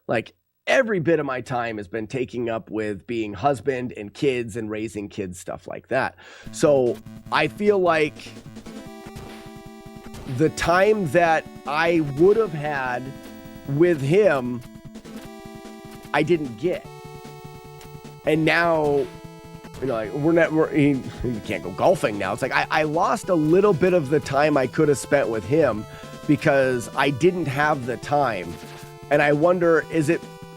Like every bit of my time has been taken up with being husband and kids and raising kids, stuff like that. So I feel like the time that I would have had with him, I didn't get. And now, we can't go golfing now. It's like I lost a little bit of the time I could have spent with him because I didn't have the time. And I wonder,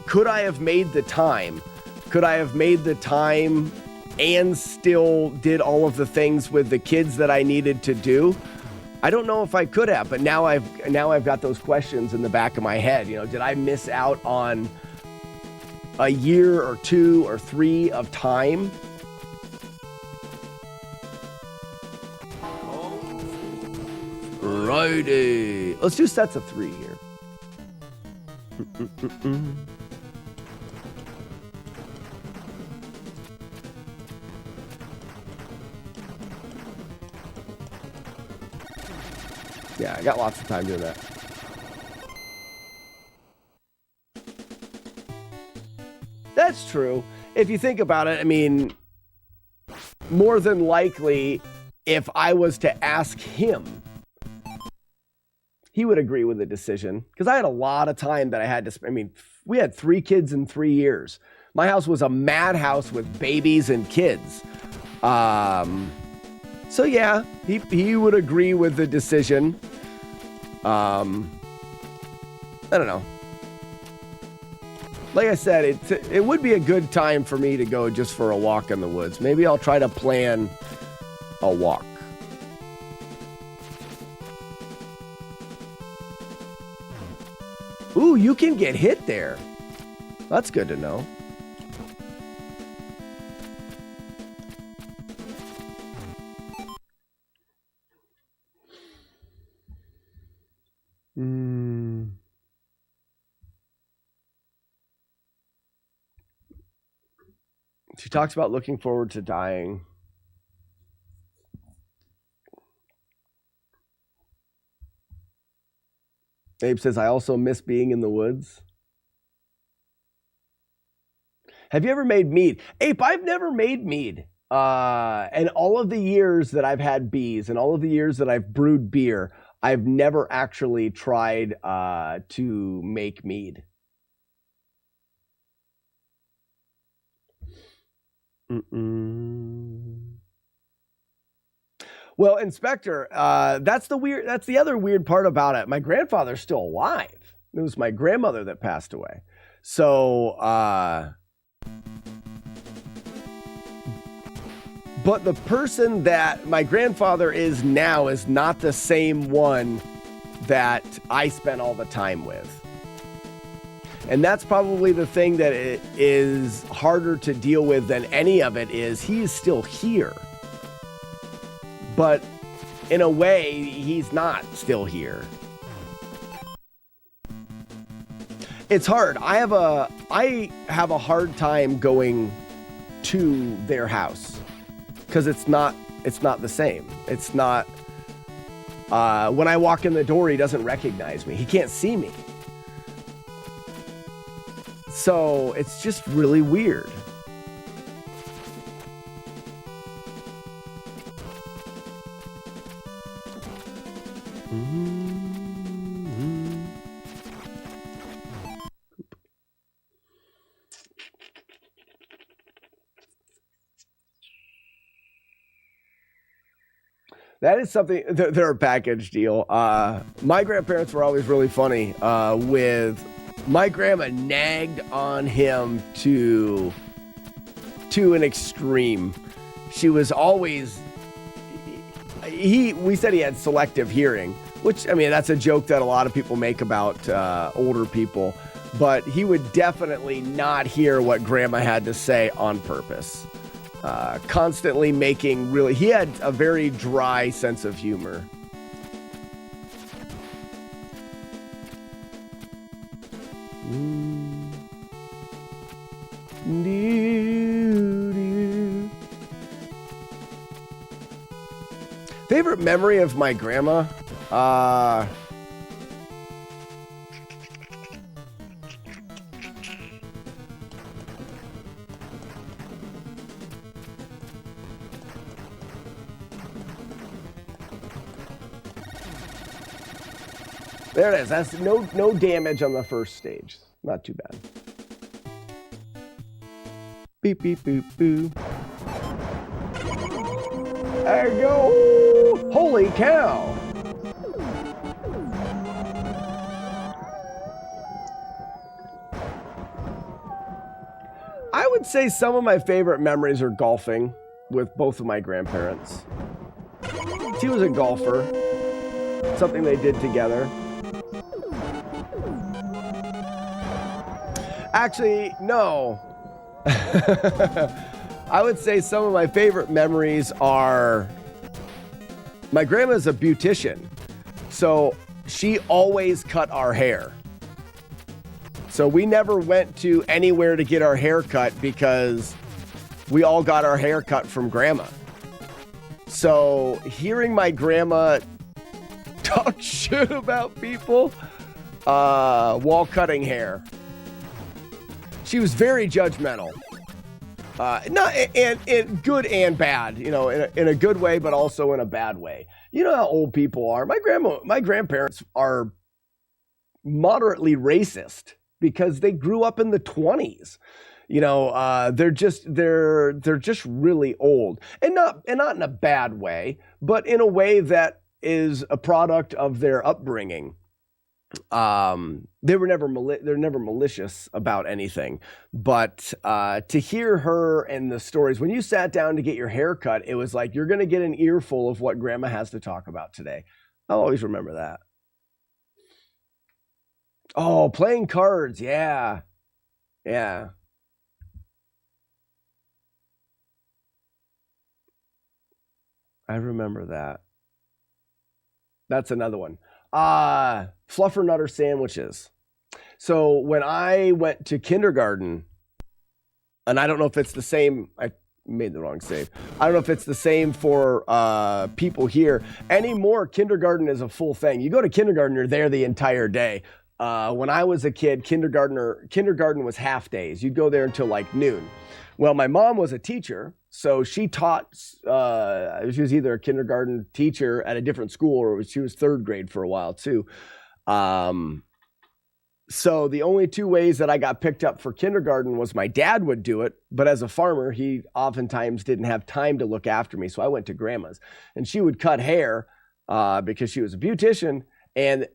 could I have made the time Could I have made the time and still did all of the things with the kids that I needed to do? I don't know if I could have, but now I've got those questions in the back of my head. You know, did I miss out on a year or 2 or 3 of time? Righty. Let's do sets of 3 here. Yeah, I got lots of time doing that. That's true. If you think about it, I mean, more than likely, if I was to ask him, he would agree with the decision, because I had a lot of time that I had to spend. I mean, we had 3 kids in 3 years. My house was a madhouse with babies and kids. So yeah, he would agree with the decision. I don't know. Like I said, it would be a good time for me to go just for a walk in the woods. Maybe I'll try to plan a walk. Ooh, you can get hit there. That's good to know. She talks about looking forward to dying. Abe says, I also miss being in the woods. Have you ever made mead? Abe, I've never made mead. And all of the years that I've had bees and all of the years that I've brewed beer, I've never actually tried to make mead. Well, Inspector, that's the other weird part about it. My grandfather's still alive. It was my grandmother that passed away. So, but the person that my grandfather is now is not the same one that I spent all the time with. And that's probably the thing that is harder to deal with than any of it is he is still here. But in a way, he's not still here. It's hard. I have a hard time going to their house because it's not the same. It's not when I walk in the door, he doesn't recognize me. He can't see me. So it's just really weird. That is something, they're a package deal. My grandparents were always really funny with, my grandma nagged on him to an extreme. She was always, we said he had selective hearing, which, I mean, that's a joke that a lot of people make about older people, but he would definitely not hear what grandma had to say on purpose. Constantly making he had a very dry sense of humor. Favorite memory of my grandma? There it is. That's no damage on the first stage. Not too bad. Beep, beep, boop, boo. There you go. Holy cow. I would would say some of my favorite memories are golfing with both of my grandparents. She was a golfer, something they did together. Actually, no. I would say some of my favorite memories are my grandma's a beautician, so she always cut our hair. So we never went to anywhere to get our hair cut because we all got our hair cut from grandma. So hearing my grandma talk shit about people while cutting hair, she was very judgmental. Not and good and bad, you know, in a good way, but also in a bad way. You know how old people are. My grandparents are moderately racist because they grew up in the 20s. You know, they're just really old, and not in a bad way, but in a way that is a product of their upbringing. They're never malicious about anything, but to hear her and the stories, when you sat down to get your hair cut, it was like you're going to get an earful of what grandma has to talk about today. I'll always remember that. Oh, playing cards. Yeah. I remember that. That's another one. Fluffernutter sandwiches. So when I went to kindergarten, and I don't know if it's the same, I made the wrong save. I don't know if it's the same for people here anymore. Kindergarten is a full thing. You go to kindergarten, you're there the entire day. When I was a kid, kindergarten was half days. You'd go there until like noon. Well, my mom was a teacher, so she taught, she was either a kindergarten teacher at a different school, or she was third grade for a while too. So the only two ways that I got picked up for kindergarten was my dad would do it, but as a farmer, he oftentimes didn't have time to look after me. So I went to grandma's, and she would cut hair because she was a beautician.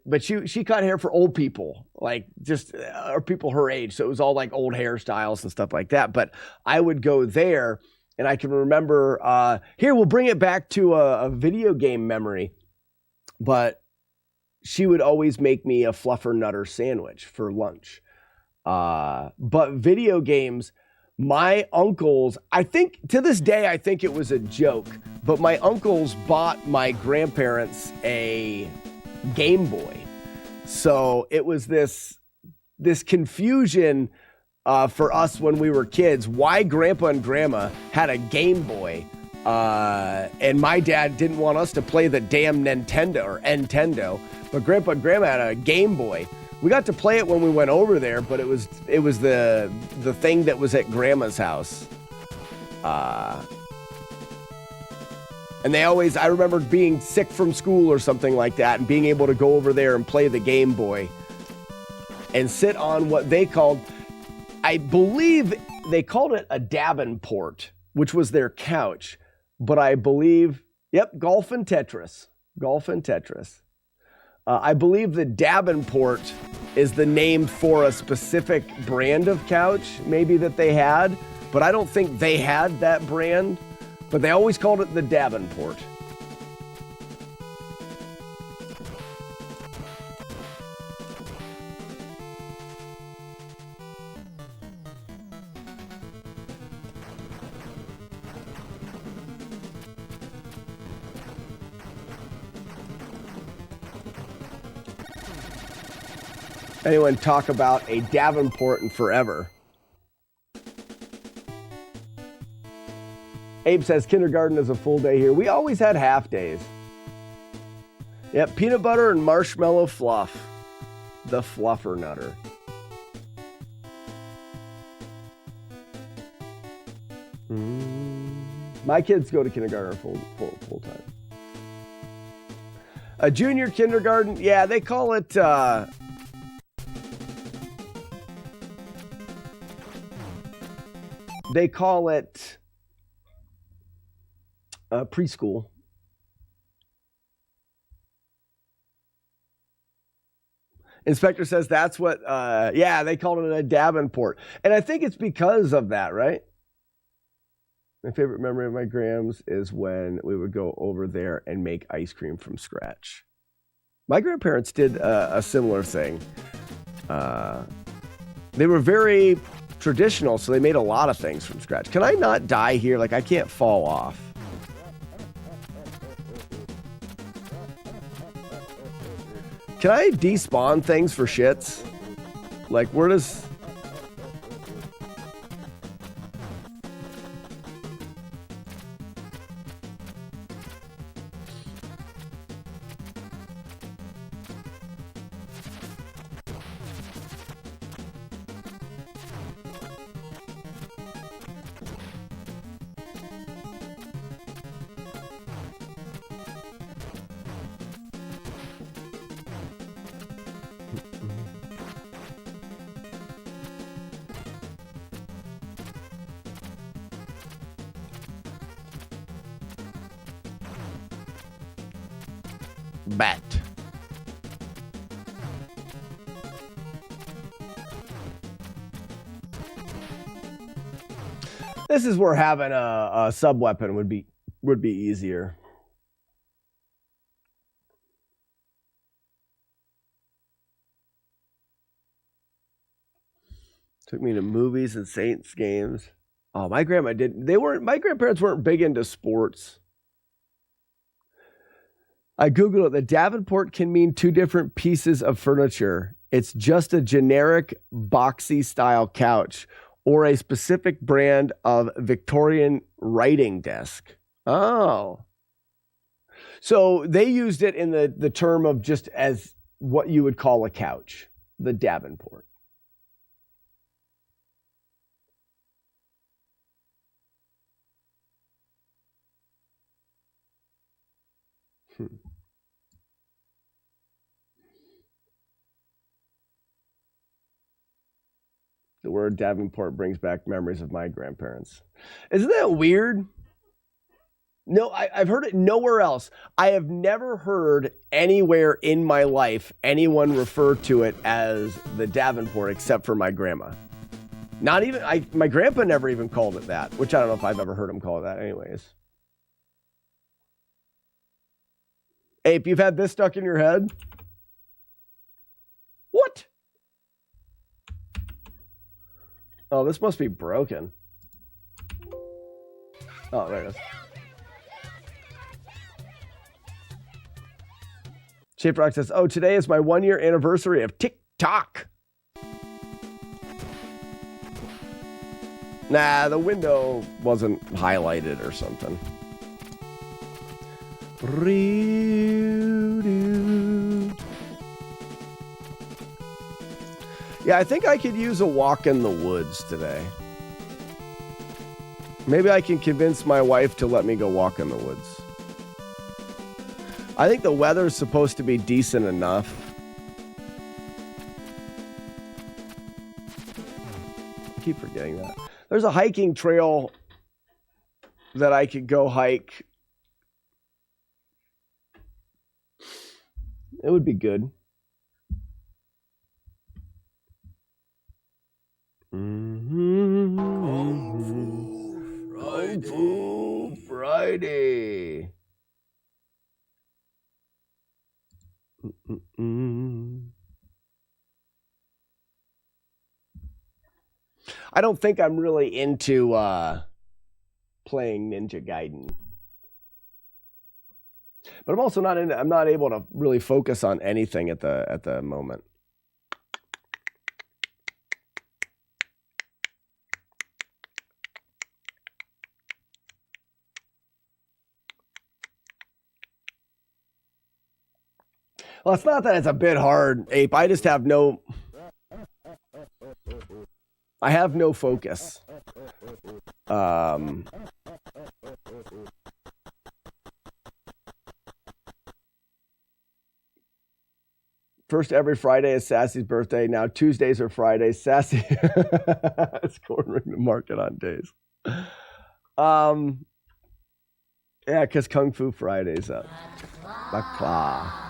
But she cut hair for old people, like just or people her age. So it was all like old hairstyles and stuff like that. But I would go there, and I can remember, here, we'll bring it back to a video game memory. But she would always make me a Fluffernutter sandwich for lunch. But video games, my uncles, I think to this day, I think it was a joke, but my uncles bought my grandparents a Game Boy. So it was this confusion for us when we were kids, why grandpa and grandma had a Game Boy, and my dad didn't want us to play the damn Nintendo, but grandpa and grandma had a Game Boy. We got to play it when we went over there, but it was the thing that was at grandma's house. And they always, I remember being sick from school or something like that and being able to go over there and play the Game Boy and sit on what they called, I believe they called it a Davenport, which was their couch. But I believe, Golf and Tetris. I believe the Davenport is the name for a specific brand of couch, maybe that they had, but I don't think they had that brand. But they always called it the Davenport. Anyone talk about a Davenport in forever? Abe says kindergarten is a full day here. We always had half days. Yep, peanut butter and marshmallow fluff. The Fluffernutter. My kids go to kindergarten full time. A junior kindergarten, yeah, they call it preschool. Inspector says that's what, yeah, they called it a Davenport. And I think it's because of that, right? My favorite memory of my Grams is when we would go over there and make ice cream from scratch. My grandparents did a similar thing. They were very traditional, so they made a lot of things from scratch. Can I not die here? Like, I can't fall off. Can I despawn things for shits? Like, where does... Bat. This is where having a sub weapon would be easier. Took me to movies and Saints games. Oh, my grandma did. My grandparents weren't big into sports. I Googled it. The Davenport can mean two different pieces of furniture. It's just a generic boxy style couch or a specific brand of Victorian writing desk. Oh. So they used it in the term of just as what you would call a couch, the Davenport. The word Davenport brings back memories of my grandparents. Isn't that weird? No, I've heard it nowhere else. I have never heard anywhere in my life anyone refer to it as the Davenport except for my grandma. Not even, my grandpa never even called it that, which I don't know if I've ever heard him call it that anyways. Hey, if you've had this stuck in your head, what? Oh, this must be broken. Oh, there it is. Shape Rock says, oh, today is my 1-year anniversary of TikTok. Nah, the window wasn't highlighted or something. Yeah, I think I could use a walk in the woods today. Maybe I can convince my wife to let me go walk in the woods. I think the weather's supposed to be decent enough. I keep forgetting that. There's a hiking trail that I could go hike. It would be good. Kung Fu Friday. I don't think I'm really into playing Ninja Gaiden. But I'm also not in. I'm not able to really focus on anything at the moment. Well, it's not that it's a bit hard, Ape. I just have no... I have no focus. First every Friday is Sassy's birthday. Now Tuesdays are Fridays. Sassy is cornering the market on days. Yeah, because Kung Fu Friday's up. Bakla.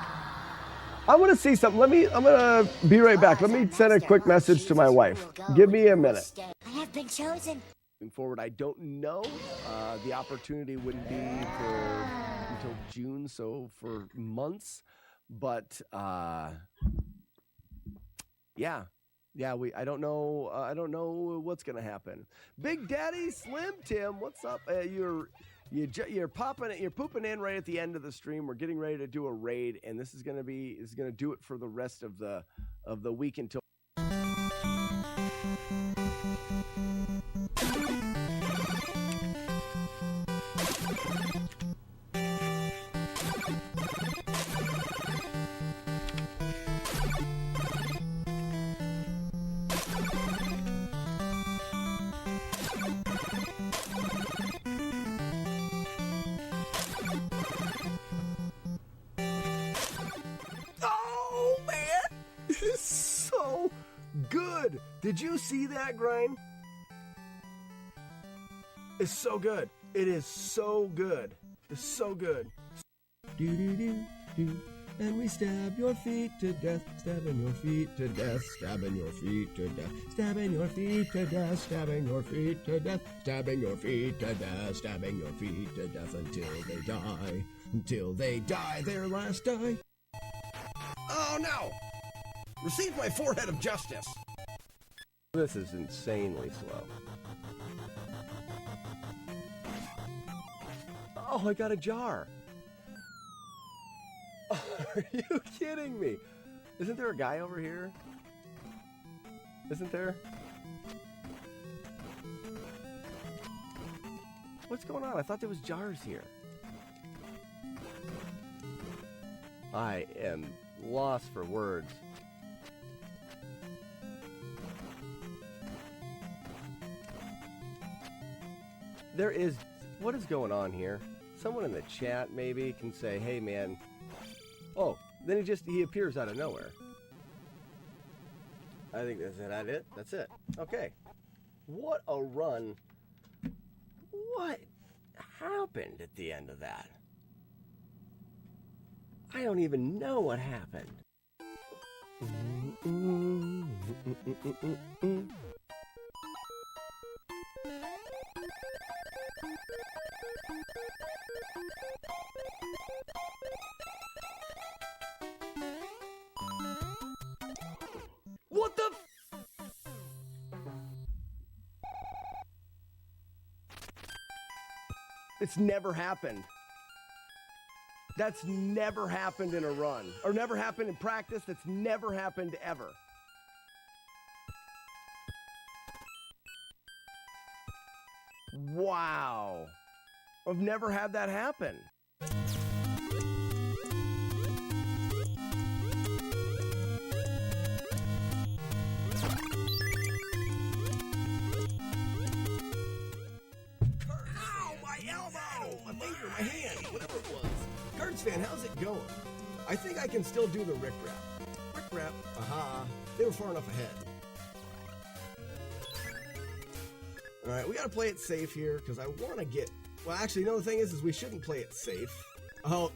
I want to see something. I'm gonna be right back. Let me send a quick message to my wife. Give me a minute. I have been chosen. Moving forward, I don't know. The opportunity wouldn't be until June, so for months. But yeah. I don't know. I don't know what's gonna happen. Big Daddy Slim Tim, what's up? You're pooping in right at the end of the stream. We're getting ready to do a raid, and this is gonna do it for the rest of the week until. Did you see that, Grind? It's so good. It is so good. It's so good. Do. And we stab your feet to death, stabbing your feet to death, stabbing your feet to death, stabbing your feet to death, stabbing your feet to death, stabbing your feet to death, stabbing your feet to death until they die their last die. Oh no! Receive my forehead of justice. This is insanely slow. Oh, I got a jar. Are you kidding me? Isn't there a guy over here? Isn't there? What's going on? I thought there was jars here. I am lost for words. What is going on here? Someone in the chat maybe can say, hey man. Oh, then he appears out of nowhere. I think that's it. That's it. Okay. What a run. What happened at the end of that? I don't even know what happened. What the It's never happened. That's never happened in a run. Or never happened in practice. That's never happened ever. Wow. I've never had that happen. Ow, my elbow! My finger, my hand, whatever it was. Cards fan, how's it going? I think I can still do the Rick Rap. Rick Rap, aha. They were far enough ahead. Alright, we gotta play it safe here, because I want to get... Well, actually, no, the thing is we shouldn't play it safe. Oh,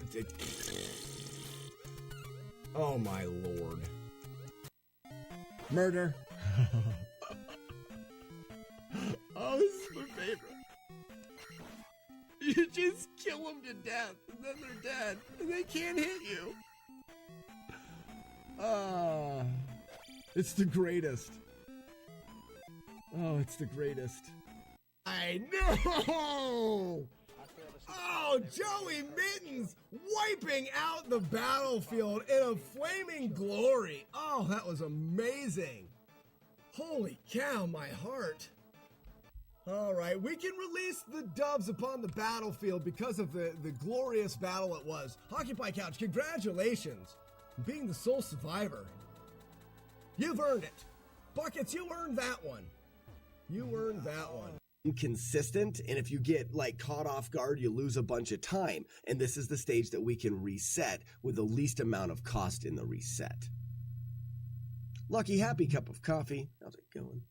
oh my lord. Murder. Oh, this is my favorite. You just kill them to death, and then they're dead, and they can't hit you. It's the greatest. Oh, it's the greatest. I know! Oh, Joey Mittens wiping out the battlefield in a flaming glory. Oh, that was amazing. Holy cow, my heart. All right, we can release the doves upon the battlefield because of the glorious battle it was. Occupy Couch, congratulations on being the sole survivor. You've earned it. Buckets, you earned that one. You earned that one. Inconsistent, and if you get like caught off guard, you lose a bunch of time. And this is the stage that we can reset with the least amount of cost in the reset. Lucky Happy Cup of Coffee. How's it going?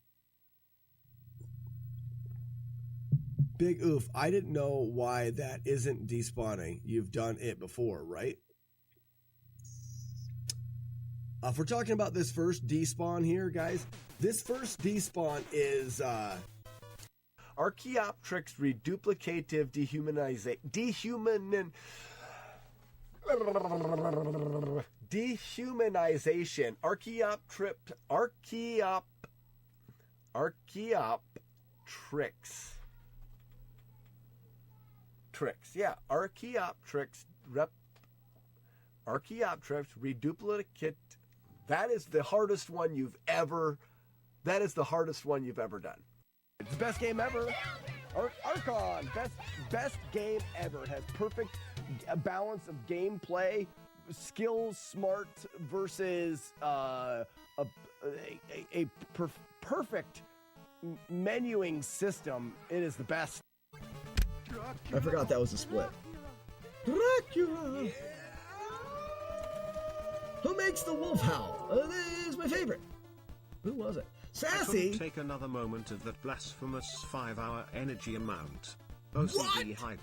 Big oof. I didn't know why that isn't despawning. You've done it before, right? If we're talking about this first despawn here, guys, this first despawn is Archaeopteryx reduplicative dehumanization. Archaeopteryx reduplicate. That is the hardest one you've ever done. It's the best game ever. Archon, best game ever. Has perfect balance of gameplay, skills, smart versus perfect menuing system. It is the best. I forgot that was a split. Dracula. Who makes the wolf howl? This is my favorite. Who was it? Sassy. Take another moment of that blasphemous 5-hour energy amount. OCD hype.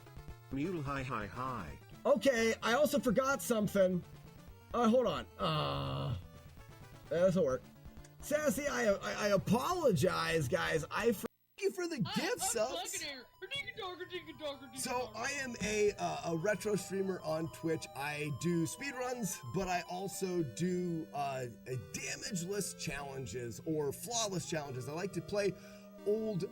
Mule high. Okay, I also forgot something. Hold on. This'll work. Sassy, I apologize, guys. Thank you for the gift subs. So I am a retro streamer on Twitch. I do speedruns, but I also do damageless challenges or flawless challenges. I like to play old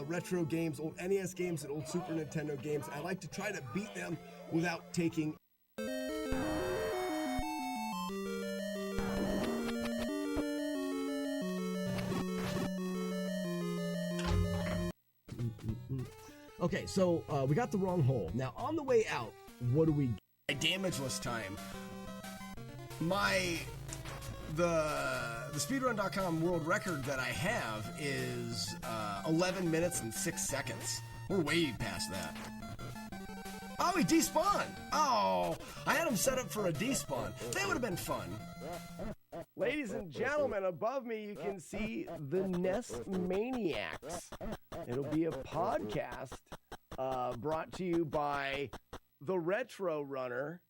retro games, old NES games, and old Super Nintendo games. I like to try to beat them without taking. Okay, so we got the wrong hole. Now, on the way out, what do we get? My damageless time. The speedrun.com world record that I have is 11 minutes and 6 seconds. We're way past that. Oh, he despawned. Oh, I had him set up for a despawn. That would have been fun. Ladies and gentlemen, above me you can see the NES Maniacs. It'll be a podcast brought to you by the Retro Runner,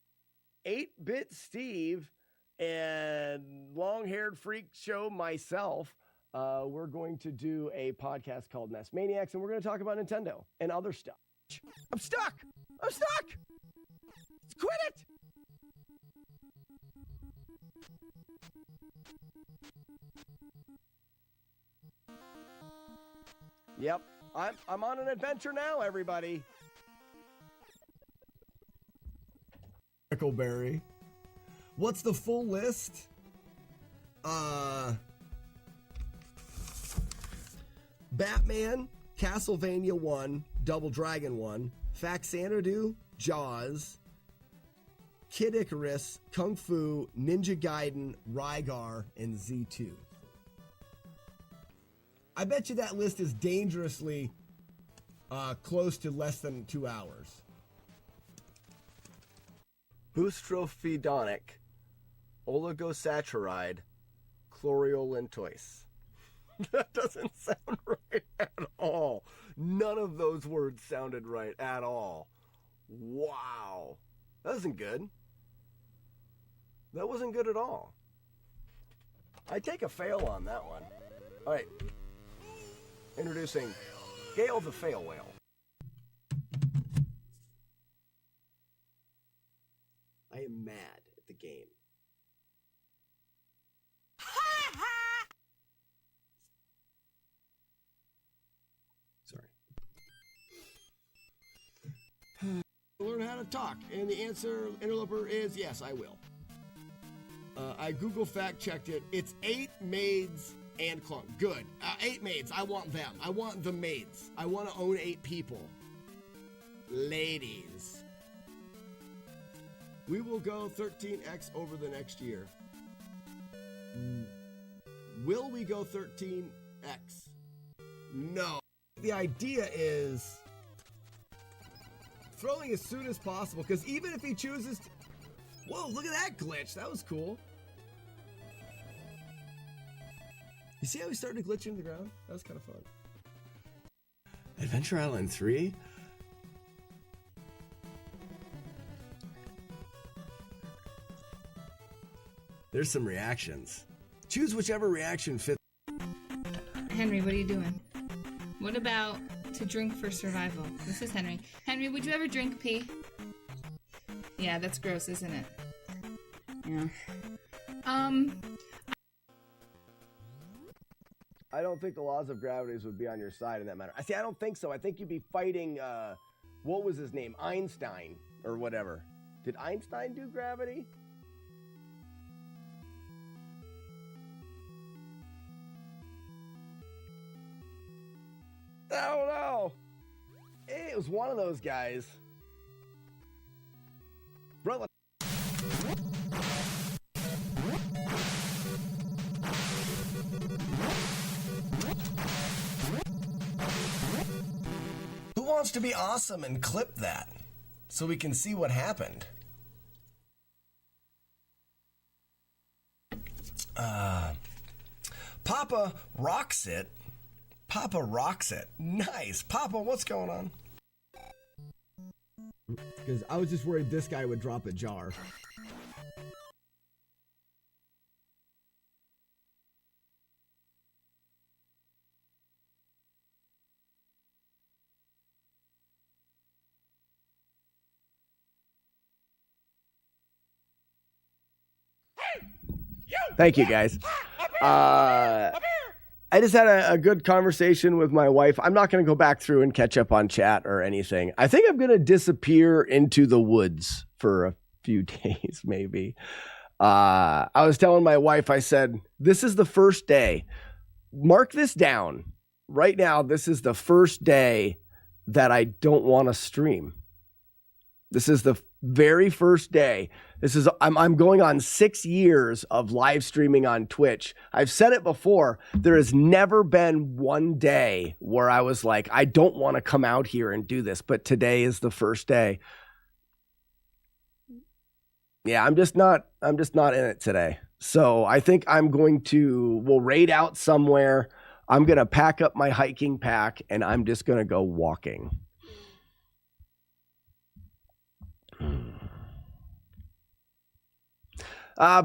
8-Bit Steve, and long-haired freak show myself. We're going to do a podcast called NES Maniacs, and we're going to talk about Nintendo and other stuff. I'm stuck! Quit it! Yep, I'm on an adventure now, everybody. Huckleberry. What's the full list? Batman, Castlevania 1, Double Dragon 1, Faxanadu, Jaws, Kid Icarus, Kung Fu, Ninja Gaiden, Rygar, and Z2. I bet you that list is dangerously close to less than 2 hours. Boostrophodonic, oligosaccharide, chloriolentois. That doesn't sound right at all. None of those words sounded right at all. Wow. That wasn't good. That wasn't good at all. I take a fail on that one. All right. Introducing Gale the Fail Whale. I am mad at the game. Sorry. Learn how to talk, and the answer, interloper, is yes, I will. I Google fact checked it. It's 8 maids and clone. Good. 8 maids. I want them. I want the maids. I want to own 8 people. Ladies. We will go 13x over the next year. Will we go 13x? No. The idea is throwing as soon as possible, because even if he chooses to... Whoa, look at that glitch. That was cool. You see how he started to glitch into the ground? That was kind of fun. Adventure Island 3? There's some reactions. Choose whichever reaction fits. Henry, what are you doing? What about to drink for survival? This is Henry. Henry, would you ever drink pee? Yeah, that's gross, isn't it? Yeah. I don't think the laws of gravity would be on your side in that matter. I see. I don't think so. I think you'd be fighting, what was his name? Einstein or whatever. Did Einstein do gravity? I don't know. It was one of those guys. Brother. Who wants to be awesome and clip that so we can see what happened? Papa rocks it. Papa rocks it. Nice. Papa, what's going on? Because I was just worried this guy would drop a jar. Thank you, guys. I just had a good conversation with my wife. I'm not going to go back through and catch up on chat or anything. I think I'm going to disappear into the woods for a few days, maybe. I was telling my wife, I said, this is the first day. Mark this down. Right now, this is the first day that I don't want to stream. This is the very first day. I'm going on 6 years of live streaming on Twitch. I've said it before. There has never been one day where I was like, I don't want to come out here and do this, but today is the first day. Yeah, I'm just not in it today. So I think we'll raid out somewhere. I'm going to pack up my hiking pack and I'm just going to go walking.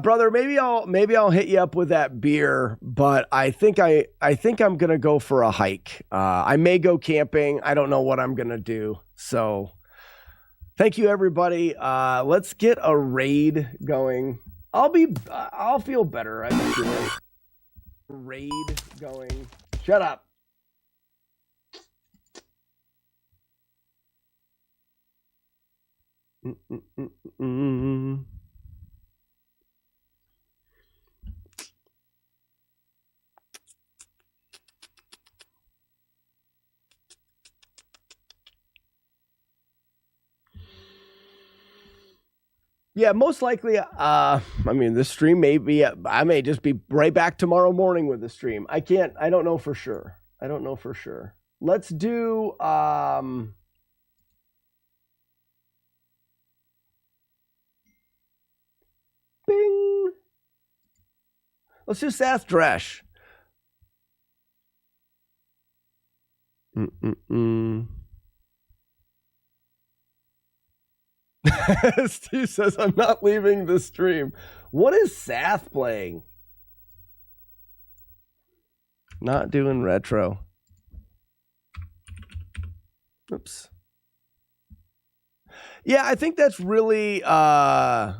Brother, maybe I'll hit you up with that beer, but I think I'm gonna go for a hike. I may go camping. I don't know what I'm gonna do. So, thank you, everybody. Let's get a raid going. I'll feel better. I'm sure. Raid going. Shut up. Yeah, most likely, I mean, the stream I may just be right back tomorrow morning with the stream. I don't know for sure. Let's do, bing. Let's do Seth Dresch. Steve says, I'm not leaving the stream. What is Sath playing? Not doing retro. Oops. Yeah, I think that's really what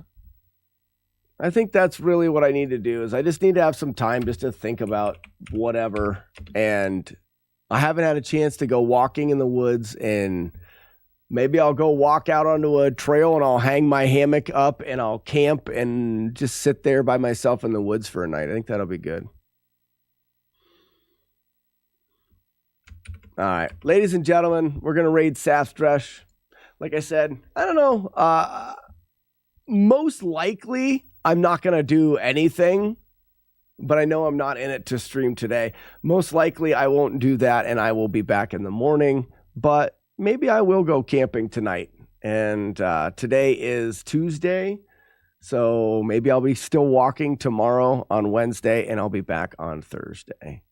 I need to do is I just need to have some time just to think about whatever. And I haven't had a chance to go walking in the woods, and maybe I'll go walk out onto a trail and I'll hang my hammock up and I'll camp and just sit there by myself in the woods for a night. I think that'll be good. All right, ladies and gentlemen, we're going to raid Sastresh. Like I said, I don't know. Most likely, I'm not going to do anything, but I know I'm not in it to stream today. Most likely, I won't do that, and I will be back in the morning, but maybe I will go camping tonight. And today is Tuesday, so maybe I'll be still walking tomorrow on Wednesday, and I'll be back on Thursday.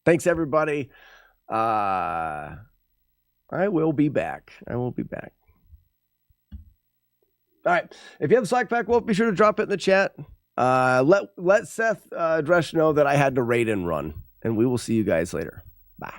Thanks, everybody. I will be back. All right. If you have the Slack pack, well, be sure to drop it in the chat. Let Seth Dresch know that I had to raid and run. And we will see you guys later. Bye.